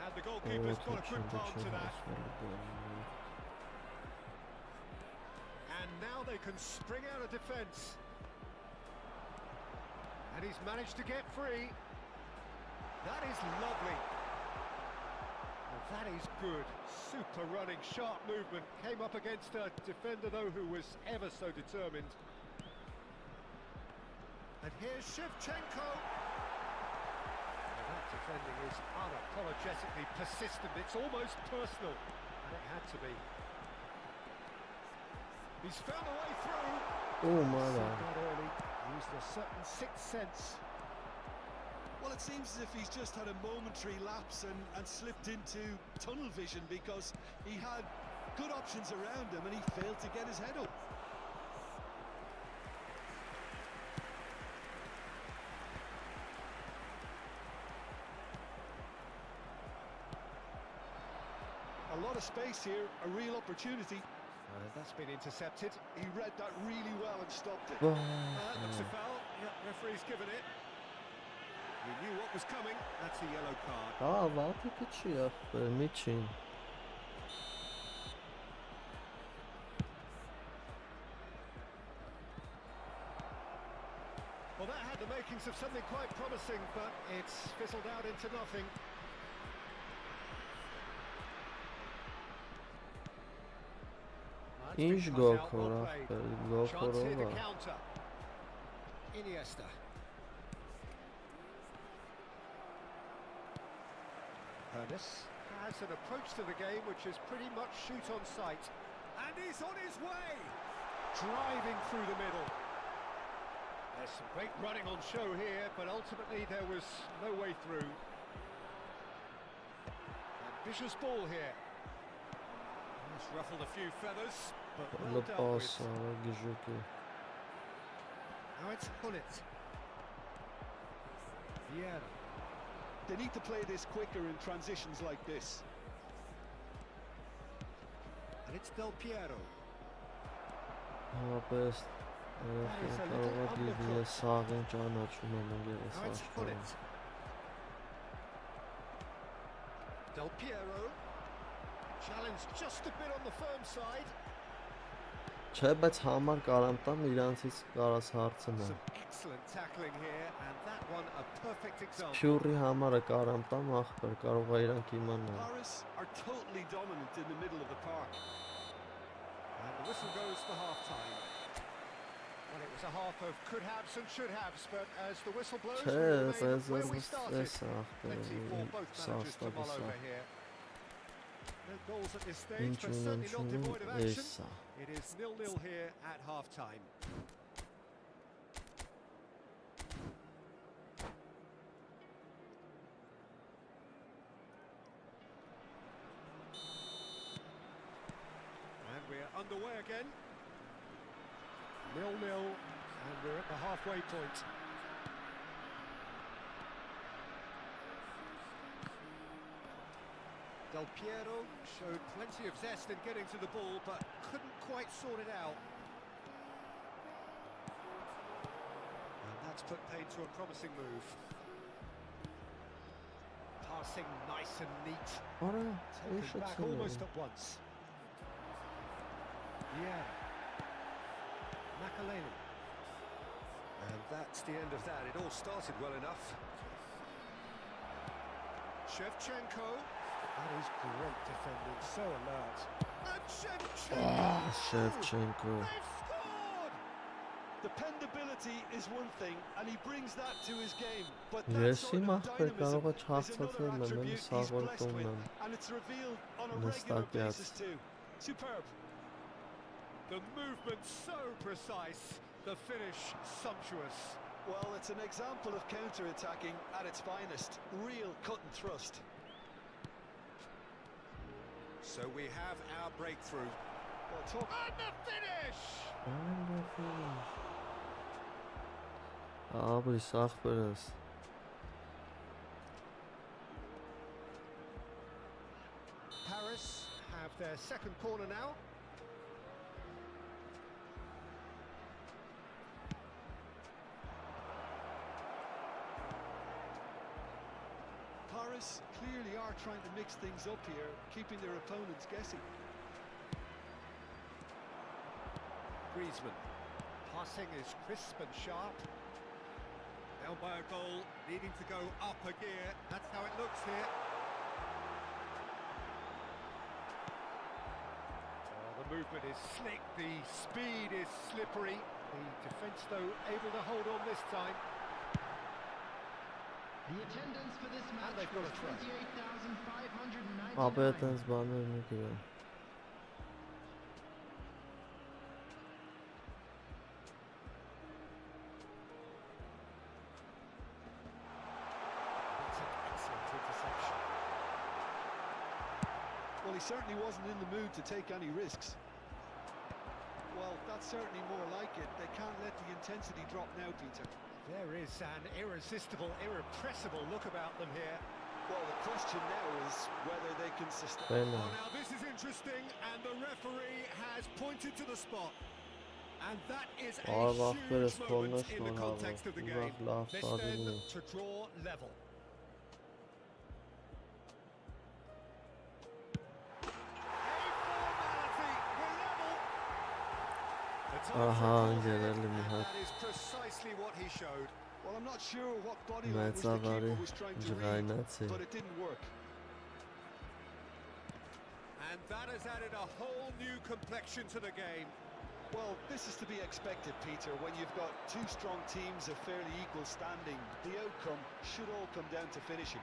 And the goalkeeper's got a good palm to that. And now they can spring out of defence. And he's managed to get free. That is lovely. And that is good. Super running, sharp movement. Came up against a defender, though, who was ever so determined. And here's Shevchenko. Well, that defending is unapologetically persistent. It's almost personal. And it had to be. He's found a way through. Oh my Seen God. that early. Used a certain sixth sense. Well, it seems as if he's just had a momentary lapse and slipped into tunnel vision because he had good options around him and he failed to get his head up. A lot of space here, a real opportunity. That's been intercepted. He read that really well and stopped it. Looks a foul. Yep, referee's given it. He knew what was coming. That's a yellow card. Ահա, վատիկը չի ախպեր, միջին։ Well, that had the makings of something quite promising, but it's fizzled out into nothing. That's been Ինչ cut գոլ out, քոր well played. ախպեր, գոլ Chance here to քորով։ counter. Iniesta. Hernus has an approach to the game which is pretty much shoot on sight. And he's on his way! Driving through the middle. There's some great running on show here, but ultimately there was no way through. Ambitious ball here. It's ruffled a few feathers, but well Լը dealt with. պաս արա գժուկի։ Now it's Hullet. Vieira. They need to play this quicker in transitions like this. And it's Del Piero. Հապես կարող է դիվիզիոն սաղին ճանաչում եմ ընկերս Now it's աշխարհում։ Gullit. Del Piero. Challenge just a bit on the firm side. Չէ, բայց համար կարամ տամ իրանցից կարաս հարցնեմ։ Some excellent tackling here, and that one a perfect example. Փյուրի համարը կարամ տամ ախպեր, կարող է իրանք իմանալ։ Paris are totally dominant in the middle of the park. And the whistle goes for half-time. Well, it was a half of could-haves and should-haves, but as the whistle blows, we Չէ, remain where we ես started. ախպեր, Plenty for both managers to mull over here. No goals at this stage, but certainly not devoid of action. Էսա։ It is 0-0 here at half-time. And we're underway again. 0-0, and we're at the halfway point. Del Piero showed plenty of zest in getting to the ball, but couldn't quite sort it out. And that's put paid to a promising move. Passing nice and neat. Արա, Taken ինչ back է almost at once. Yeah. Makaleli. And that's the end of that. It all started well enough. Shevchenko. That is great defending, so alert. And Shevchenko! Շևչենկո։ They've scored! Dependability is one thing, and he brings that to his game. But Ես that sort իմ of ախպեր կարող է dynamism is another չհասցածել եմ, attribute սաղ he's որ blessed տունն with, եմ։ and it's revealed on a regular Նստակյաց։ basis too. Superb. The movement so precise, the finish sumptuous. Well, it's an example of counter-attacking at its finest. Real cut and thrust. So we have our breakthrough. Well, talk And the finish! Աբիս ախպերս։ Paris have their second corner now. Paris clearly are trying to mix things up here, keeping their opponents guessing. Griezmann. Passing is crisp and sharp. Down by a goal, needing to go up a gear. That's how it looks here. The movement is slick, the speed is slippery. The defence, though, able to hold on this time. The attendance for this match they've got was a try. 28,599. Աբե այտենց բաներ մի գրեմ։ That's an excellent interception. Well, he certainly wasn't in the mood to take any risks. Well, that's certainly more like it. They can't let the intensity drop now, Peter. There is an irresistible, irrepressible look about them here. Well, the question now is whether they can sustain. Բենա։ Oh, now this is interesting, and the referee has pointed to the spot. And that is a Արավ ախպերս huge քոնը moment in the context of the game. լավ This տարին then է։ to draw level. Ահա, ընկերելի մի հատ That is precisely what he showed. Well, I'm not sure what body language the մեծավարի keeper was trying to read, ջղայնացի։ but it didn't work. And that has added a whole new complexion to the game. Well, this is to be expected, Peter. When you've got two strong teams of fairly equal standing, the outcome should all come down to finishing.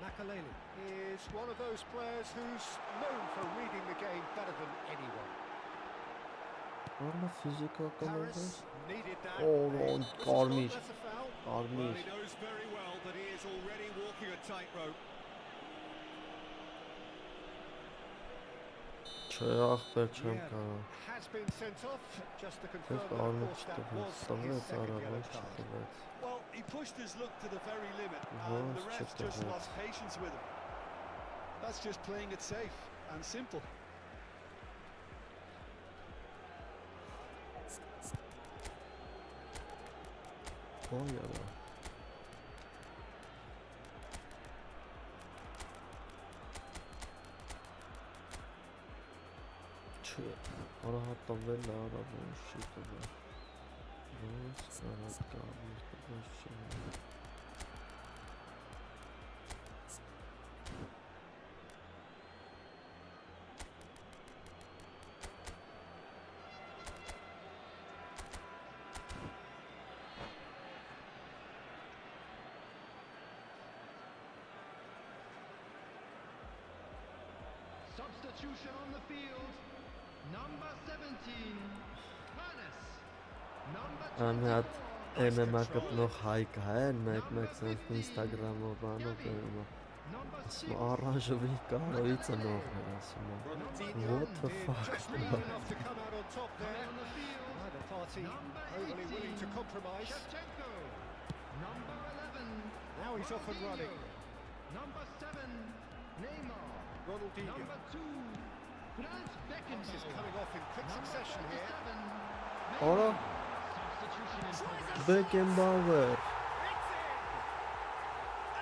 Makaleli is one of those players who's known for reading the game better than anyone. Որնա ֆիզիկա Paris կամոց։ needed that. Oh, Was it կարմիր, called? That's a foul. կարմիր։ Well, he knows very well that he is already walking a tightrope. Չէ, ախպեր չեմ կարող։ Has been sent off, just to Ես confirm that, of կարմիր course, that չտվեց, was his տվեց second արավ, yellow ոչ card. չտվեց։ Well, he pushed his luck to the very limit, and the Ոնց refs just չտվեց։ lost patience with him. That's just playing it safe and simple. Vay ara. Çı. Ara hatta vella ara boş çıktı bu. Boş ara kalmış boş çıktı. Substitution on the field. Number 17, Hannes. Number Anhat 24, MMA կպնող հայք հայր մեկ սենց Instagram-ով բանով բերում է։ number 6, Ասում առանջովի կարոյի ծնողն էր ասում է։ What the fuck? Just leaving enough to come out on top there. on the field. Neither party Number overly willing to 18, compromise. Shevchenko. Number 11, Now he's off and running. number 7, Neymar. Ronaldinho. Number 2, Franz This is Beckenbauer. coming off in quick succession here. Ora Substitution in progress. Beckenbauer. It's in!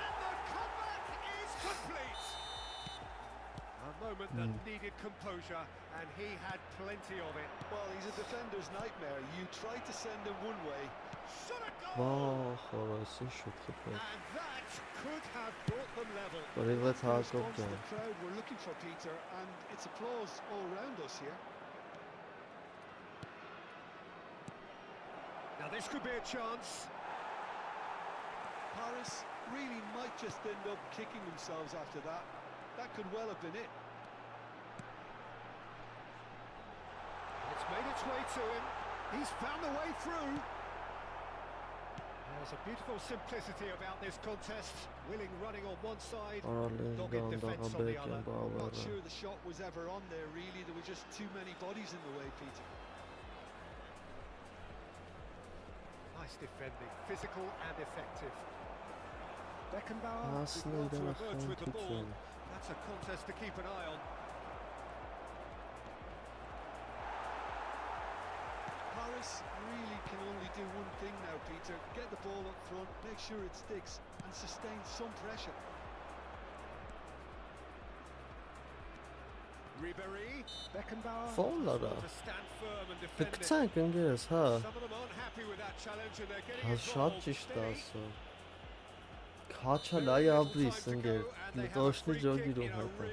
And the comeback is complete! A moment that needed composure, and he had plenty of it. Well, he's a defender's nightmare. You try to send him one way. Shot a goal! Vah, orası şut kıpır. And that could have brought them level. Privet The response Hakov the crowd were looking for, Peter, and it's applause all around us here. Now this could be a chance. Paris really might just end up kicking themselves after that. That could well have been it. It's made its way to him. He's found the way through. There's a beautiful simplicity about this contest. Willing running on one side, dogged defence on the other. I'm Beckenbauer. not sure the shot was ever on there, really. There were just too many bodies in the way, Peter. Nice defending, physical and effective. Beckenbauer Aslında did well to idare emerge with the ball. tutun. That's a contest to keep an eye on. Paris really can only do one thing now, Peter. Get the ball up front, make sure it sticks, and sustain some pressure. Ribery, Beckenbauer, Follada. to stand firm and defend it. Դկցանք ընկերս, հա։ Some of them aren't happy with that challenge and they're getting Հա շատ involved. ճիշտ Steady. ասա։ Քաչալայ աբրիս ընկեր։ Դոշնի ջոգիրով հետո։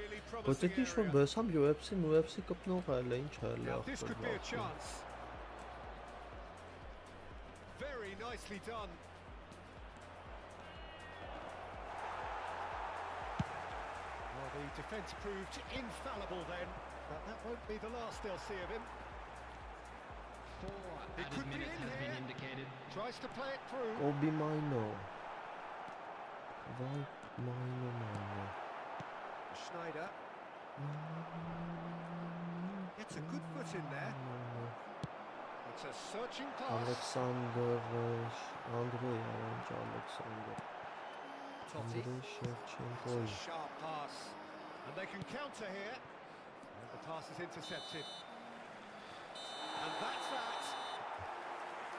Բայց ինչ որ բեսամ UFC կպնող այլ է, ինչ այլ Now է։ this could be a chance. Very nicely done. Well, the defence proved infallible then, but that won't be the last they'll see of him. 4 It added could be minutes in has been here. indicated. Tries to play it through. Obi Mino։ Vay Mino։ Schneider gets a good foot in there. It's a searching pass. Ալեքսանդր Անդրեյ Արանջ Ալեքսանդր։ Totti. Անդրեյ It's Շևչենկոյ։ a sharp pass. And they can counter here. And the pass is intercepted. And that's that.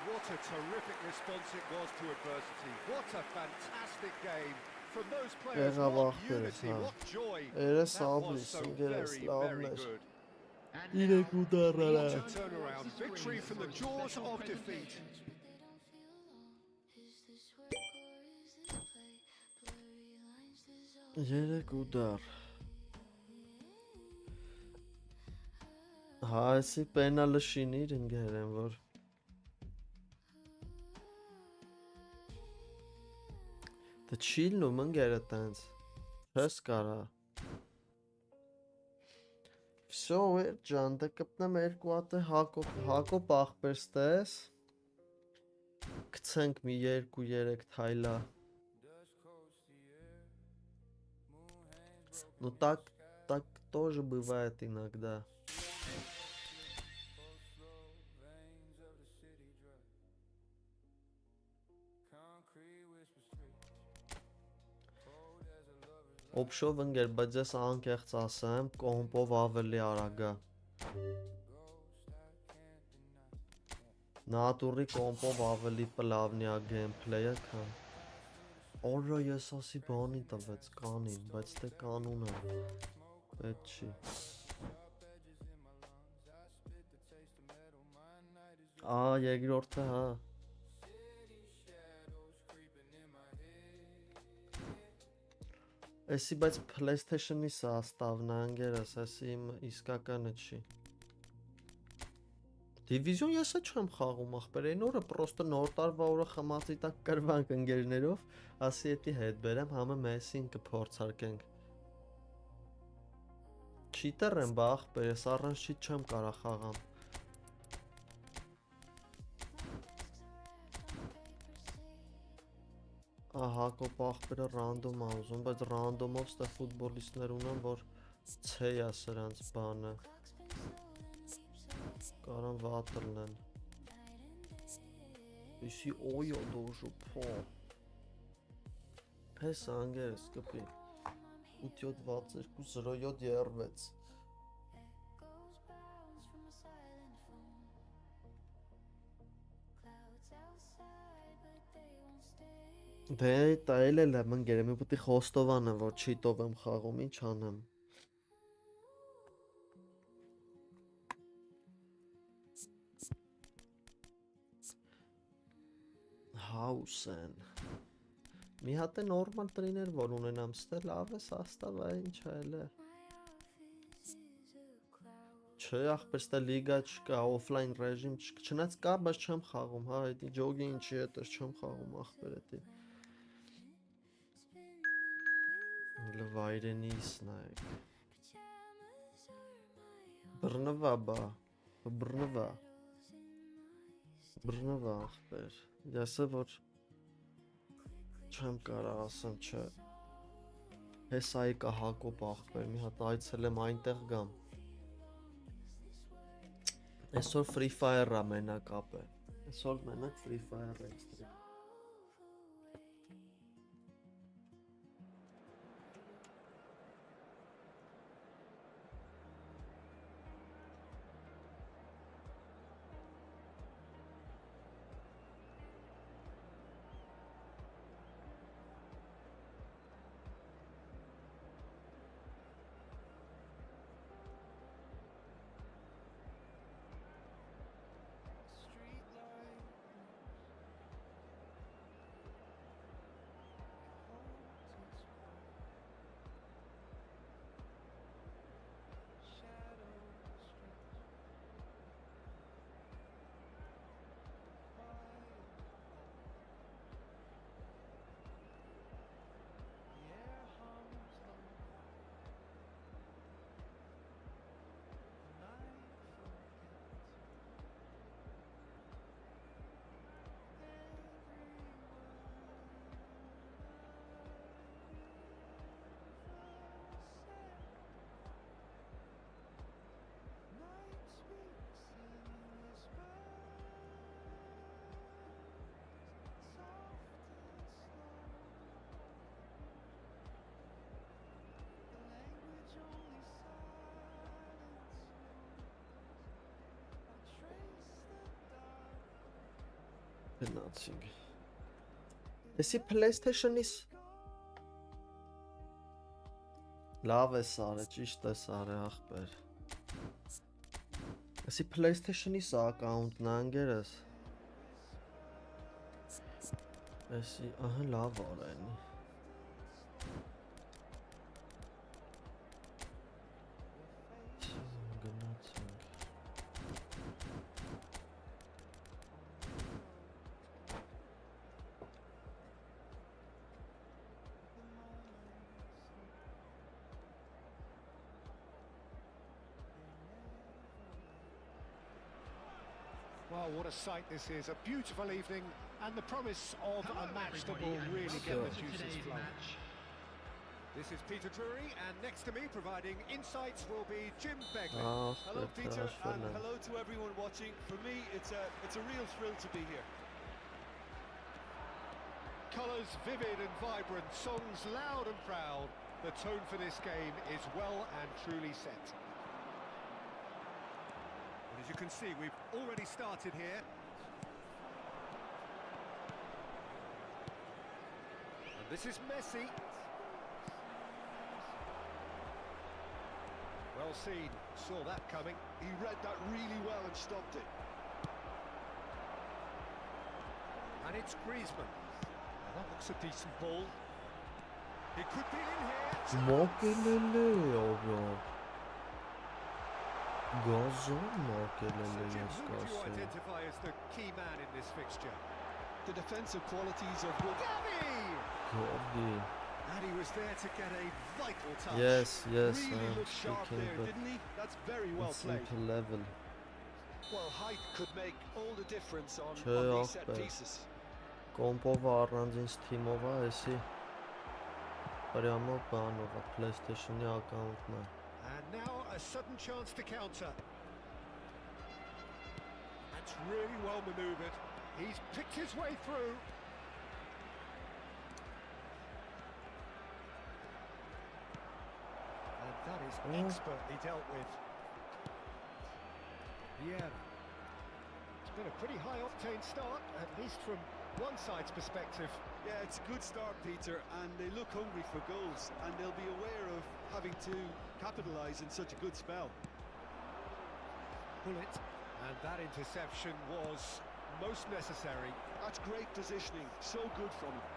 What a terrific response it was to adversity. What a fantastic game. From those players, Եղավ what ախպերս, unity, հա։ what joy. Երես That was աբրիս so ընկերս very, լավն very էր։ good. And Իրեք ու դարարա։ What a turnaround. Victory from the jaws of defeat. Երեք ու դար։ Հա, էսի պենալը շինիր ընկեր եմ, որ Դե չի լինում ընկերը տենց։ Չես կարա։ Всё, ջան, դե կպնեմ երկու հատ է Հակոբ ախպերս տես։ Գցենք մի 2-3 թայլա։ Ну так тоже бывает иногда. Օփշով ընկեր, բայց ես անկեղծ ասեմ, կոմպով ավելի արագ է։ Նատուրի կոմպով ավելի պլավնի է գեյմփլեյը, քան Օրը ես ասի բանի տվեց կանին, բայց թե կանուն է, պետք չի։ Երկրորդը, հա։ Էսի բայց PlayStation-ի սաստավն անգերս, էսի իմ իսկականը չի։ Դիվիզիոն եսը չեմ խաղում ախպեր, այն օրը պրոստը նոր տարվա օրը խմացի տակ կրվանք ընկերներով, ասի էտի հետ բերեմ, համը Մեսին կփորձարկենք։ Չիտեր եմ բա ախպեր, ես առանց չիտ չեմ կարա խաղամ։ Հակոբ ախպերը ռանդոմ ա ուզում, բայց ռանդոմով ստե ֆուտբոլիստներ ունեն, որ ցեյ է սրանց բանը։ Կարան վատ լնեն։ Իսի օյո դոժու փո։ Պես անգերս կպի։ 87620736 Դե տայել եմ ընկերեմ, մի պտի խոստովանը, որ չիտով եմ խաղում, ինչ անեմ։ Հաուսեն։ Մի հատ է նորմալ տրիներ, որ ունենամ, ստե լավ է սաստավ է, ինչ էլ է։ Չէ, ախպեր, ստե լիգա չկա, օֆլայն ռեժիմ չկա, չնայած կա, բայց չեմ խաղում, հա, էդի ջոգի ինչի հետ ես չեմ խաղում, ախպեր էդի։ Լվայրենիս նայեք։ Բրնվա բա, բրնվա ախպեր, ես է որ չեմ կարա ասեմ, չէ։ Հեսայի կա Հակոբ ախպեր, մի հատ այցել եմ այնտեղ գամ։ Այսօր Free Fire-ը մենակ ապ է, այսօր մենակ Free Fire-ը է ստրիկ։ Գնացինք։ Էսի PlayStation-իս լավ է սարը, ճիշտ է սարը ախպեր։ Էսի PlayStation-իս ակաունտն անգերս։ Էսի, ահա լավ արեն։ Well, what a sight this is. A beautiful evening and the promise of a match that will really get the juices flowing. This is Peter Drury, and next to me providing insights will be Jim Beglin. Hello, Peter, and hello to everyone watching. For me, it's a real thrill to be here. Colours vivid and vibrant, songs loud and proud. The tone for this game is well and truly set. As you can see, we've already started here. And this is Messi. Well seen, saw that coming. He read that really well and stopped it. And it's Griezmann. Now that looks a decent ball. He could be in here. Mokelele abi. Gazon mokelele Jim, who would you yaskası. identify as the key man in this fixture? The defensive qualities of Wood. Gavi! Gavi. And he was there to get a vital touch. Yes, Really I'm looked sharp speaking, there, but didn't he? That's very well it's played. simple level. Well, height could make all the difference on Չէ, these set ախպեր։ pieces. Կոմպովը առանձին թիմով է, էսի Պրյամո բանով է, PlayStation-ի ակաունտն է։ And now a sudden chance to counter. That's really well manoeuvred. He's picked his way through. And that is expertly dealt with. Yeah. It's been a pretty high octane start, at least from one side's perspective. Yeah, it's a good start, Peter, and they look hungry for goals, and they'll be aware of having to capitalise in such a good spell. Pull it. And that interception was most necessary. That's great positioning, so good from him.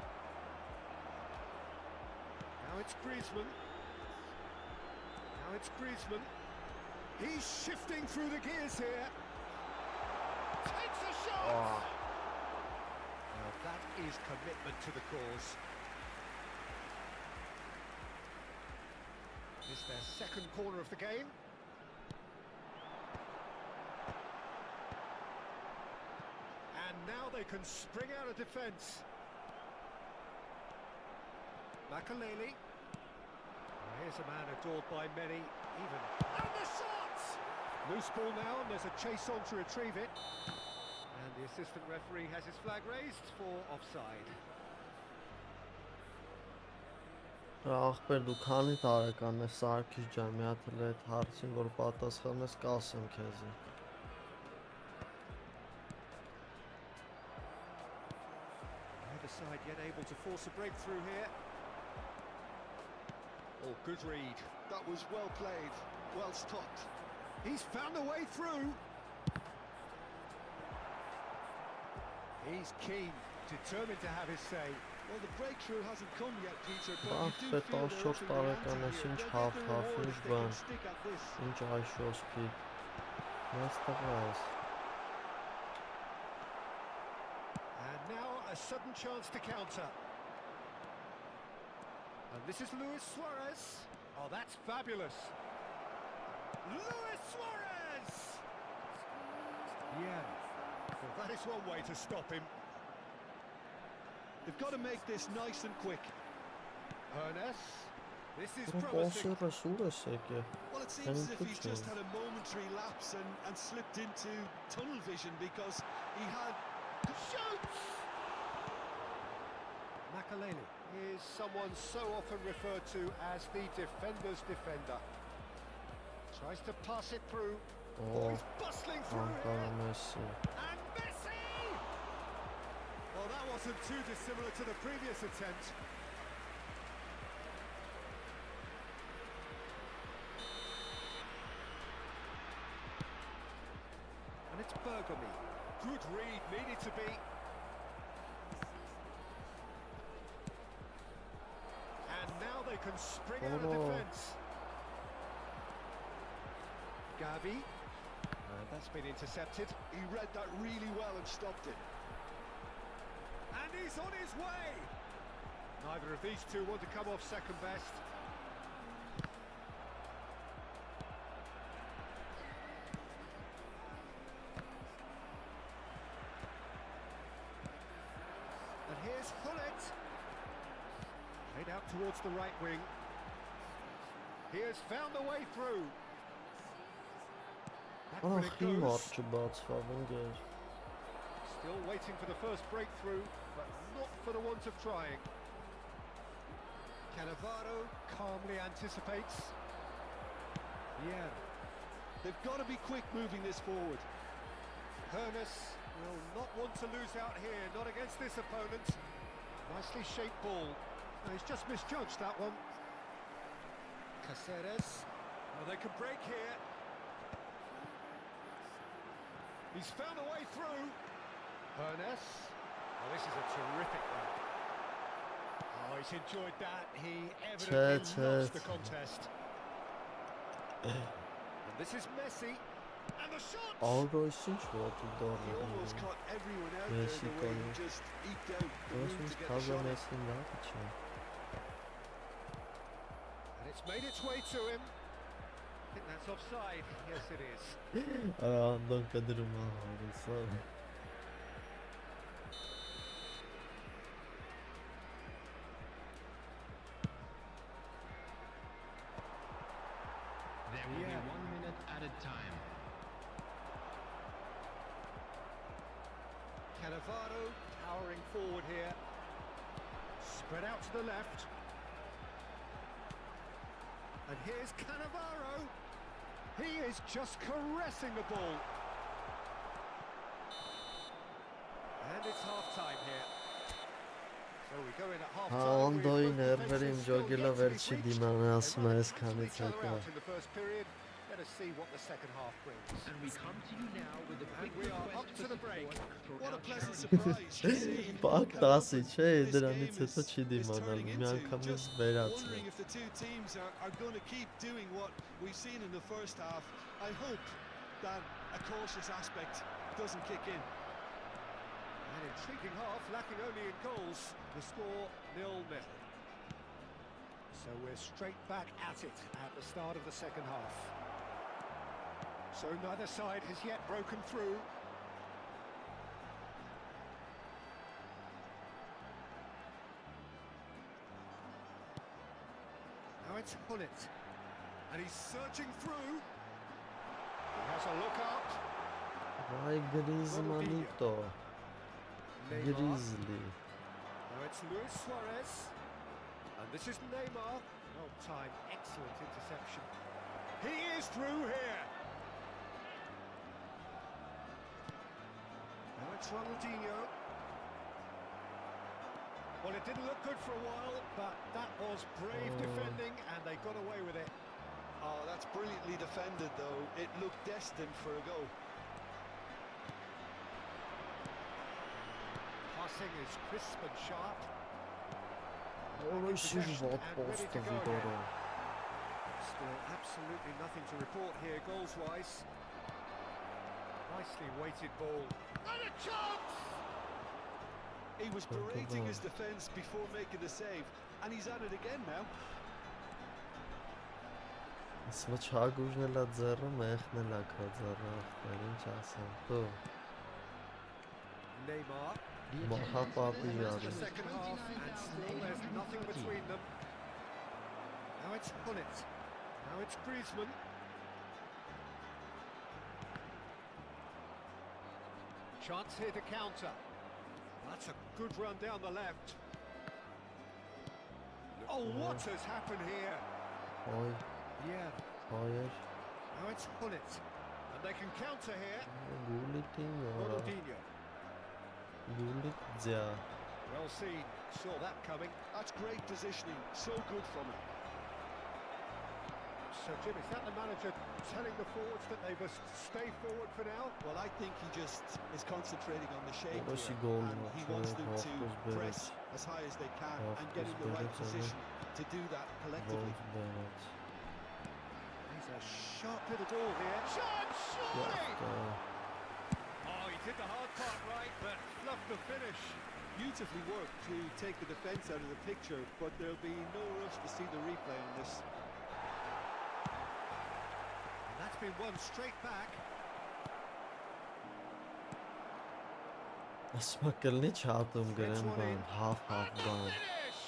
Now it's Griezmann. Now it's Griezmann. He's shifting through the gears here. Takes a shot! Oh. Now that is commitment to the cause. It's their second corner of the game. And now they can spring out of defence. Makaleli. Here's a man adored by many, even. And the shot! Loose ball now, and there's a chase on to retrieve it. And the assistant referee has his flag raised for offside. Ախպեր դու քանի տարեկան ես Սարգիս ջան, մի հատ էլ այդ հարցին որ պատասխանես կասեմ քեզի։ Neither side yet able to force a breakthrough here. Oh, good read. That was well played, well stopped. He's found a way through. He's keen, determined to have his say. Well, the breakthrough hasn't come yet, Peter, but you do Ախպեր feel they're 14 upping the ante տարեկան ես, here. ինչ They'll get the հաղթավ, reward ինչ if they can բան, stick at this. ինչ այշոսպի։ Մեծ տղա ես։ And now a sudden chance to counter. And this is Luis Suarez. Oh, that's fabulous. Luis Suarez! Yeah. Well, that is one way to stop him. They've got to make this nice and quick. Ernest. This is Դու promising. կոսերը սուր ես եկե։ Well, it seems as if he's Thank you, just had a momentary lapse and slipped into tunnel vision because he had... Shoots! Makaleli is someone so often referred to as the defender's defender. Tries to pass it through. Oh, he's bustling through Անկան here. Մեսսի։ And Messi! Well, that wasn't too dissimilar to the previous attempt. And it's Bergamy. Good read, needed to be. And now they can spring out of defence. Gavi. That's been intercepted. He read that really well and stopped it. And he's on his way! Neither of these two want to come off second best. And here's Hullet. Played out towards the right wing. He has found a way through. Back when Ախ, it իմ goes. արջը բացվավ ընկեր։ Still waiting for the first breakthrough, but not for the want of trying. Cannavaro calmly anticipates. Yeah. They've got to be quick moving this forward. Hermes will not want to lose out here, not against this opponent. Nicely shaped ball. He's just misjudged that one. Caceres. Oh, they can break here. He's found a way through. Hernes. Oh, this is a terrific run. Oh, he's enjoyed that. He evidently loves the contest. And this is Messi. And the shot! Alroysun what He you almost done. caught everyone out there Messi the way he gol. just eked out the room Orası to get the fazla shot in. Messi ne yapacak? And it's made its way to him. I think that's offside. Yes, it is. Ayağından kadırma harika. There will be 1 minute added time. Cannavaro powering forward here. Spread out to the left. And here's Cannavaro. He is just caressing the ball. And it's half-time here. So we go in at half-time. Անդոյի ներվերին ջոգելով էլ չի դիմանա ասում է այսքանից Each other հետո։ out in the first period. Let us see what the second half brings. And we come to you now with a quick And we are request up to for the break. support for What a our pleasant charity. surprise to see. Պակ 10-ի չէ, This դրանից game հետո չի is դիմանալու, turning մի into անգամից just վերացրել։ wondering if the two teams are going to keep doing what we've seen in the first half. I hope that a cautious aspect doesn't kick in. An intriguing half, lacking only in goals. The score 0-0. So we're straight back at it at the start of the second half. So neither side has yet broken through. Now it's Hullet. And he's searching through. He has a look up. Վայ Գրիզմանիտո, Neymar. Գրիզլի։ Now it's Luis Suarez. And this is Neymar. Well timed, excellent interception. He is through here. Now it's Ronaldinho. Well, it didn't look good for a while, but that was brave defending, and they got away with it. Oh, that's brilliantly defended, though. It looked destined for a goal. Passing is crisp and sharp. Օրոշի Possession վատ and ready to պոստը go վիդորը։ again. Still absolutely nothing to report here goals-wise. Nicely weighted ball. And a chance! He was berating his defence before making the save, and he's at it again now. Ասում չագուժն էլա ձեռը, մեղն էլա քո ձեռը, ախտեր, ինչ ասեմ, դու։ Neymar. Մահա պապի The արի։ second half, and still there's nothing between them. Now it's Hullet. Now it's Griezmann. Chance here to counter. That's a good run down the left. Oh, what has happened here? Ոյ, Yeah. հայեր, Now it's Hullet. And they can counter here. գուլիկին որա, Ronaldinho. գուլիկ ձյա։ Well seen. Saw that coming. That's great positioning, so good from him. So, Jim, is that the manager telling the forwards that they must stay forward for now? Well, I think he just is concentrating on the shape Որոշի here, գոլ and he wants them to հովտոս press բերեց, as high as they can and get in Hoftos the right բերեց, position to do that collectively. ոնց բերեց։ He's a sharp little ball here. Chance, surely! Յախտա, Oh, he did the hard part right, but fluffed the finish. Beautifully worked to take the defence out of the picture, but there'll be no rush to see the replay on this. And that's been won straight back. ասում կլնի չհատում գրեմ բան, հավ բան։ Finish!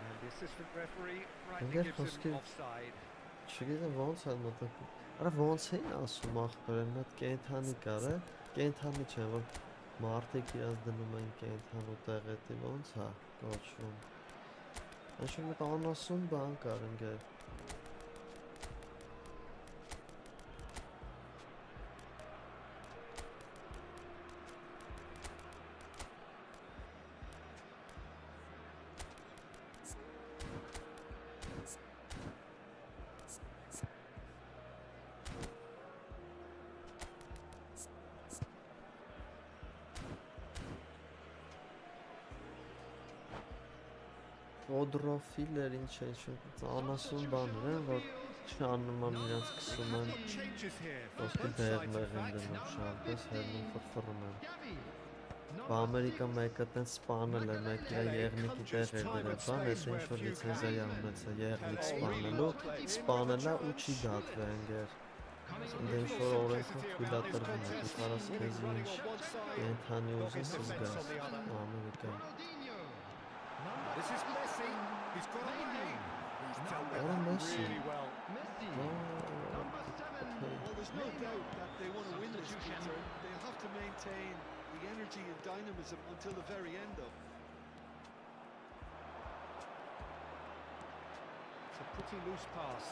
And the assistant referee rightly Ընկեր gives him խոսքի- offside. Չգիտեմ ոնց են մտածում։ Արա ոնց էին ասում ախպեր, մի հատ կենթանի կար է, կենթանի չէ, որ մարդիկ իրաց դնում են կենթանու տեղետի, ոնց է կոչվում։ Ինչ-որ մի անասուն բան կար ընկեր։ Ֆոդրոֆիլեր ինչ անասուն բաներ են, որ չանում են իրենց սկսում են ոսկի բեղմեղ են դնում շարպես, հերնում ֆրֆռում են։ Բամերիկա մեկը տենց սպանել է, մեկ իր եղնիկի տեղ էր դրել, բան էս ինչ-որ լիցենզիա ունեցա եղնիկ սպանելու, սպանելա ու չի դատվե ընգեր։ Ինդ ինչ-որ օրենքով թույլատրվում է, դու կարաս քեզ ինչ կենթանի ուզես զգաս, Ամերիկա։ This is Messi. He's got away. He's dealt with Oh, that Messi. really well. Well, there's no doubt that they want to win this, Peter. They'll have to maintain the energy and dynamism until the very end, though. It's a pretty loose pass.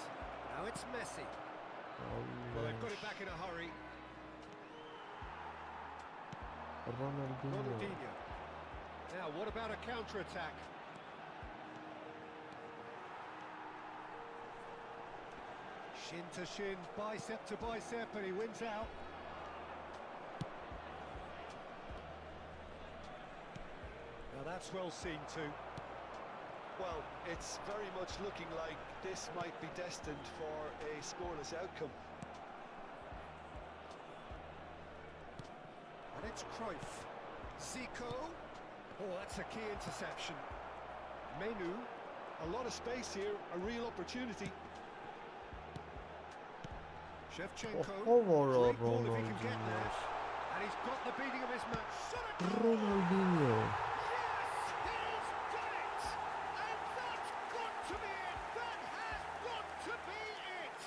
Now it's Messi. Well, they've got it back in a hurry. Ronaldinho. Ronaldinho. Now, what about a counter-attack? Shin to shin, bicep to bicep, and he wins out. Now that's well seen too. Well, it's very much looking like this might be destined for a scoreless outcome. And it's Cruyff. Zico. Oh, that's a key interception. Menu. A lot of space here, a real opportunity. Shevchenko. Ronaldinho. Great ball if he can get there. And he's got the beating of his man. Shot it! Ronaldinho. Yes, he's done it! And that's got to be it! That has got to be it!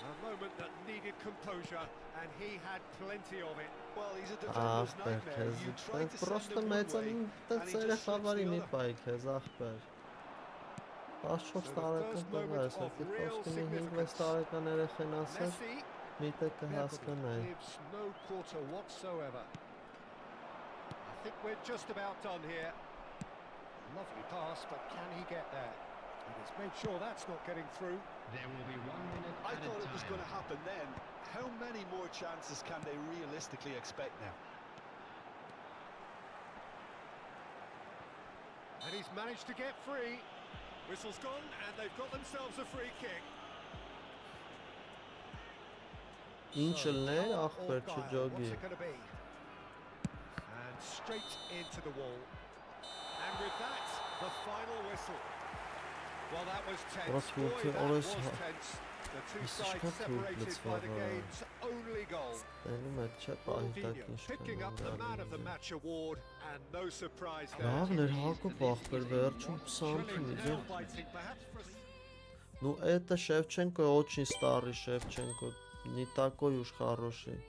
A moment that needed composure, and he had plenty of it. Well, he's a defender's nightmare. You try to Просто send him մեծ one way, տենց and he just slips երեխաների the մի other. բայ քեզ ախպեր 14 տարեկան տղա ես, եթե խոսքի 5-6 տարեկան երեխան ասեր, Messi մի տեղ կհասկանայի։ gives no quarter whatsoever. I think we're just about done here. Lovely pass, but can he get there? And he's made sure that's not getting through. There will be 1 minute I added thought it was time. going to happen then. How many more chances can they realistically expect now? And he's managed to get free. Whistle's gone, and they've got themselves a free kick. Ինչ լներ ախպեր What's չջոգի։ it going to be? And straight into the wall. And with that, the final whistle. Well, that was tense. Boy, that was tense. The two sides separated by the game's only goal. Տենում է չէ Ronaldinho պահիտակ picking up the man of the ինչ match award, and no surprise there. Լավն էր Հակոբ ախպեր վերջում 20 Thrilling, քիլո։ nail-biting, perhaps for Ну это Шевченко очень старый Шевченко, не такой уж хороший.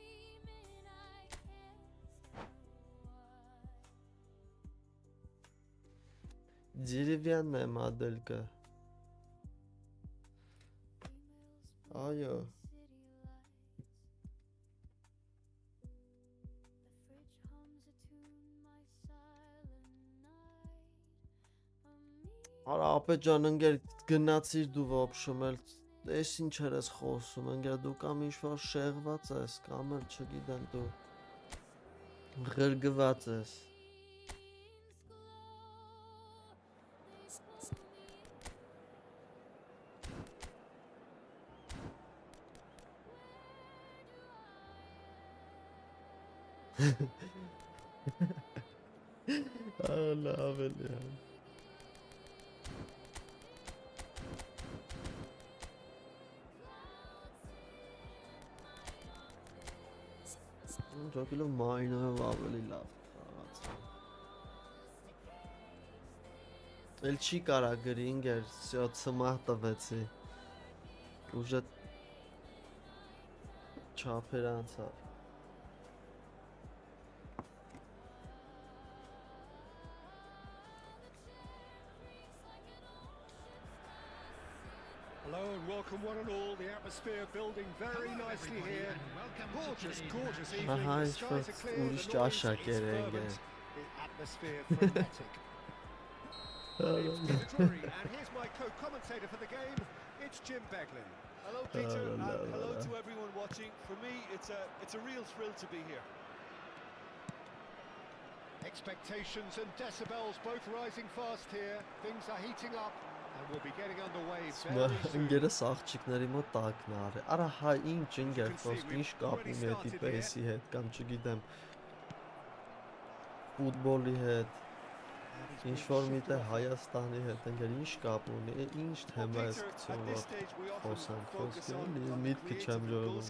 Деревянная моделька. Айо. Արա ապեջան ընկեր գնացիր դու ոբշում էլ էս ինչ ես խոսում ընկեր դու կամ ինչ-որ շեղված ես կամ էլ չգիտեմ դու ղրգված ես լավ էլի Ջոկիլով մայնով ավելի լավ խաղաց Էլ չի կարա գրի ինգեր всё ծմահ տվեցի Ուժը չափեր անցավ Hello and welcome one and all. The atmosphere building very nicely here. Gorgeous, gorgeous evening. The skies are clear. The noise is fervent. The atmosphere frenetic. It's Peter Drury, and here's my co-commentator for the game. It's Jim Beglin. Hello, Peter, and hello to everyone watching. For me, it's a real thrill to be here. Expectations and decibels both rising fast here. Things are heating up and we'll be getting underway very soon. Ինգերս աղջիկների մոտ տակն արի։ Արա հայ ինչ ինգեր խոսք, ինչ կապ ունի էդի PS-ի հետ կամ չգիտեմ ֆուտբոլի հետ, ինչ որ միտեղ Հայաստանի հետ, ինգեր ինչ կապ ունի, ինչ թեմա է սկսում որ խոսանք, խոսքի միտքը չեմ ջորում,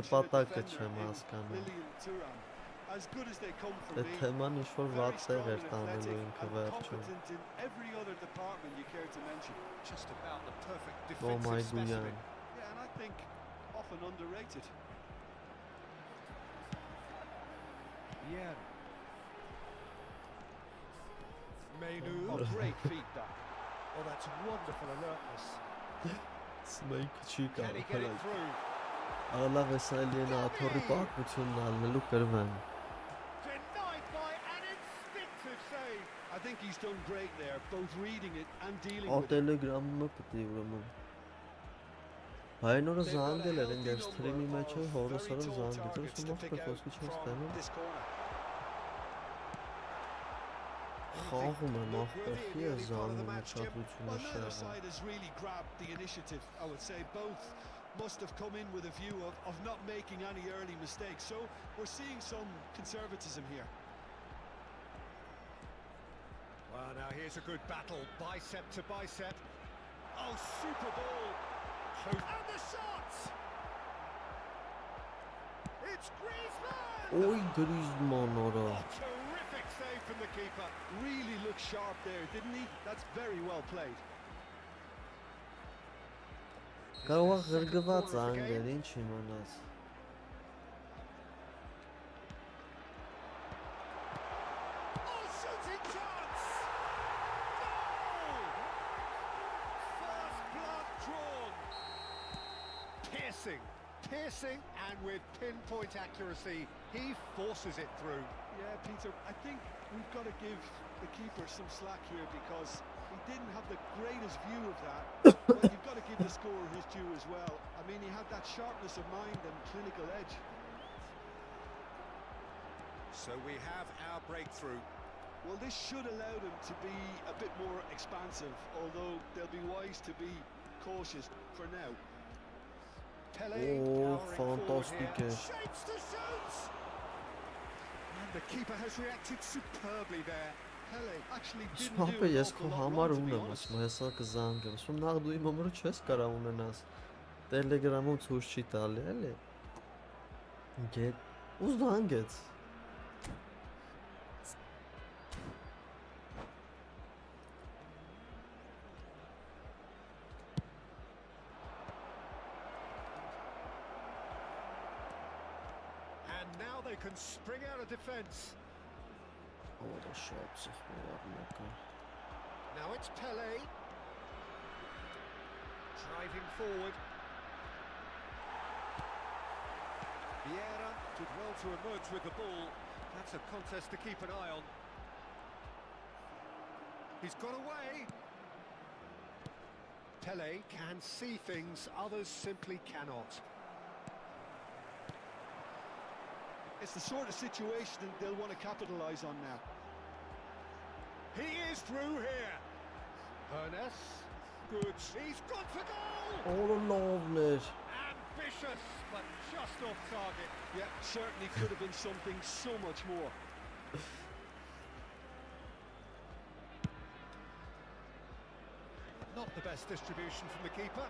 նպատակը չեմ հասկանում։ As good as they come from Այդ being, թեման ինչ որ very վատ տեղ strong էր and տանելու athletic ինքը and վերջում։ competent in every other department you care to mention. Just about the perfect Oh my defensive specimen. Yeah, and I think often underrated. Yeah. Mainu. Oh, great feet that. Oh, that's wonderful alertness. Սմեյք չի Can he get կարող։ it through? Արա լավ է սա էլի աթոռի պատմությունն ալնելու կրվեն։ Denied by an instinctive save. I think he's done great there, both reading it and dealing with it. Ատելեգրամը պտի ուրեմն։ Այն օրը զանգել էր ինգեր սթրիմի մեջ է հորս օրը զանգել, դες մոտ խոսքի չես տանում։ Խաղում եմ ախպերքի է զանգում ուշադրությունը Well, neither շեղը։ side has really grabbed the initiative, I would say. Both must have come in with a view of not making any early mistakes. So we're seeing some conservatism here. Well, now here's a good battle, bicep to bicep. Oh, super ball. And the shot! It's Griezmann! Օй Գրիզման արա։ Oh, terrific save from the keeper. Really looked sharp there, didn't he? That's very well played. Կարող է ղրգված անգել, ինչ իմանաս։ Oh, shooting chance! Goal! First blood drawn. Piercing, and with pinpoint accuracy, he forces it through. Yeah, Peter, I think we've got to give the keeper some slack here because he didn't have the greatest view of that. But you've got to give the scorer his due as well. I mean, he had that sharpness of mind and clinical edge. So we have our breakthrough. Well, this should allow them to be a bit more expansive, although they'll be wise to be cautious for now. Pele Oh, powering forward fantastic. here. Shapes to shoot! And the keeper has reacted superbly there. Pele actually didn't Սպապը do an ես քո awful lot համար wrong, to be ունեմ, honest. ասում հեսա կզանգեմ, ասում նախ դու իմ համար չես կարա ունենաս, տելեգրամում ցույց չի տալի, էլի, գետ, ու զանգեց, And now they can spring out of defence. Ora շատ սխմեր առնակա, Now it's Pele. Driving forward. Vieira did well to emerge with the ball. That's a contest to keep an eye on. He's got away. Pele can see things others simply cannot. It's the sort of situation that they'll want to capitalise on now. He is through here. Ernest. Good. He's gone for goal. Ora lovner, Ambitious, but just off target. Yeah, certainly could have been something so much more. Not the best distribution from the keeper.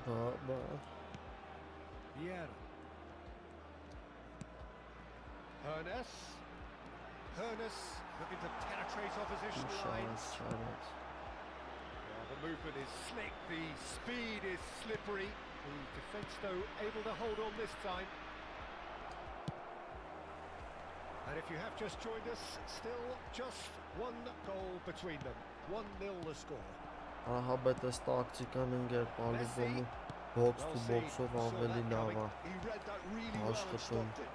բա, Vieira. Ernest looking to penetrate opposition lines. շարած, Well, the movement is slick, the speed is slippery. The defence, though, able to hold on this time. And if you have just joined us, still just one goal between them. 1-0 the score. արա հաբետ ես տակտիկան ընգեր պալիբոմը, բոքս Well to seen, բոքսով saw ավելի that լավ coming. է, He read that really well and Ashketon. stopped it.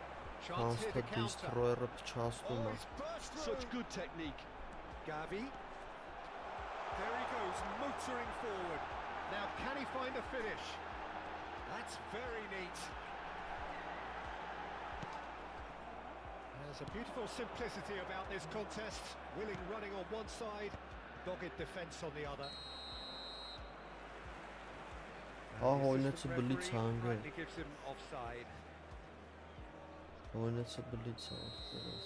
Chance here հանցքը to counter. դիստրոյերը պչաստում Oh, է, it's burst through. Such good technique. Gavi. There he goes, motoring forward. Now, can he find a finish? That's very neat. There's a beautiful simplicity about this contest. Willing running on one side, dogged defence on the other. Oynaca blitz hangi? Rightly gives him offside. Oynaca blitz biraz.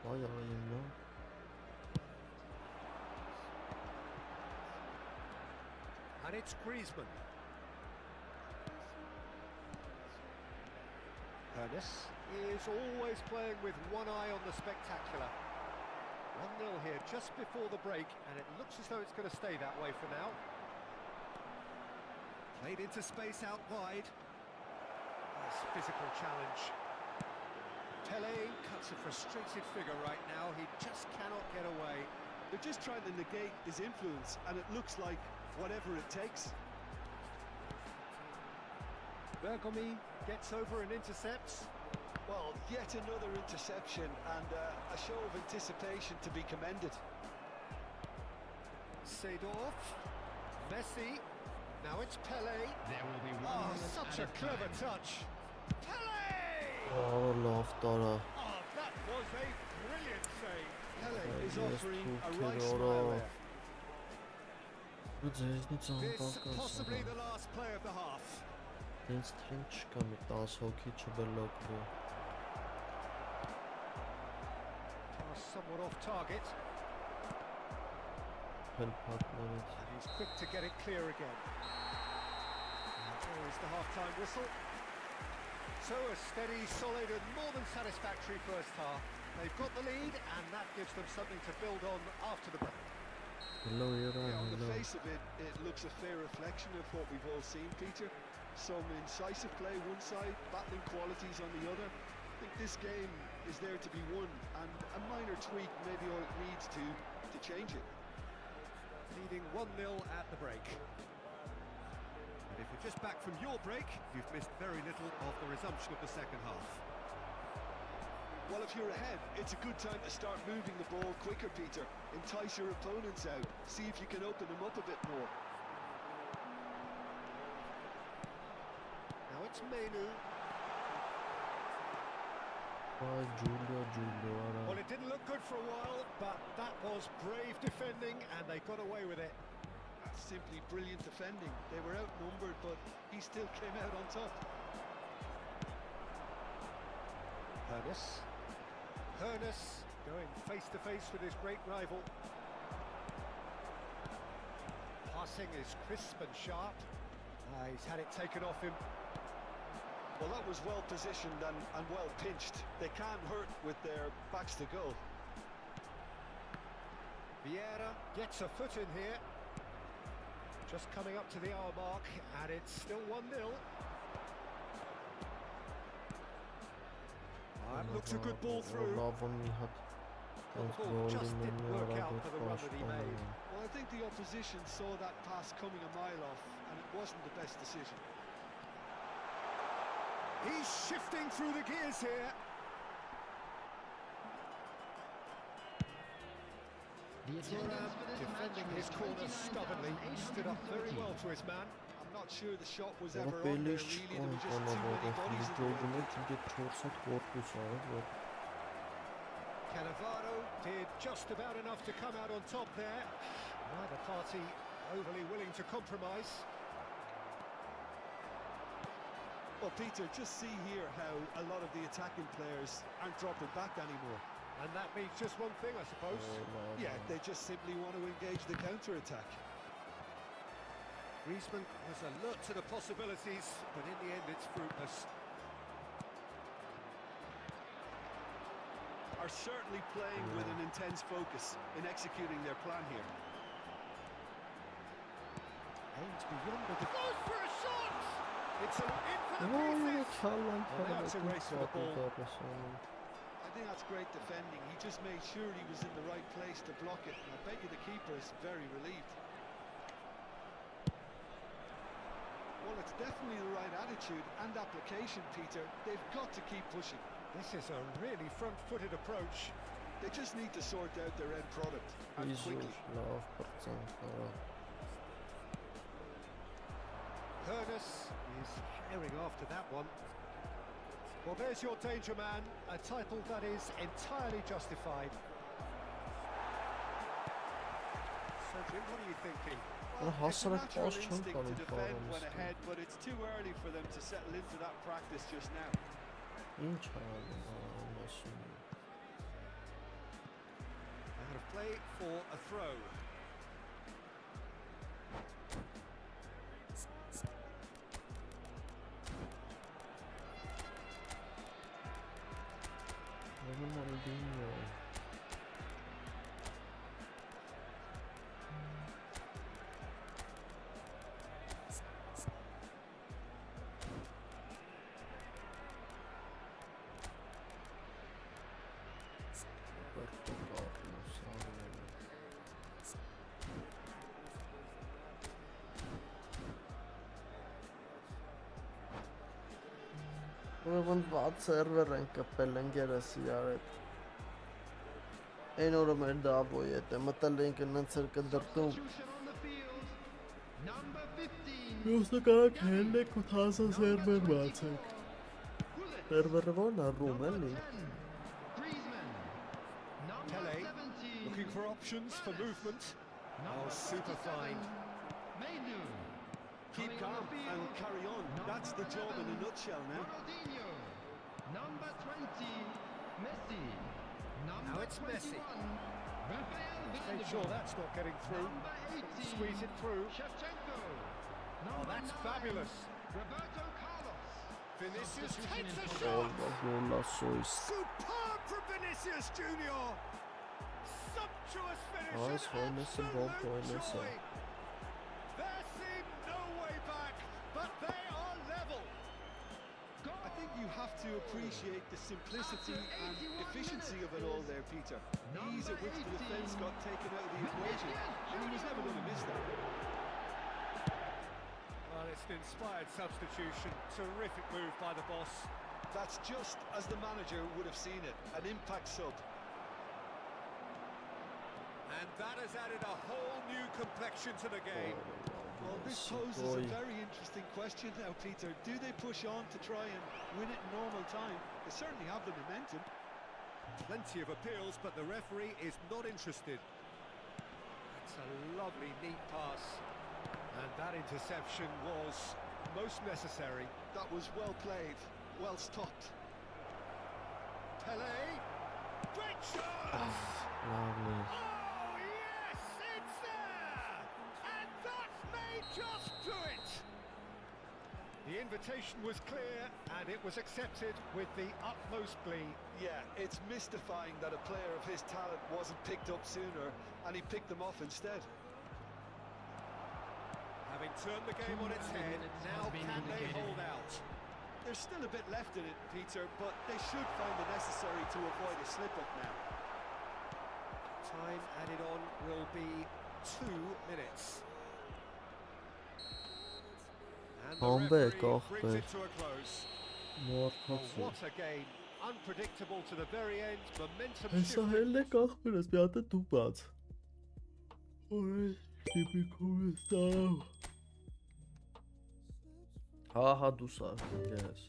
Vay ayına. And it's Griezmann. Ernest is always playing with one eye on the spectacular. 1-0 here just before the break, and it looks as though it's going to stay that way for now. Played into space out wide. Nice physical challenge. Pele cuts a frustrated figure right now. He just cannot get away. They're just trying to negate his influence, and it looks like whatever it takes. Bergomi gets over and intercepts. Well, yet another interception, and a show of anticipation to be commended. Seedorf. Messi. Now it's Pele. There will be Oh, 1 minute such a added clever time. touch. Pele! Oh, lafdara. Oh, that was a brilliant save. Pele is Yes, offering a cool right kid, smile ora. there. This possibly the last play of the half. Դենց թրին չկա մի 10 հոգի չբլոկվի։ Pass somewhat off target. Հելփակներից։ And he's quick to get it clear again. And there is the half-time whistle. So a steady, solid and more than satisfactory first half. They've got the lead and that gives them something to build on after the break. Hello, Ira, Yeah, on the hello. face of it, it looks a fair reflection of what we've all seen, Peter. Some incisive play one side, battling qualities on the other. I think this game is there to be won, and a minor tweak may be all it needs to change it. Leading 1-0 at the break. And if you're just back from your break, you've missed very little of the resumption of the second half. Well, if you're ahead, it's a good time to start moving the ball quicker, Peter. Entice your opponents out. See if you can open them up a bit more. Now it's Menu. Vay Giulio, ara. Well, it didn't look good for a while, but that was brave defending and they got away with it. That's simply brilliant defending. They were outnumbered, but he still came out on top. Ernest going face to face with his great rival. Passing is crisp and sharp. He's had it taken off him. Well, that was well positioned and well pinched. They can't hurt with their backs to goal. Vieira gets a foot in here. Just coming up to the hour mark, and it's still 1-0. Looks a good ball through. Լավ մի հատ Well, the ball just didn't work out for the run that he made. Well, I think the opposition saw that pass coming a mile off, and it wasn't the best decision. He's shifting through the gears here. The attendance for this Defending match his was corner stubbornly, stood up very well to his man. I'm not sure the shot was ever Ora on there, Պելես really. There were just չկան too many կանավարը, bodies in the way. լիճոգում է, ինքը 4 հատ կորպուս արավ, որ Cannavaro did just about enough to come out on top there. Neither party overly willing to compromise. Well, Peter, just see here how a lot of the attacking players aren't dropping back anymore. And that means just one thing, I suppose. Yeah, they just simply want to engage the counter-attack. Griezmann was alert to the possibilities, but in the end it's fruitless. Are certainly playing with an intense focus in executing their plan here. Aims beyond the goes for a shot! It's in for the Vay pieces! çalan Well, that's a race for the ball. I think that's great defending. He just made sure he was in the right place to block it. And I bet you the keeper is very relieved. Well, it's definitely the right attitude and application, Peter. They've got to keep pushing. This is a really front-footed approach. They just need to sort out their end product, and quickly. լավ բրծանք արա։ Ernest is firing after that one. Well, there's your danger man, a title that is entirely justified. So, Jim, what are you thinking? Well, it's a Hasret natural baş instinct to çalkalım defend when falan ahead, but it's too early for them to settle into that practice just now. İnç anlasın. Out of play for a throw. Ronaldinho. Ուրեմն վատ սերվեր են կպել ընկերս իրար հետ։ Այն օրը մեր դավոյ հետ է մտել ենք ընենց էր կդրտում։ Substitution on the field. Number 15. Մյուսը կարակ հելնեք ու թասը սերվեր բացեք։ Gullit. Սերվերը ո՞րն է ռում Number էլի։ 10. Griezmann. Number Pele, 17. looking for options for movement. Number Oh, super 57. fine. Mainu. Keep Coming on calm the field. and carry on. That's the job in a nutshell now. Ronaldinho. Number 20. Messi. Number Now it's Messi. 21. Rafael Make Van sure that's not getting through. Number 18. Squeeze it through. Shevchenko. Oh, Number that's 9. fabulous. Roberto Carlos. Vinicius takes a shot. Olva golla sois. Superb from Vinicius Junior. Sumptuous finish. Nice, and oynasın, bol absolute oynasın. joy. There seemed no way back, but they are level. I think you have to appreciate the simplicity and efficiency of it all there, Peter. The ease at which the defence got taken out of the equation. And he was never going to miss that. Well, it's an inspired substitution. Terrific move by the boss. That's just as the manager would have seen it. An impact sub. And that has added a whole new complexion to the game. Well, this poses a very interesting question now, Peter. Do they push on to try and win it in normal time? They certainly have the momentum. Plenty of appeals, but the referee is not interested. That's a lovely, neat pass. And that interception was most necessary. That was well played, well stopped. Pele! Great shot! Lovely. Oh, yes! It's there! And that may just do it! The invitation was clear, and it was accepted with the utmost glee. Yeah, it's mystifying that a player of his talent wasn't picked up sooner, and he picked them off instead. Having turned the game on its head, now can they hold out? There's still a bit left in it, Peter, but they should find it necessary to avoid a slip-up now. Time added on will be 2 minutes. And the Bombe, referee brings Koch, it to a close. Մոտ Oh, հացի։ what a game. Unpredictable to the very end. Momentum Հեսա shifting. հելնեք ախպերս մի հատ է դու բաց։ Օրես տիպիկում է ստավ։ Հա դու սա ընկերս։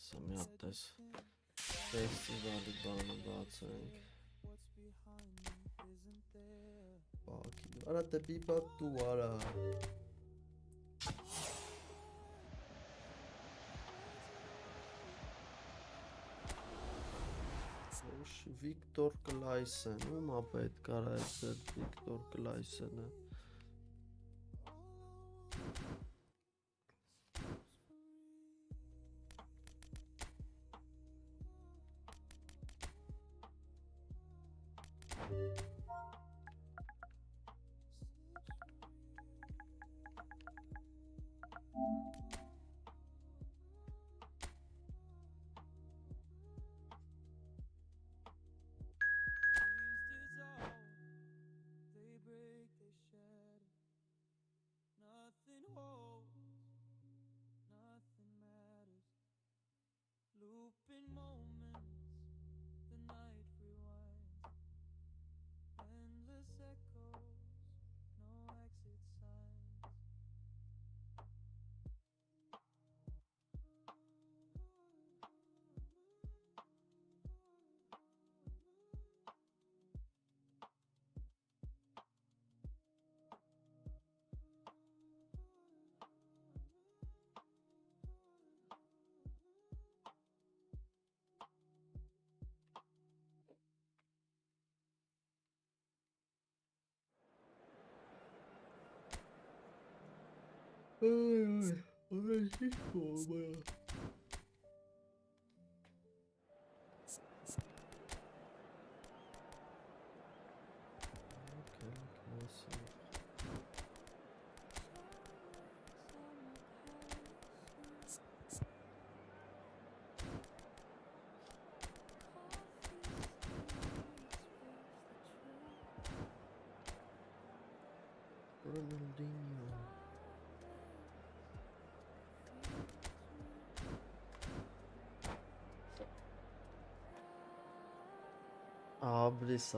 Սա մի հատ տես ֆեստիվալի բանը բացենք։ Բակի, արա դեպի բակ դու արա։ Ոշ Վիկտոր Կլայսեն, ում ա պետք արա այս Վիկտոր Կլայսենը։ Looping moments, the Ay, ay, hiç olmuyor. Ronaldinho. Abris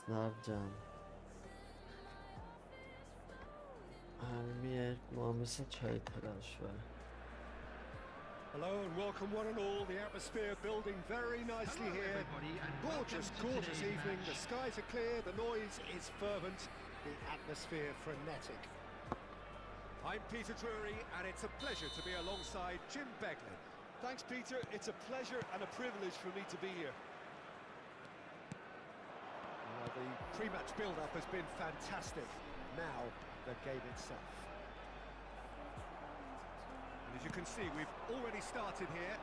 Narcan. Almier Muhammed'a çay tıraş var. Hello and welcome one and all. The atmosphere building very nicely Hello, here. everybody, and Gorgeous, welcome to gorgeous today's evening. The match. skies are clear, the noise is fervent, the atmosphere frenetic. I'm Peter Drury and it's a pleasure to be alongside Jim Beglin. Thanks, Peter. It's a pleasure and a privilege for me to be here. The pre-match build-up has been fantastic. Now, the game itself. And as you can see, we've already started here.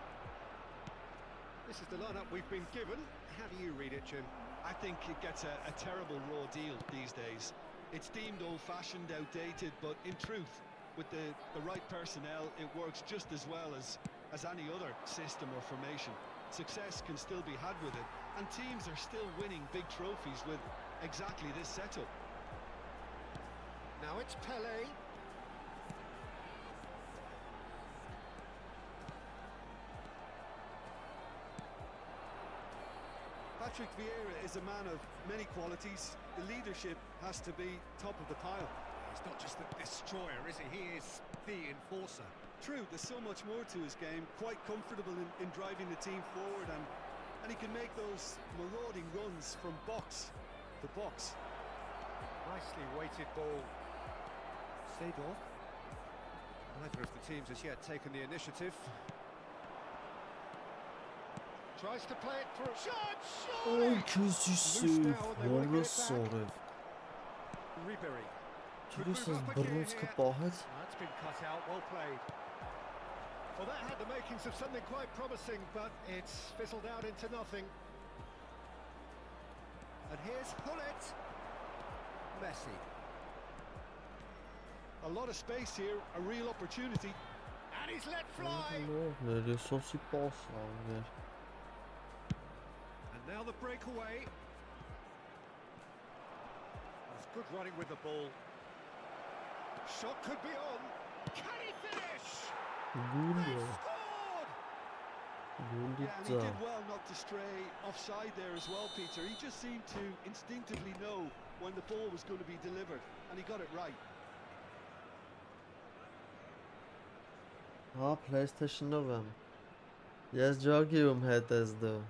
This is the lineup we've been given. How do you read it, Jim? I think it gets a terrible raw deal these days. It's deemed old-fashioned, outdated, but in truth, with the right personnel, it works just as well as any other system or formation. Success can still be had with it, and teams are still winning big trophies with exactly this setup. Now it's Pele. Patrick Vieira is a man of many qualities. The leadership has to be top of the pile. He's not just the destroyer, is he? He is the enforcer. True, there's so much more to his game. Quite comfortable in driving the team forward, and he can make those marauding runs from box to box. Nicely weighted ball. Seedorf. Neither of the teams has yet taken the initiative. Tries to play it through. Shot! Oh, kötüsü. Doğru soru. Ribery. Görüyorsunuz Brunska pahet. That's been cut out, well played. Well, that had the makings of something quite promising, but it's fizzled out into nothing. And here's Hullet. Messi. A lot of space here, a real opportunity. And he's let fly. Nereye sosu pas alıyor. And now the breakaway. That's good running with the ball. Shot could be on. Can he finish? Gol They've ya. scored! Gol Yeah, and he gitti. did well not to stray offside there as well, Peter. He just seemed to instinctively know when the ball was going to be delivered, and he got it right. Ha, PlayStation'da ben. Yes, jogium հետեզդը.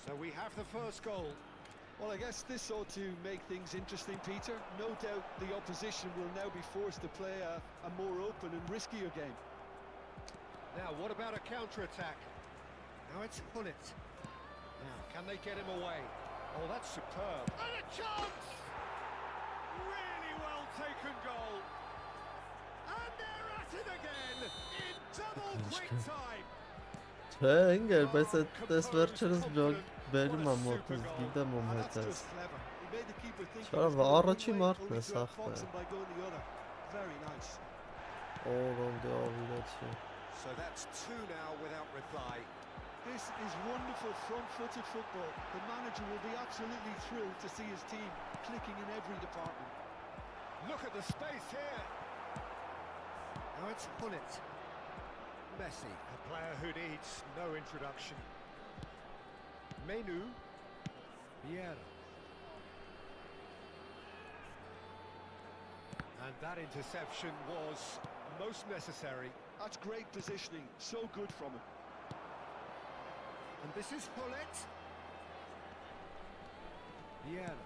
So we have the first goal. Well, I guess this ought to make things interesting, Peter. No doubt the opposition will now be forced to play a more open and riskier game. Now, what about a counter-attack? Now it's Hullet. Now, can they get him away? Oh, that's superb. And a chance! Really well taken goal. And they're at it again in double quick time. Չէ, ինգեր, բայց այդպես վերջերս ջոգ բերում եմ մոտից, գիտեմ ում And հետ that's ես. just clever. He made the keeper think. Չարա, he was going առաջի one way, մարդն է, only to սախ outfox է. him by going the other. Very nice. Օրոնդի ավիրացի։ So that's two now without reply. This is wonderful front-footed football. The manager will be absolutely thrilled to see his team clicking in every department. Look at the space here. Now it's Hullet. Messi, a player who needs no introduction. Menu. Vieira. And that interception was most necessary. That's great positioning. So good from him. And this is Hullet. Vieira.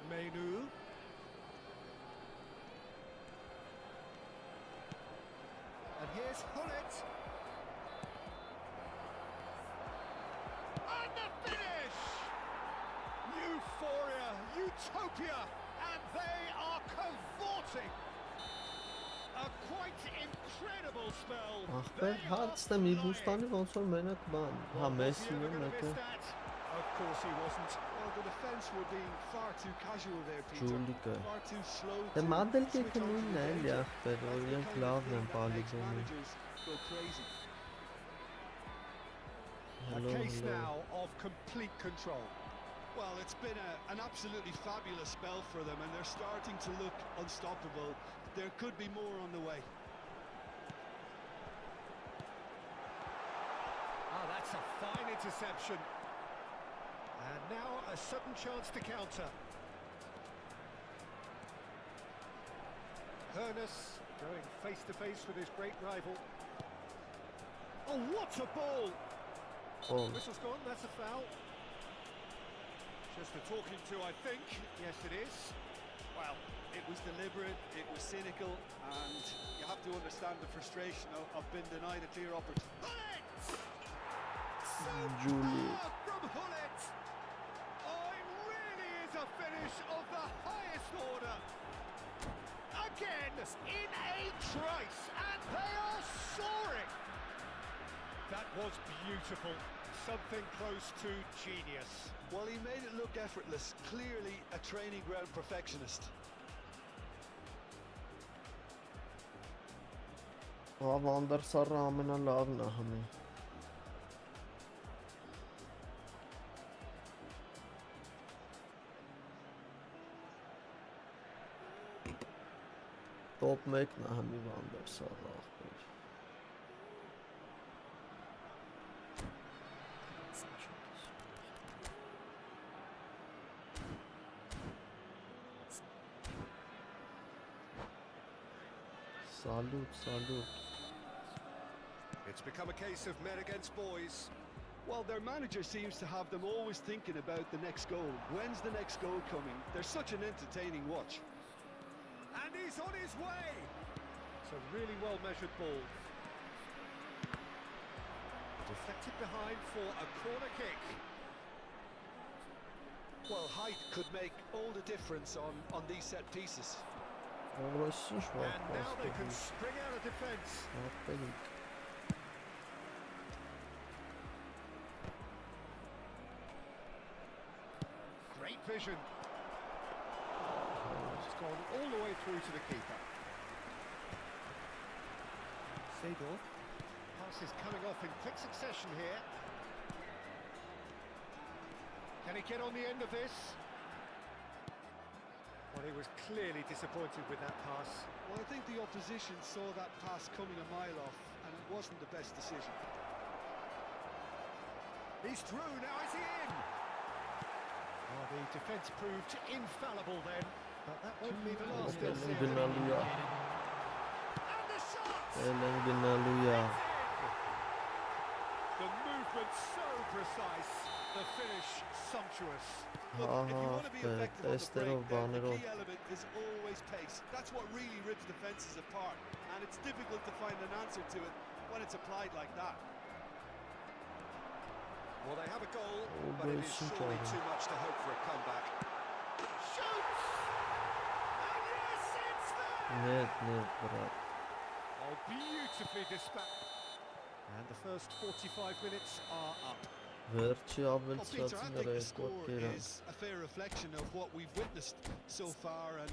Menu. And here's Hullet. And the utopia, and they are cavorting. A quite incredible spell. Ախպեր հարցն է մի բուստանի ոնց որ մենակ բան, հա Մեսսին է մեկը Of course he wasn't. Well, the defence were being far too casual there, Peter. Ջուլիկը Far too slow Դե to մադել switch կեքը onto նույնն the է էլի danger. ախպեր, որ That's the իրենք kind of լավն thing են that makes պալիգոնի managers go crazy. A case now of complete control. Well, it's been an absolutely fabulous spell for them, and they're starting to look unstoppable. There could be more on the way. Ah, that's a fine interception. And now a sudden chance to counter. Hernus going face to face with his great rival. Oh, what a ball! Oh, Whistle's gone, that's a foul. Just a talking to, I think. Yes, it is. Well, it was deliberate, it was cynical, and you have to understand the frustration of being denied a clear opportunity. Hullet! Julie. Superb from Hullet! Oh, it really is a finish of the highest order. Again, in a trice, and they are soaring. That was beautiful. Something close to genius. Well, he made it look effortless, clearly a training ground perfectionist. Վանդերսարը ամենալավն է համի Top 1-ն է համի Վանդերսարը ախպեր Salute, salute. It's become a case of men against boys. Well, their manager seems to have them always thinking about the next goal. When's the next goal coming? They're such an entertaining watch. And he's on his way. It's a really well-measured ball. Deflected behind for a corner kick. Well, height could make all the difference on these set pieces. Ողջույն շվարդ And now they can spring out of defence. Ախպերիկ Great vision. It's gone all the way through to the keeper. Seedorf. Pass is coming off in quick succession here. Can he get on the end of this? Well, he was clearly disappointed with that pass. Well, I think the opposition saw that pass coming a mile off, and it wasn't the best decision. He's through, now is he in? Well, the defence proved infallible then, but that won't be the last they'll see. Գնալու է And the shot! Էլեն գնալու է The movement so precise, the finish sumptuous. Look, if you want to be Ահա, effective on the տեստերով, break, then the բաներով key element is always pace. That's what really rips defences apart, and it's difficult to find an answer to it when it's applied like that. Well, they have a goal, Oh, but it is Wilson surely Jordan. too much to hope for a comeback. Shoots! And yes, it's there! Net, brат Oh, beautifully dispatched. And the first 45 minutes are up. Վերջի Well, Peter, I ավելցրածին think the ռեկորդ score կերան is a fair reflection of what we've witnessed so far, and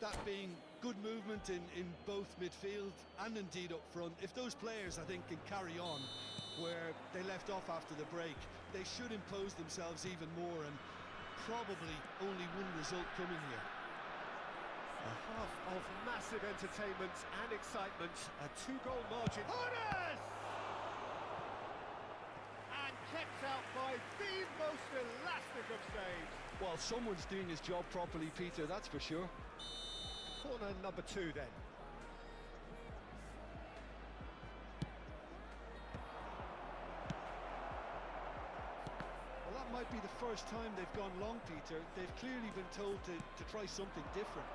that being good movement in both midfield and indeed up front. If those players, I think, can carry on where they left off after the break, they should impose themselves even more, and probably only one result coming here. A half of massive entertainment and excitement, a two-goal margin. Honest! And kept out by the most elastic of saves. Well, someone's doing his job properly, Peter, that's for sure. Corner number 2 then. Well, that might be the first time they've gone long, Peter. They've clearly been told to try something different.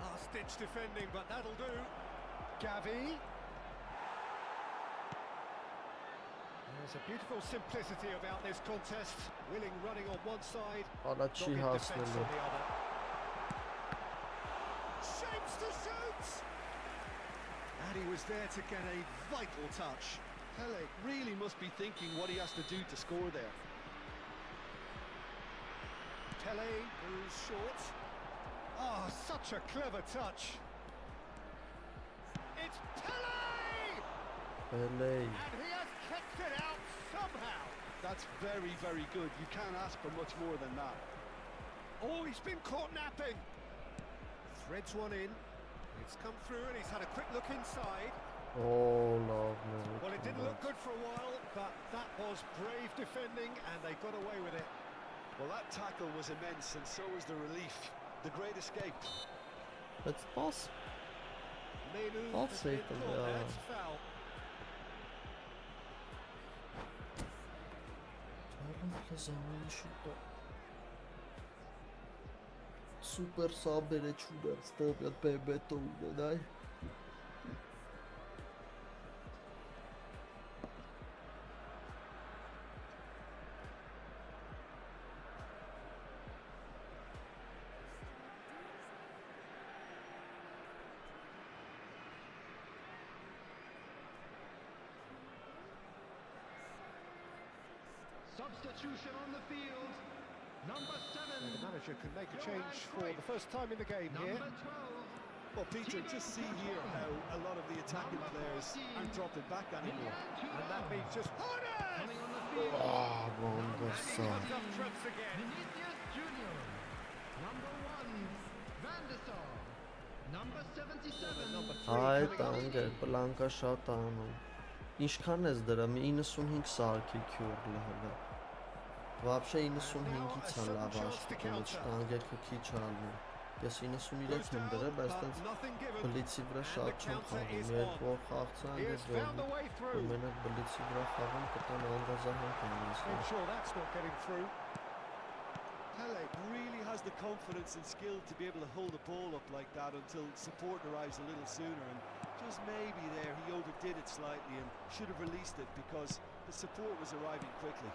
Last-ditch defending, but that'll do. Gavi. There's a beautiful simplicity about this contest. Willing running on one side, Առաջի dogged defence հասնելու։ on the other. Shapes to shoot! And he was there to get a vital touch. Pele really must be thinking what he has to do to score there. Pele goes short. Oh, such a clever touch. It's Pele! Pele. And he has kicked it out somehow. That's very, very good. You can't ask for much more than that. Oh, he's been caught napping. Threads one in. It's come through and he's had a quick look inside. Oh, lovely. Well, it didn't look good for a while, but that was brave defending and they got away with it. Well, that tackle was immense, and so was the relief. The great escape. Let's pass. Menu I'll has say been them, caught. yeah. That's foul. Super sabere čudar stavljat bebetovne, daj. Substitution on the field. Number 7. The manager can make a change for the first time in the game here. Number 12. Well, Peter, just see here how a lot of the attacking players aren't dropping back anymore. And that means just Coming on the field. Ah, And he Bondersa. comes up trumps again. Vinicius Junior. Number 1. Van der Sar. Number 77. Number 3 Այ coming up. տանգ է, բլանկա շատ անում։ Ինչքան ես դրամ, 95 սարքի քյուրլը հլը։ Вообще 95-ից է լավ աշխատում, չտանգեքը քիչ ալնում։ Ես 93 եմ դրել, բայց տենց Nothing given. բլիցի վրա And the շատ չեմ counter խաղում, is երկու on. օր խաղցան He has found the դեզոն։ way through. Մենակ բլիցի վրա խաղում կտան անդազահանք անես։ I'm sure that's not getting through. Pele really has the confidence and skill to be able to hold the ball up like that until support arrives a little sooner, and just maybe there he overdid it slightly and should have released it because the support was arriving quickly.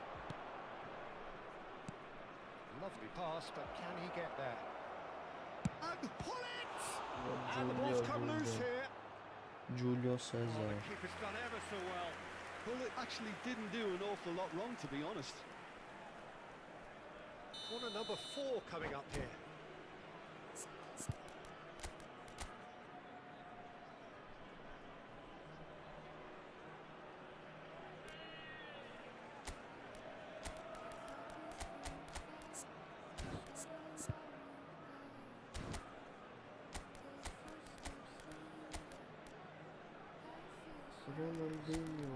Lovely pass, but can he get there? And pull it! And the ball's come loose here. Giulio Oh, the Cesar. keeper's done ever so well. Well, it actually didn't do an awful lot wrong, to be honest. Corner number 4 coming up here. Ronaldinho.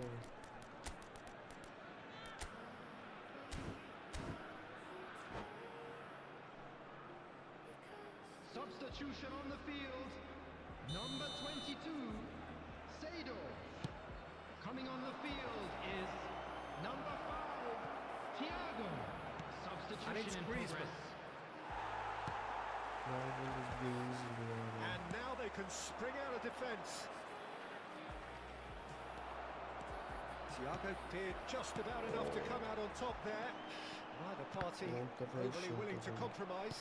Substitution on the field. Number 22. Sado. Coming on the field is number 5. Thiago. And it's Substitution in Griezmann. progress. And now they can spring out of defence. Thiago did just about enough to come out on top there. Neither party overly willing to compromise.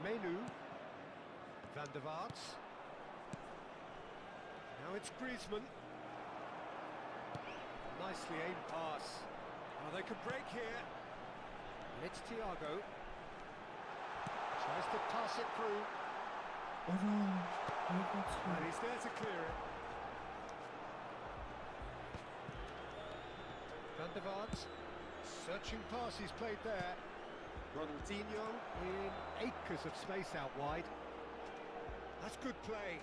Menu. Van der Vaart. Now it's Griezmann. Nicely aimed pass. Oh, they could break here. And it's Thiago. Tries to pass it through. And he's there to clear it. Van der Vaart. Searching pass he's played there. Ronaldinho in acres of space out wide. That's good play.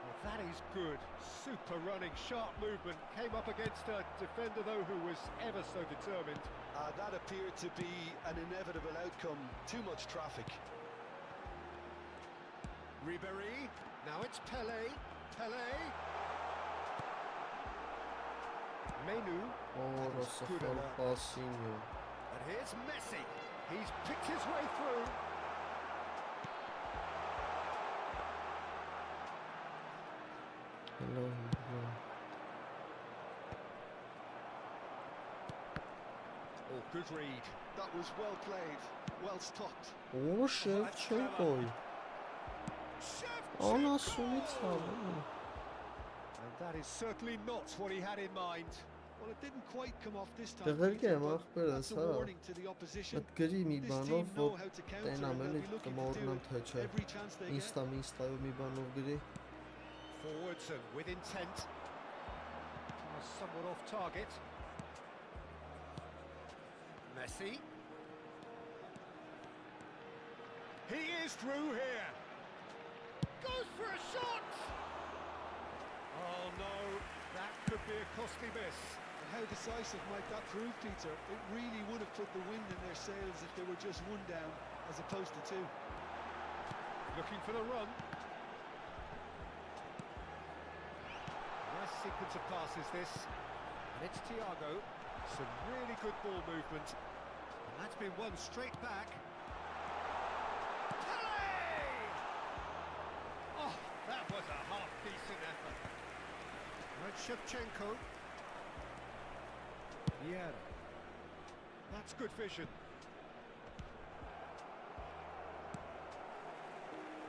Well, that is good. Super running, sharp movement. Came up against a defender, though, who was ever so determined. That appeared to be an inevitable outcome. Too much traffic. Ribéry. Now it's Pele. Pele. Menu. Oh, That was good Rosafal alert. Passinho. And here's Messi. He's picked his way through. Oh, good read. That was well played, well stopped. Ո Շևչենկոյ։ Անասունից հավը։ And that is certainly not what he had in mind. Well, it didn't quite come off this time, Դեղերք Peter, եմ but ախպերս, that's a հա։ warning to the opposition. Այդ գրի մի This բանով, team know որ how to counter, and տենամ they'll էլի be looking to կմորնամ do թե it չէ։ every chance they get. Ինստայով մի բանով գրի։ Forwards and with intent. Pass somewhat off target. Messi. He is through here. Goes for a shot. Oh no, that could be a costly miss. And how decisive might that prove, Peter? It really would have put the wind in their sails if they were just one down as opposed to two. Looking for the run. Nice sequence of passes this. And it's Thiago. Some really good ball movement. And that's been won straight back. Oh, that was a half-decent effort. Right, Shevchenko. Yeah. That's good vision.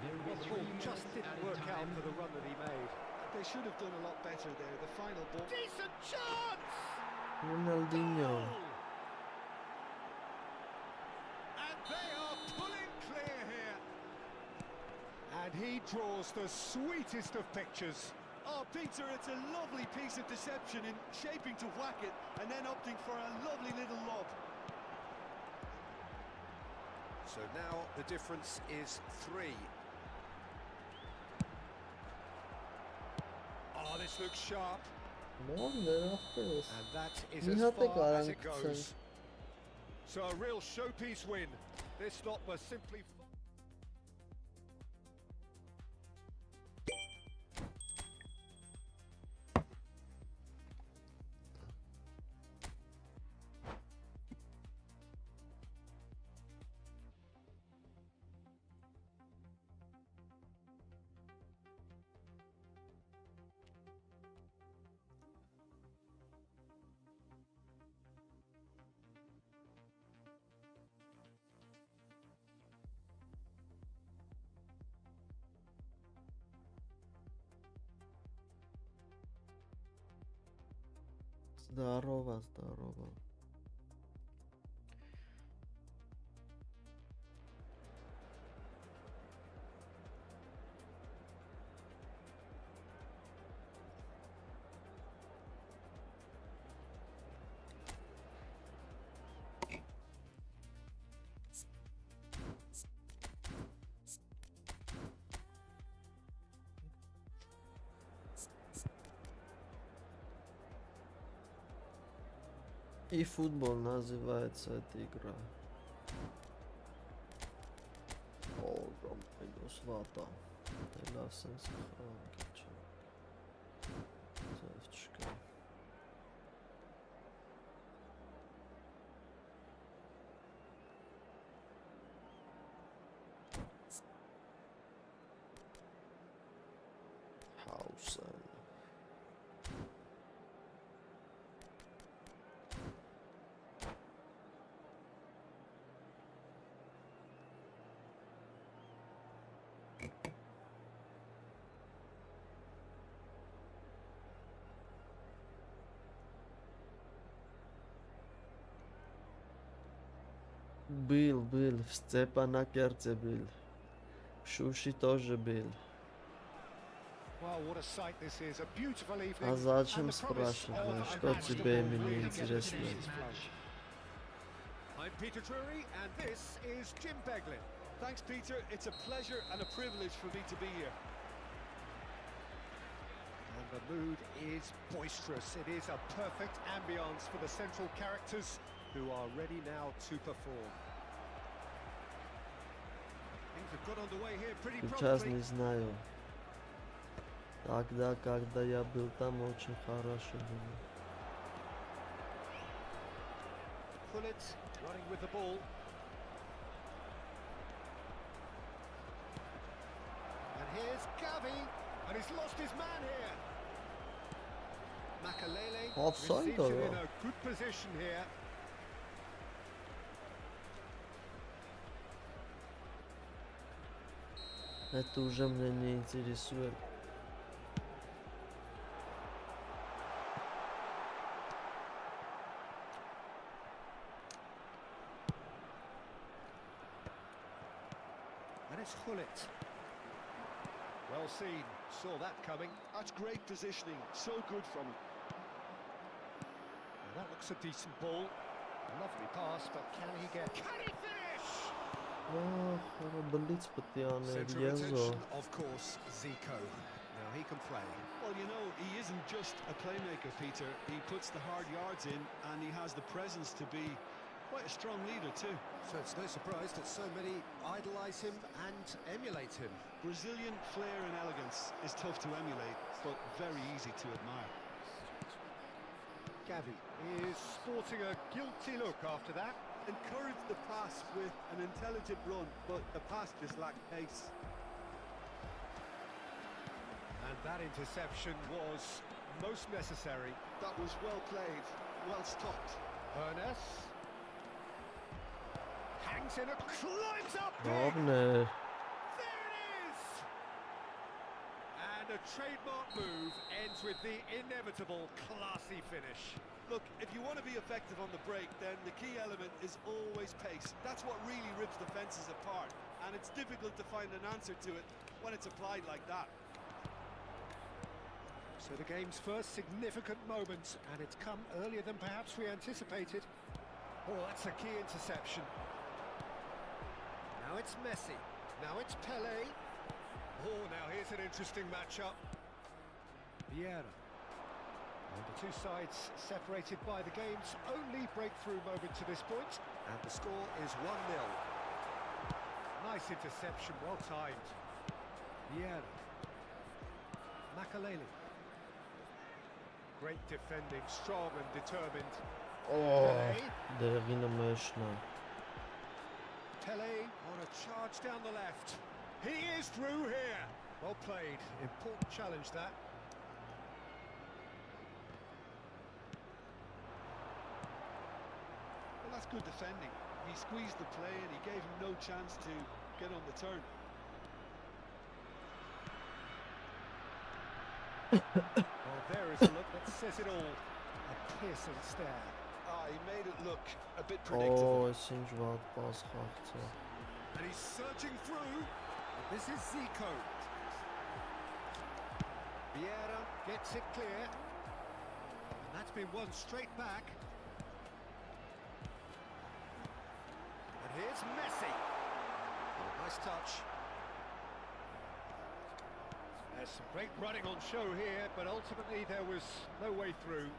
There will Well, be the 3 ball minutes just didn't added work out time. for the run that he made. They should have done a lot better there. The final ball. Decent chance! Ռոնալդինյո։ And they are pulling clear here. And he draws the sweetest of pictures. Oh, Peter, it's a lovely piece of deception in shaping to whack it and then opting for a lovely little lob. So now the difference is 3. Oh, this looks sharp. Մորներ ախպերս։ And that is Մի as հատ է far as it կարանք goes. So a real showpiece win. This lot was simply... Здорово, здорово. eFootball называется эта игра. О, минус вата. Ласенс хранкич. Завчка. Hausen. Был, в Степанакерте был. В Шуши тоже был. Well, what a sight this is. A beautiful evening. А зачем and the promise спрашиваешь, of что a match тебе that will именно really get the интересно? juices flowing. I'm Peter Drury, and this is Jim Beglin. Thanks, Peter. It's a pleasure and a privilege for me to be here. And the mood is boisterous. It is a perfect ambience for the central characters who are ready now to perform. Things have got underway here pretty Сейчас promptly. не знаю. Тогда, когда я был там, очень хорошо было. Pullet running with the ball. And here's Gavi, and he's lost his man here. Makalele Offside receives it or in what? a good position here. Это уже меня не интересует. And it's Hullet. Well seen, saw that coming. That's great positioning, so good from him. Well, that looks a decent ball. Lovely pass, but can he finish? Блиц постоянно, Centre of Езо. attention, of course, Zico. Now he can play. Well, you know, he isn't just a playmaker, Peter. He puts the hard yards in, and he has the presence to be quite a strong leader too. So it's no surprise that so many idolise him and emulate him. Brazilian flair and elegance is tough to emulate, but very easy to admire. Gavi is sporting a guilty look after that. Encouraged the pass with an intelligent run, but the pass just lacked pace. And that interception was most necessary. That was well played, well stopped. Ernest hangs in and climbs up big. Ровно. There it is! And a trademark move ends with the inevitable classy finish. Look, if you want to be effective on the break, then the key element is always pace. That's what really rips defences apart, and it's difficult to find an answer to it when it's applied like that. So the game's first significant moment, and it's come earlier than perhaps we anticipated. Oh, that's a key interception. Now it's Messi. Now it's Pelé. Oh, now here's an interesting matchup. Vieira. And the two sides separated by the game's only breakthrough moment to this point. And the score is 1-0. Nice interception, well timed. Vieira. Makaleli. Great defending, strong and determined. Oh, Devina Meshna. Pelé on a charge down the left. He is through here. Well played. Important challenge that. Well, that's good defending. He squeezed the play and he gave him no chance to get on the turn. Well, there is a look that says it all. A piercing stare. Ah, he made it look a bit predictable. Oh, Sinjvat pas gehad. And he's searching through. And this is Zico. Vieira gets it clear. And that's been won straight back. And here's Messi. Oh, nice touch. There's some great running on show here, but ultimately there was no way through.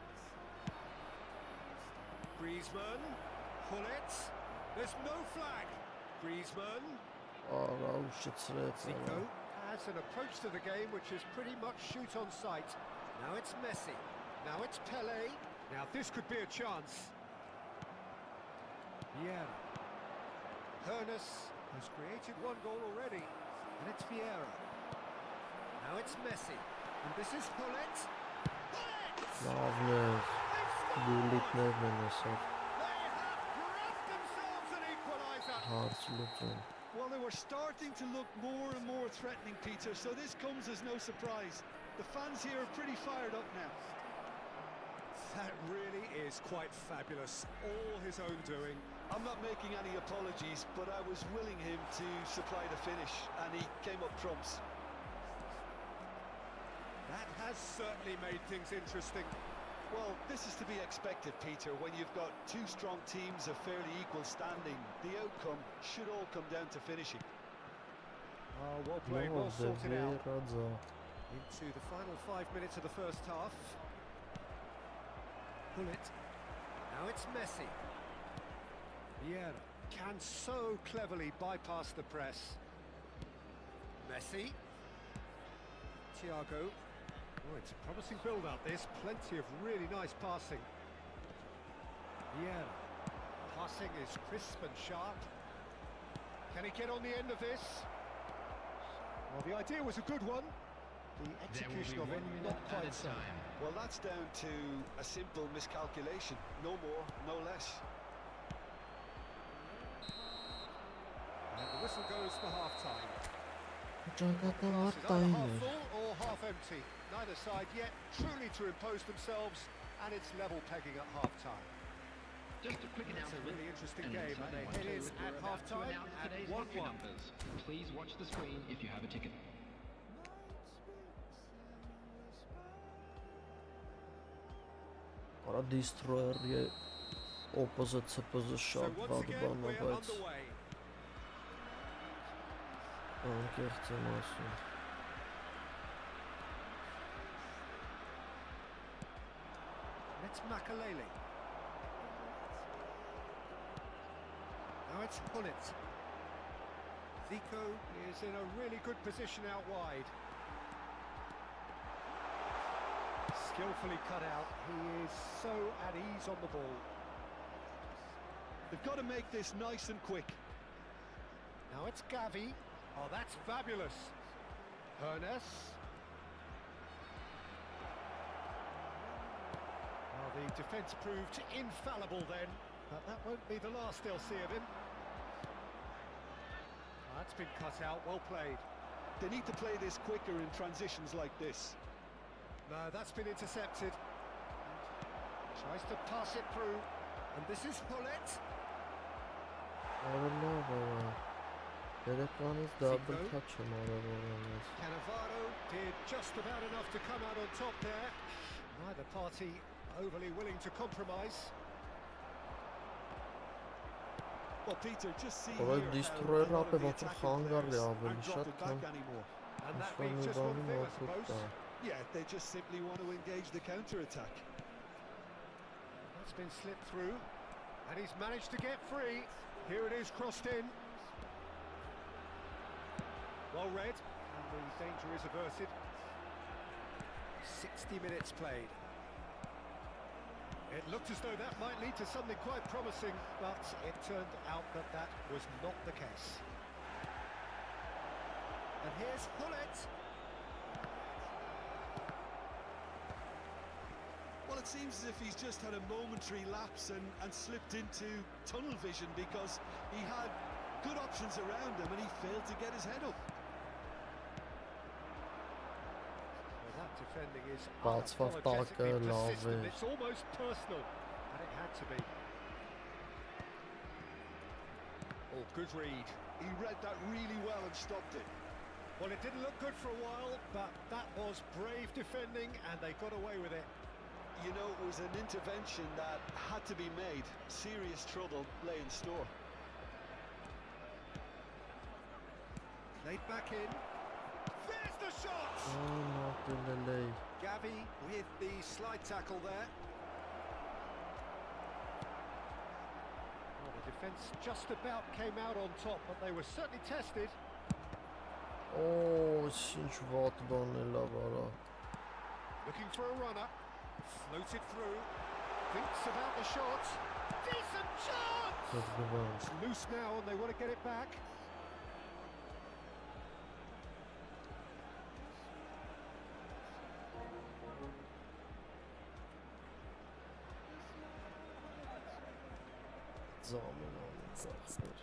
Griezmann, Hullet, there's no flag. Griezmann, Oh, shitsrec. Zico has an approach to the game which is pretty much shoot on sight. Now it's Messi, now it's Pelé. Now this could be a chance. Vieira. Ernest has created one goal already, and it's Vieira. Now it's Messi, and this is Hullet. Hullet! Lavne. Dulit nevmenesat. They have grabbed themselves an equaliser. Hartsluton. Well, they were starting to look more and more threatening, Peter, so this comes as no surprise. The fans here are pretty fired up now. That really is quite fabulous. All his own doing. I'm not making any apologies, but I was willing him to supply the finish, and he came up trumps. That has certainly made things interesting. Well, this is to be expected, Peter. When you've got two strong teams of fairly equal standing, the outcome should all come down to finishing. Oh, well played, No, well sorted out. Devira. Into the final 5 minutes of the first half. Hullet. Now it's Messi. Vieira can so cleverly bypass the press. Messi. Thiago. Oh, it's a promising build-up, this. Plenty of really nice passing. Vieira. Passing is crisp and sharp. Can he get on the end of this? Well, the idea was a good one. The execution of it, not quite so. Well, that's down to a simple miscalculation. No more, no less. And the whistle goes for half-time. Ճակատը Glass is either արտային half էր։ full or half empty. Neither side yet truly to impose themselves, and it's level pegging at half-time. Just a quick It's a announcement. really interesting An game, and they exciting head one in too. at We're about to half-time announce at today's entry 1-1. numbers. Please watch the screen if you have a ticket. Արա destroyer-ի opposite CPZ So շատ once վատ again, բան է, we're բայց underway. անկեղծ եմ ասում։ It's Makalele. Now it's Hullet. Zico is in a really good position out wide. Skillfully cut out. He is so at ease on the ball. They've got to make this nice and quick. Now it's Gavi. Oh, that's fabulous. Hernes. Well, the defence proved infallible then, but that won't be the last they'll see of him. That's been cut out, well played. They need to play this quicker in transitions like this. No, that's been intercepted. Tries to pass it through, and this is Hullet. Արա լավ է։ Երեկանից double touch եմ արել օրենից։ Cannavaro did just about enough to come out on top there. Neither party overly willing to compromise. Well, Peter, just see Որը here destroyer how a lot ապե of the ոնց որ attacking խանգարի players ավելի aren't շատ dropping քան back anymore. And that ինչ-որ means մի just one բանի thing, I օգուտ suppose. տա։ Yeah, they just simply want to engage the counter-attack. That's been slipped through, and he's managed to get free. Here it is, crossed in. Well read, and the danger is averted. 60 minutes played. It looked as though that might lead to something quite promising, but it turned out that that was not the case. And here's Hullet. Well, it seems as if he's just had a momentary lapse and slipped into tunnel vision because he had good options around him and he failed to get his head up. Well, that defending is Բացվող տակը unapologetically լավ persistent. էր։ It's almost personal, and it had to be. Oh, good read. He read that really well and stopped it. Well, it didn't look good for a while, but that was brave defending, and they got away with it. You know, it was an intervention that had to be made. Serious trouble lay in store. Laid back in. There's the shot! Մարտինելեի։ Gavi with the slide tackle there. Well, the defence just about came out on top, but they were certainly tested. Օ, ինչ վատ բան է լավ արա։ Looking for a runner. Floated through. Thinks about the shot. Decent chance! Բզբզանք։ It's loose now, and they want to get it back. Զամենան ծախսեր։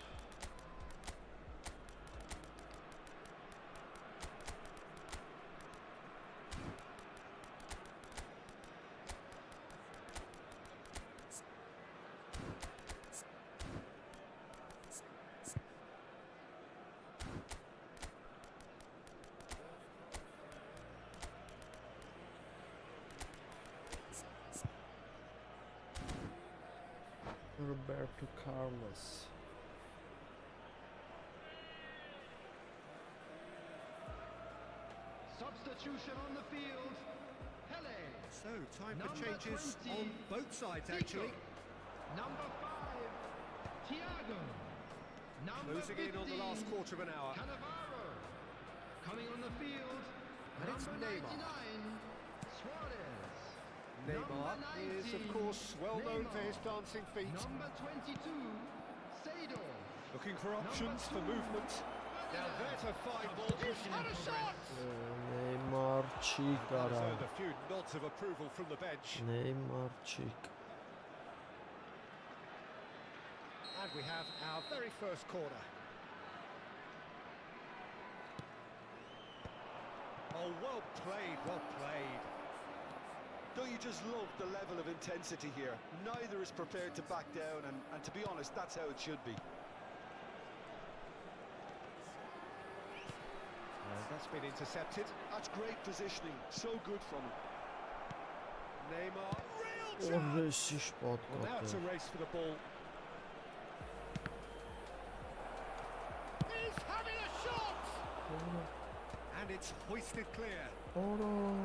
Roberto Carlos. Substitution on the field. Pele. So, time for Number changes 20, on both sides, Zico. actually. Number 5, Thiago. Number Closing in on the last 15, quarter of an hour. Cannavaro. Coming on the field. And it's number Neymar. 99, Suarez. Neymar Number is, of 19, course, well known for his Neymar. dancing feet. Number 22, Seydor. Looking for options for movement. Now there's a fine ball. He's had a shot! Neymar չի կարա։ Earned a few nods of approval from the bench. Neymar չի։ And we have our very first corner. Oh, well played, well played. Don't you just love the level of intensity here? Neither is prepared to back down, and to be honest, that's how it should be. That's been intercepted. That's great positioning. So good from him. Neymar, real Oh, chance! this spot Well, now it's a race for the ball. He's having a shot! And it's hoisted clear. Oh no.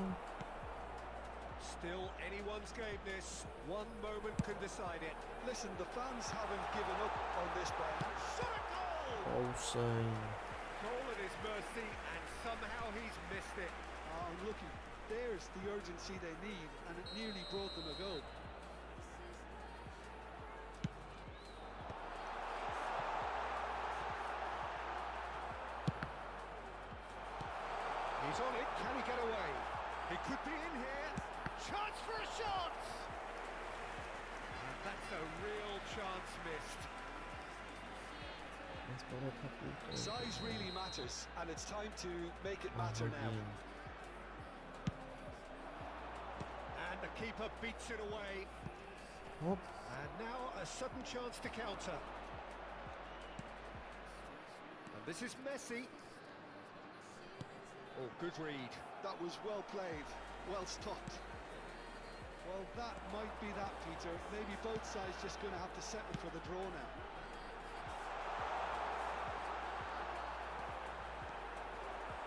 Still anyone's game this. One moment can decide it. Listen, the fans haven't given up on this by Shot a goal! Hossein. Goal at his mercy, and somehow he's missed it. Oh, looky, there's the urgency they need, and it nearly brought them a goal. He's on it, can he get away? He could be in here. Chance for a shot! And that's a real chance missed. Let's go to Paputo. Size really matters, and it's time to make it matter now. And the keeper beats it away. Hop. And now a sudden chance to counter. And this is Messi. Oh, good read. That was well played, well stopped. Well, that might be that, Peter. Maybe both sides just going to have to settle for the draw now.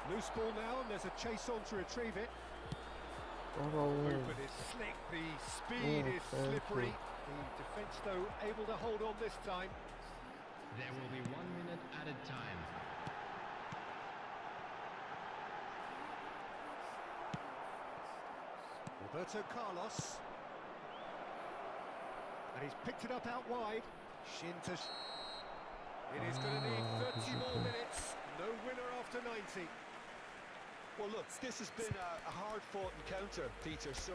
Loose ball now, and there's a chase on to retrieve it. Oh, Movement is slick, the speed Oh, is thank slippery. you. The defence, though, able to hold on this time. There will be 1 minute added time. Roberto Carlos. And he's picked it up out wide. Shin to... It is going to need 30 more minutes. No winner after 90. Well, look, this has been a hard-fought encounter, Peter, so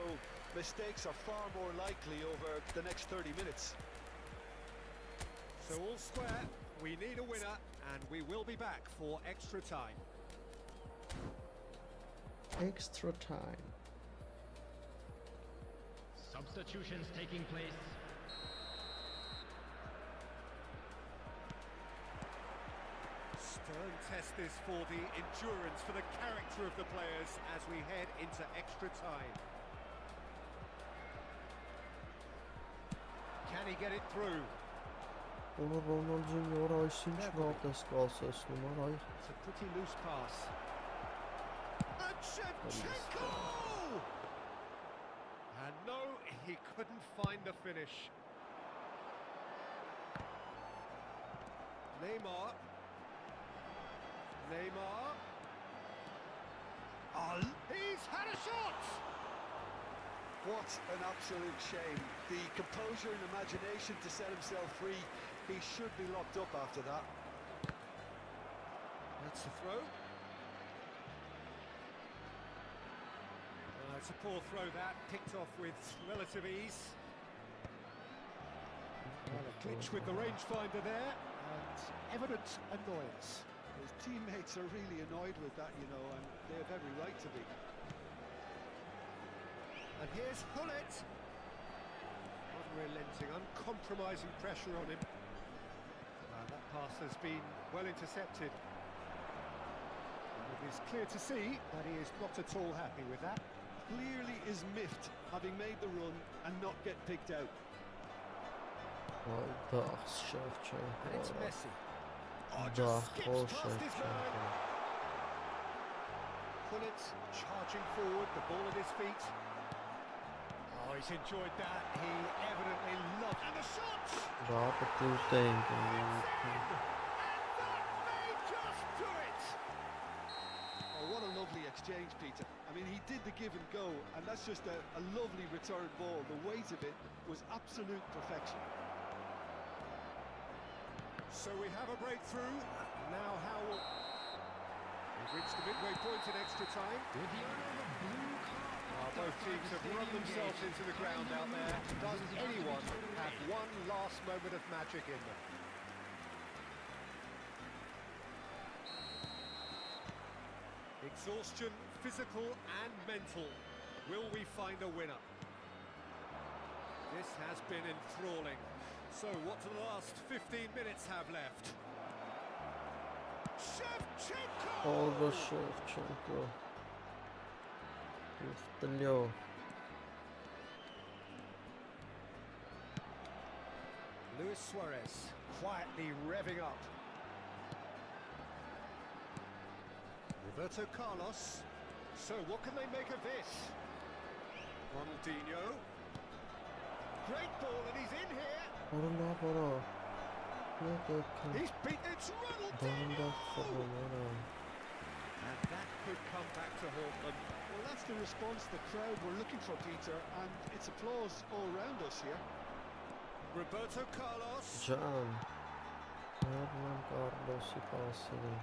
mistakes are far more likely over the next 30 minutes. So all square, we need a winner, and we will be back for extra time. extra time. Substitutions taking place. Stern test this for the endurance, for the character of the players as we head into extra time. Can he get it through? Ora Ronaldinho ora այսինչ վատ ես կասեցնում, արա։ It's a pretty loose pass. And Shevchenko! And no, he couldn't find the finish. Neymar. Neymar. Oh, he's had a shot! What an absolute shame. The composure and imagination to set himself free. He should be locked up after that. That's the throw. It's a poor throw that, picked off with relative ease. Well, a clinch with the rangefinder there, and evident annoyance. His teammates are really annoyed with that, you know, and they have every right to be. And here's Hullet. Unrelenting, uncompromising pressure on him. That pass has been well intercepted. And it is clear to see that he is not at all happy with that. Clearly is miffed, having made the run and not get picked out. Դախ Շևչենկո։ And it's Messi. Oh, Դախ just skips past his man. Շևչենկո։ Hullet charging forward, the ball at his feet. Oh, he's enjoyed that. He evidently loved. And the shot! Դա պետք է ուտենք։ And that may just do it. Oh, what a lovely exchange, Peter. I mean, he did the give and go, and that's just a lovely return ball. The weight of it was absolute perfection. So we have a breakthrough. Now how will... We've reached the midway point in extra time. With the honor of a blue card. Both teams have run themselves into the ground out there. Does anyone have one last moment of magic in them? It Exhaustion, physical and mental. Will we find a winner? This has been enthralling. So what do the last 15 minutes have left? Shevchenko! Olga Shevchenko. Uftalyo. Luis Suarez quietly revving up. Roberto Carlos. So what can they make of this? Ronaldinho. Great ball and he's in here. He's beaten. It's Ronaldinho. And that could come back to haunt them. Well, that's the response the crowd were looking for, Peter, and it's applause all round us here. Roberto Carlos. Can. Hernan Carlos'u pasını.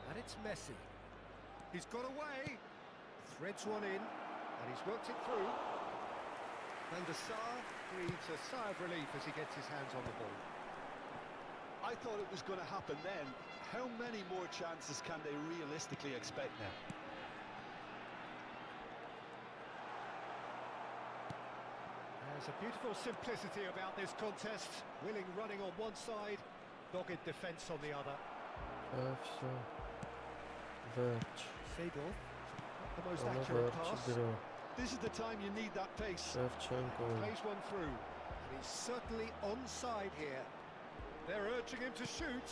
And it's Messi. He's got away. Threads one in, and he's worked it through. Van der Sar breathes a sigh of relief as he gets his hands on the ball. I thought it was going to happen then. How many more chances can they realistically expect now? There's a beautiful simplicity about this contest. Willing running on one side, dogged defence on the other. Efse. Verch. Seedorf, not the most Ona accurate Verch'i pass. biri o. This is the time you need that pace. Shevchenko. Plays one through, and he's certainly onside here. They're urging him to shoot.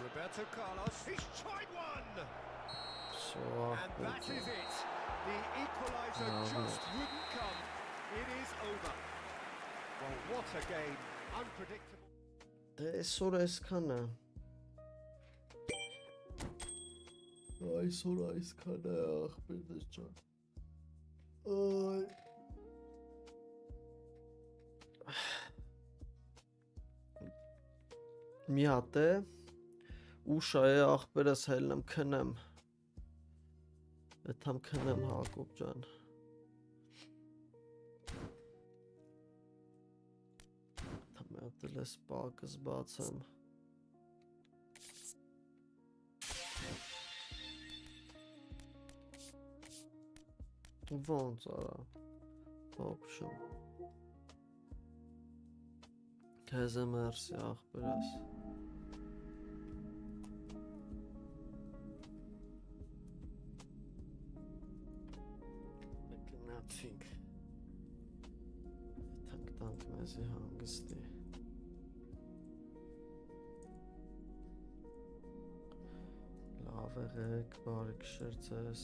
Roberto Carlos, he's tried one! And that is it. The equaliser just wouldn't come. It is over. Well, what a game. Unpredictable. Այսօր այսքան է։ Այսօր այսքան է ախպերներ ջան։ Այ մի հատ է ուշա է ախպերս հելնեմ քնեմ։ Էթամ քնեմ Հակոբ ջան։ Դել ես պակս բացեմ։ Ոնց արա։ Ոբշում։ Քեզ եմ մերսի ախպերս։ Մեկնացինք։ Թանք մեզի հանգստի։ Աղեղեք, բարի քշեր ձեզ։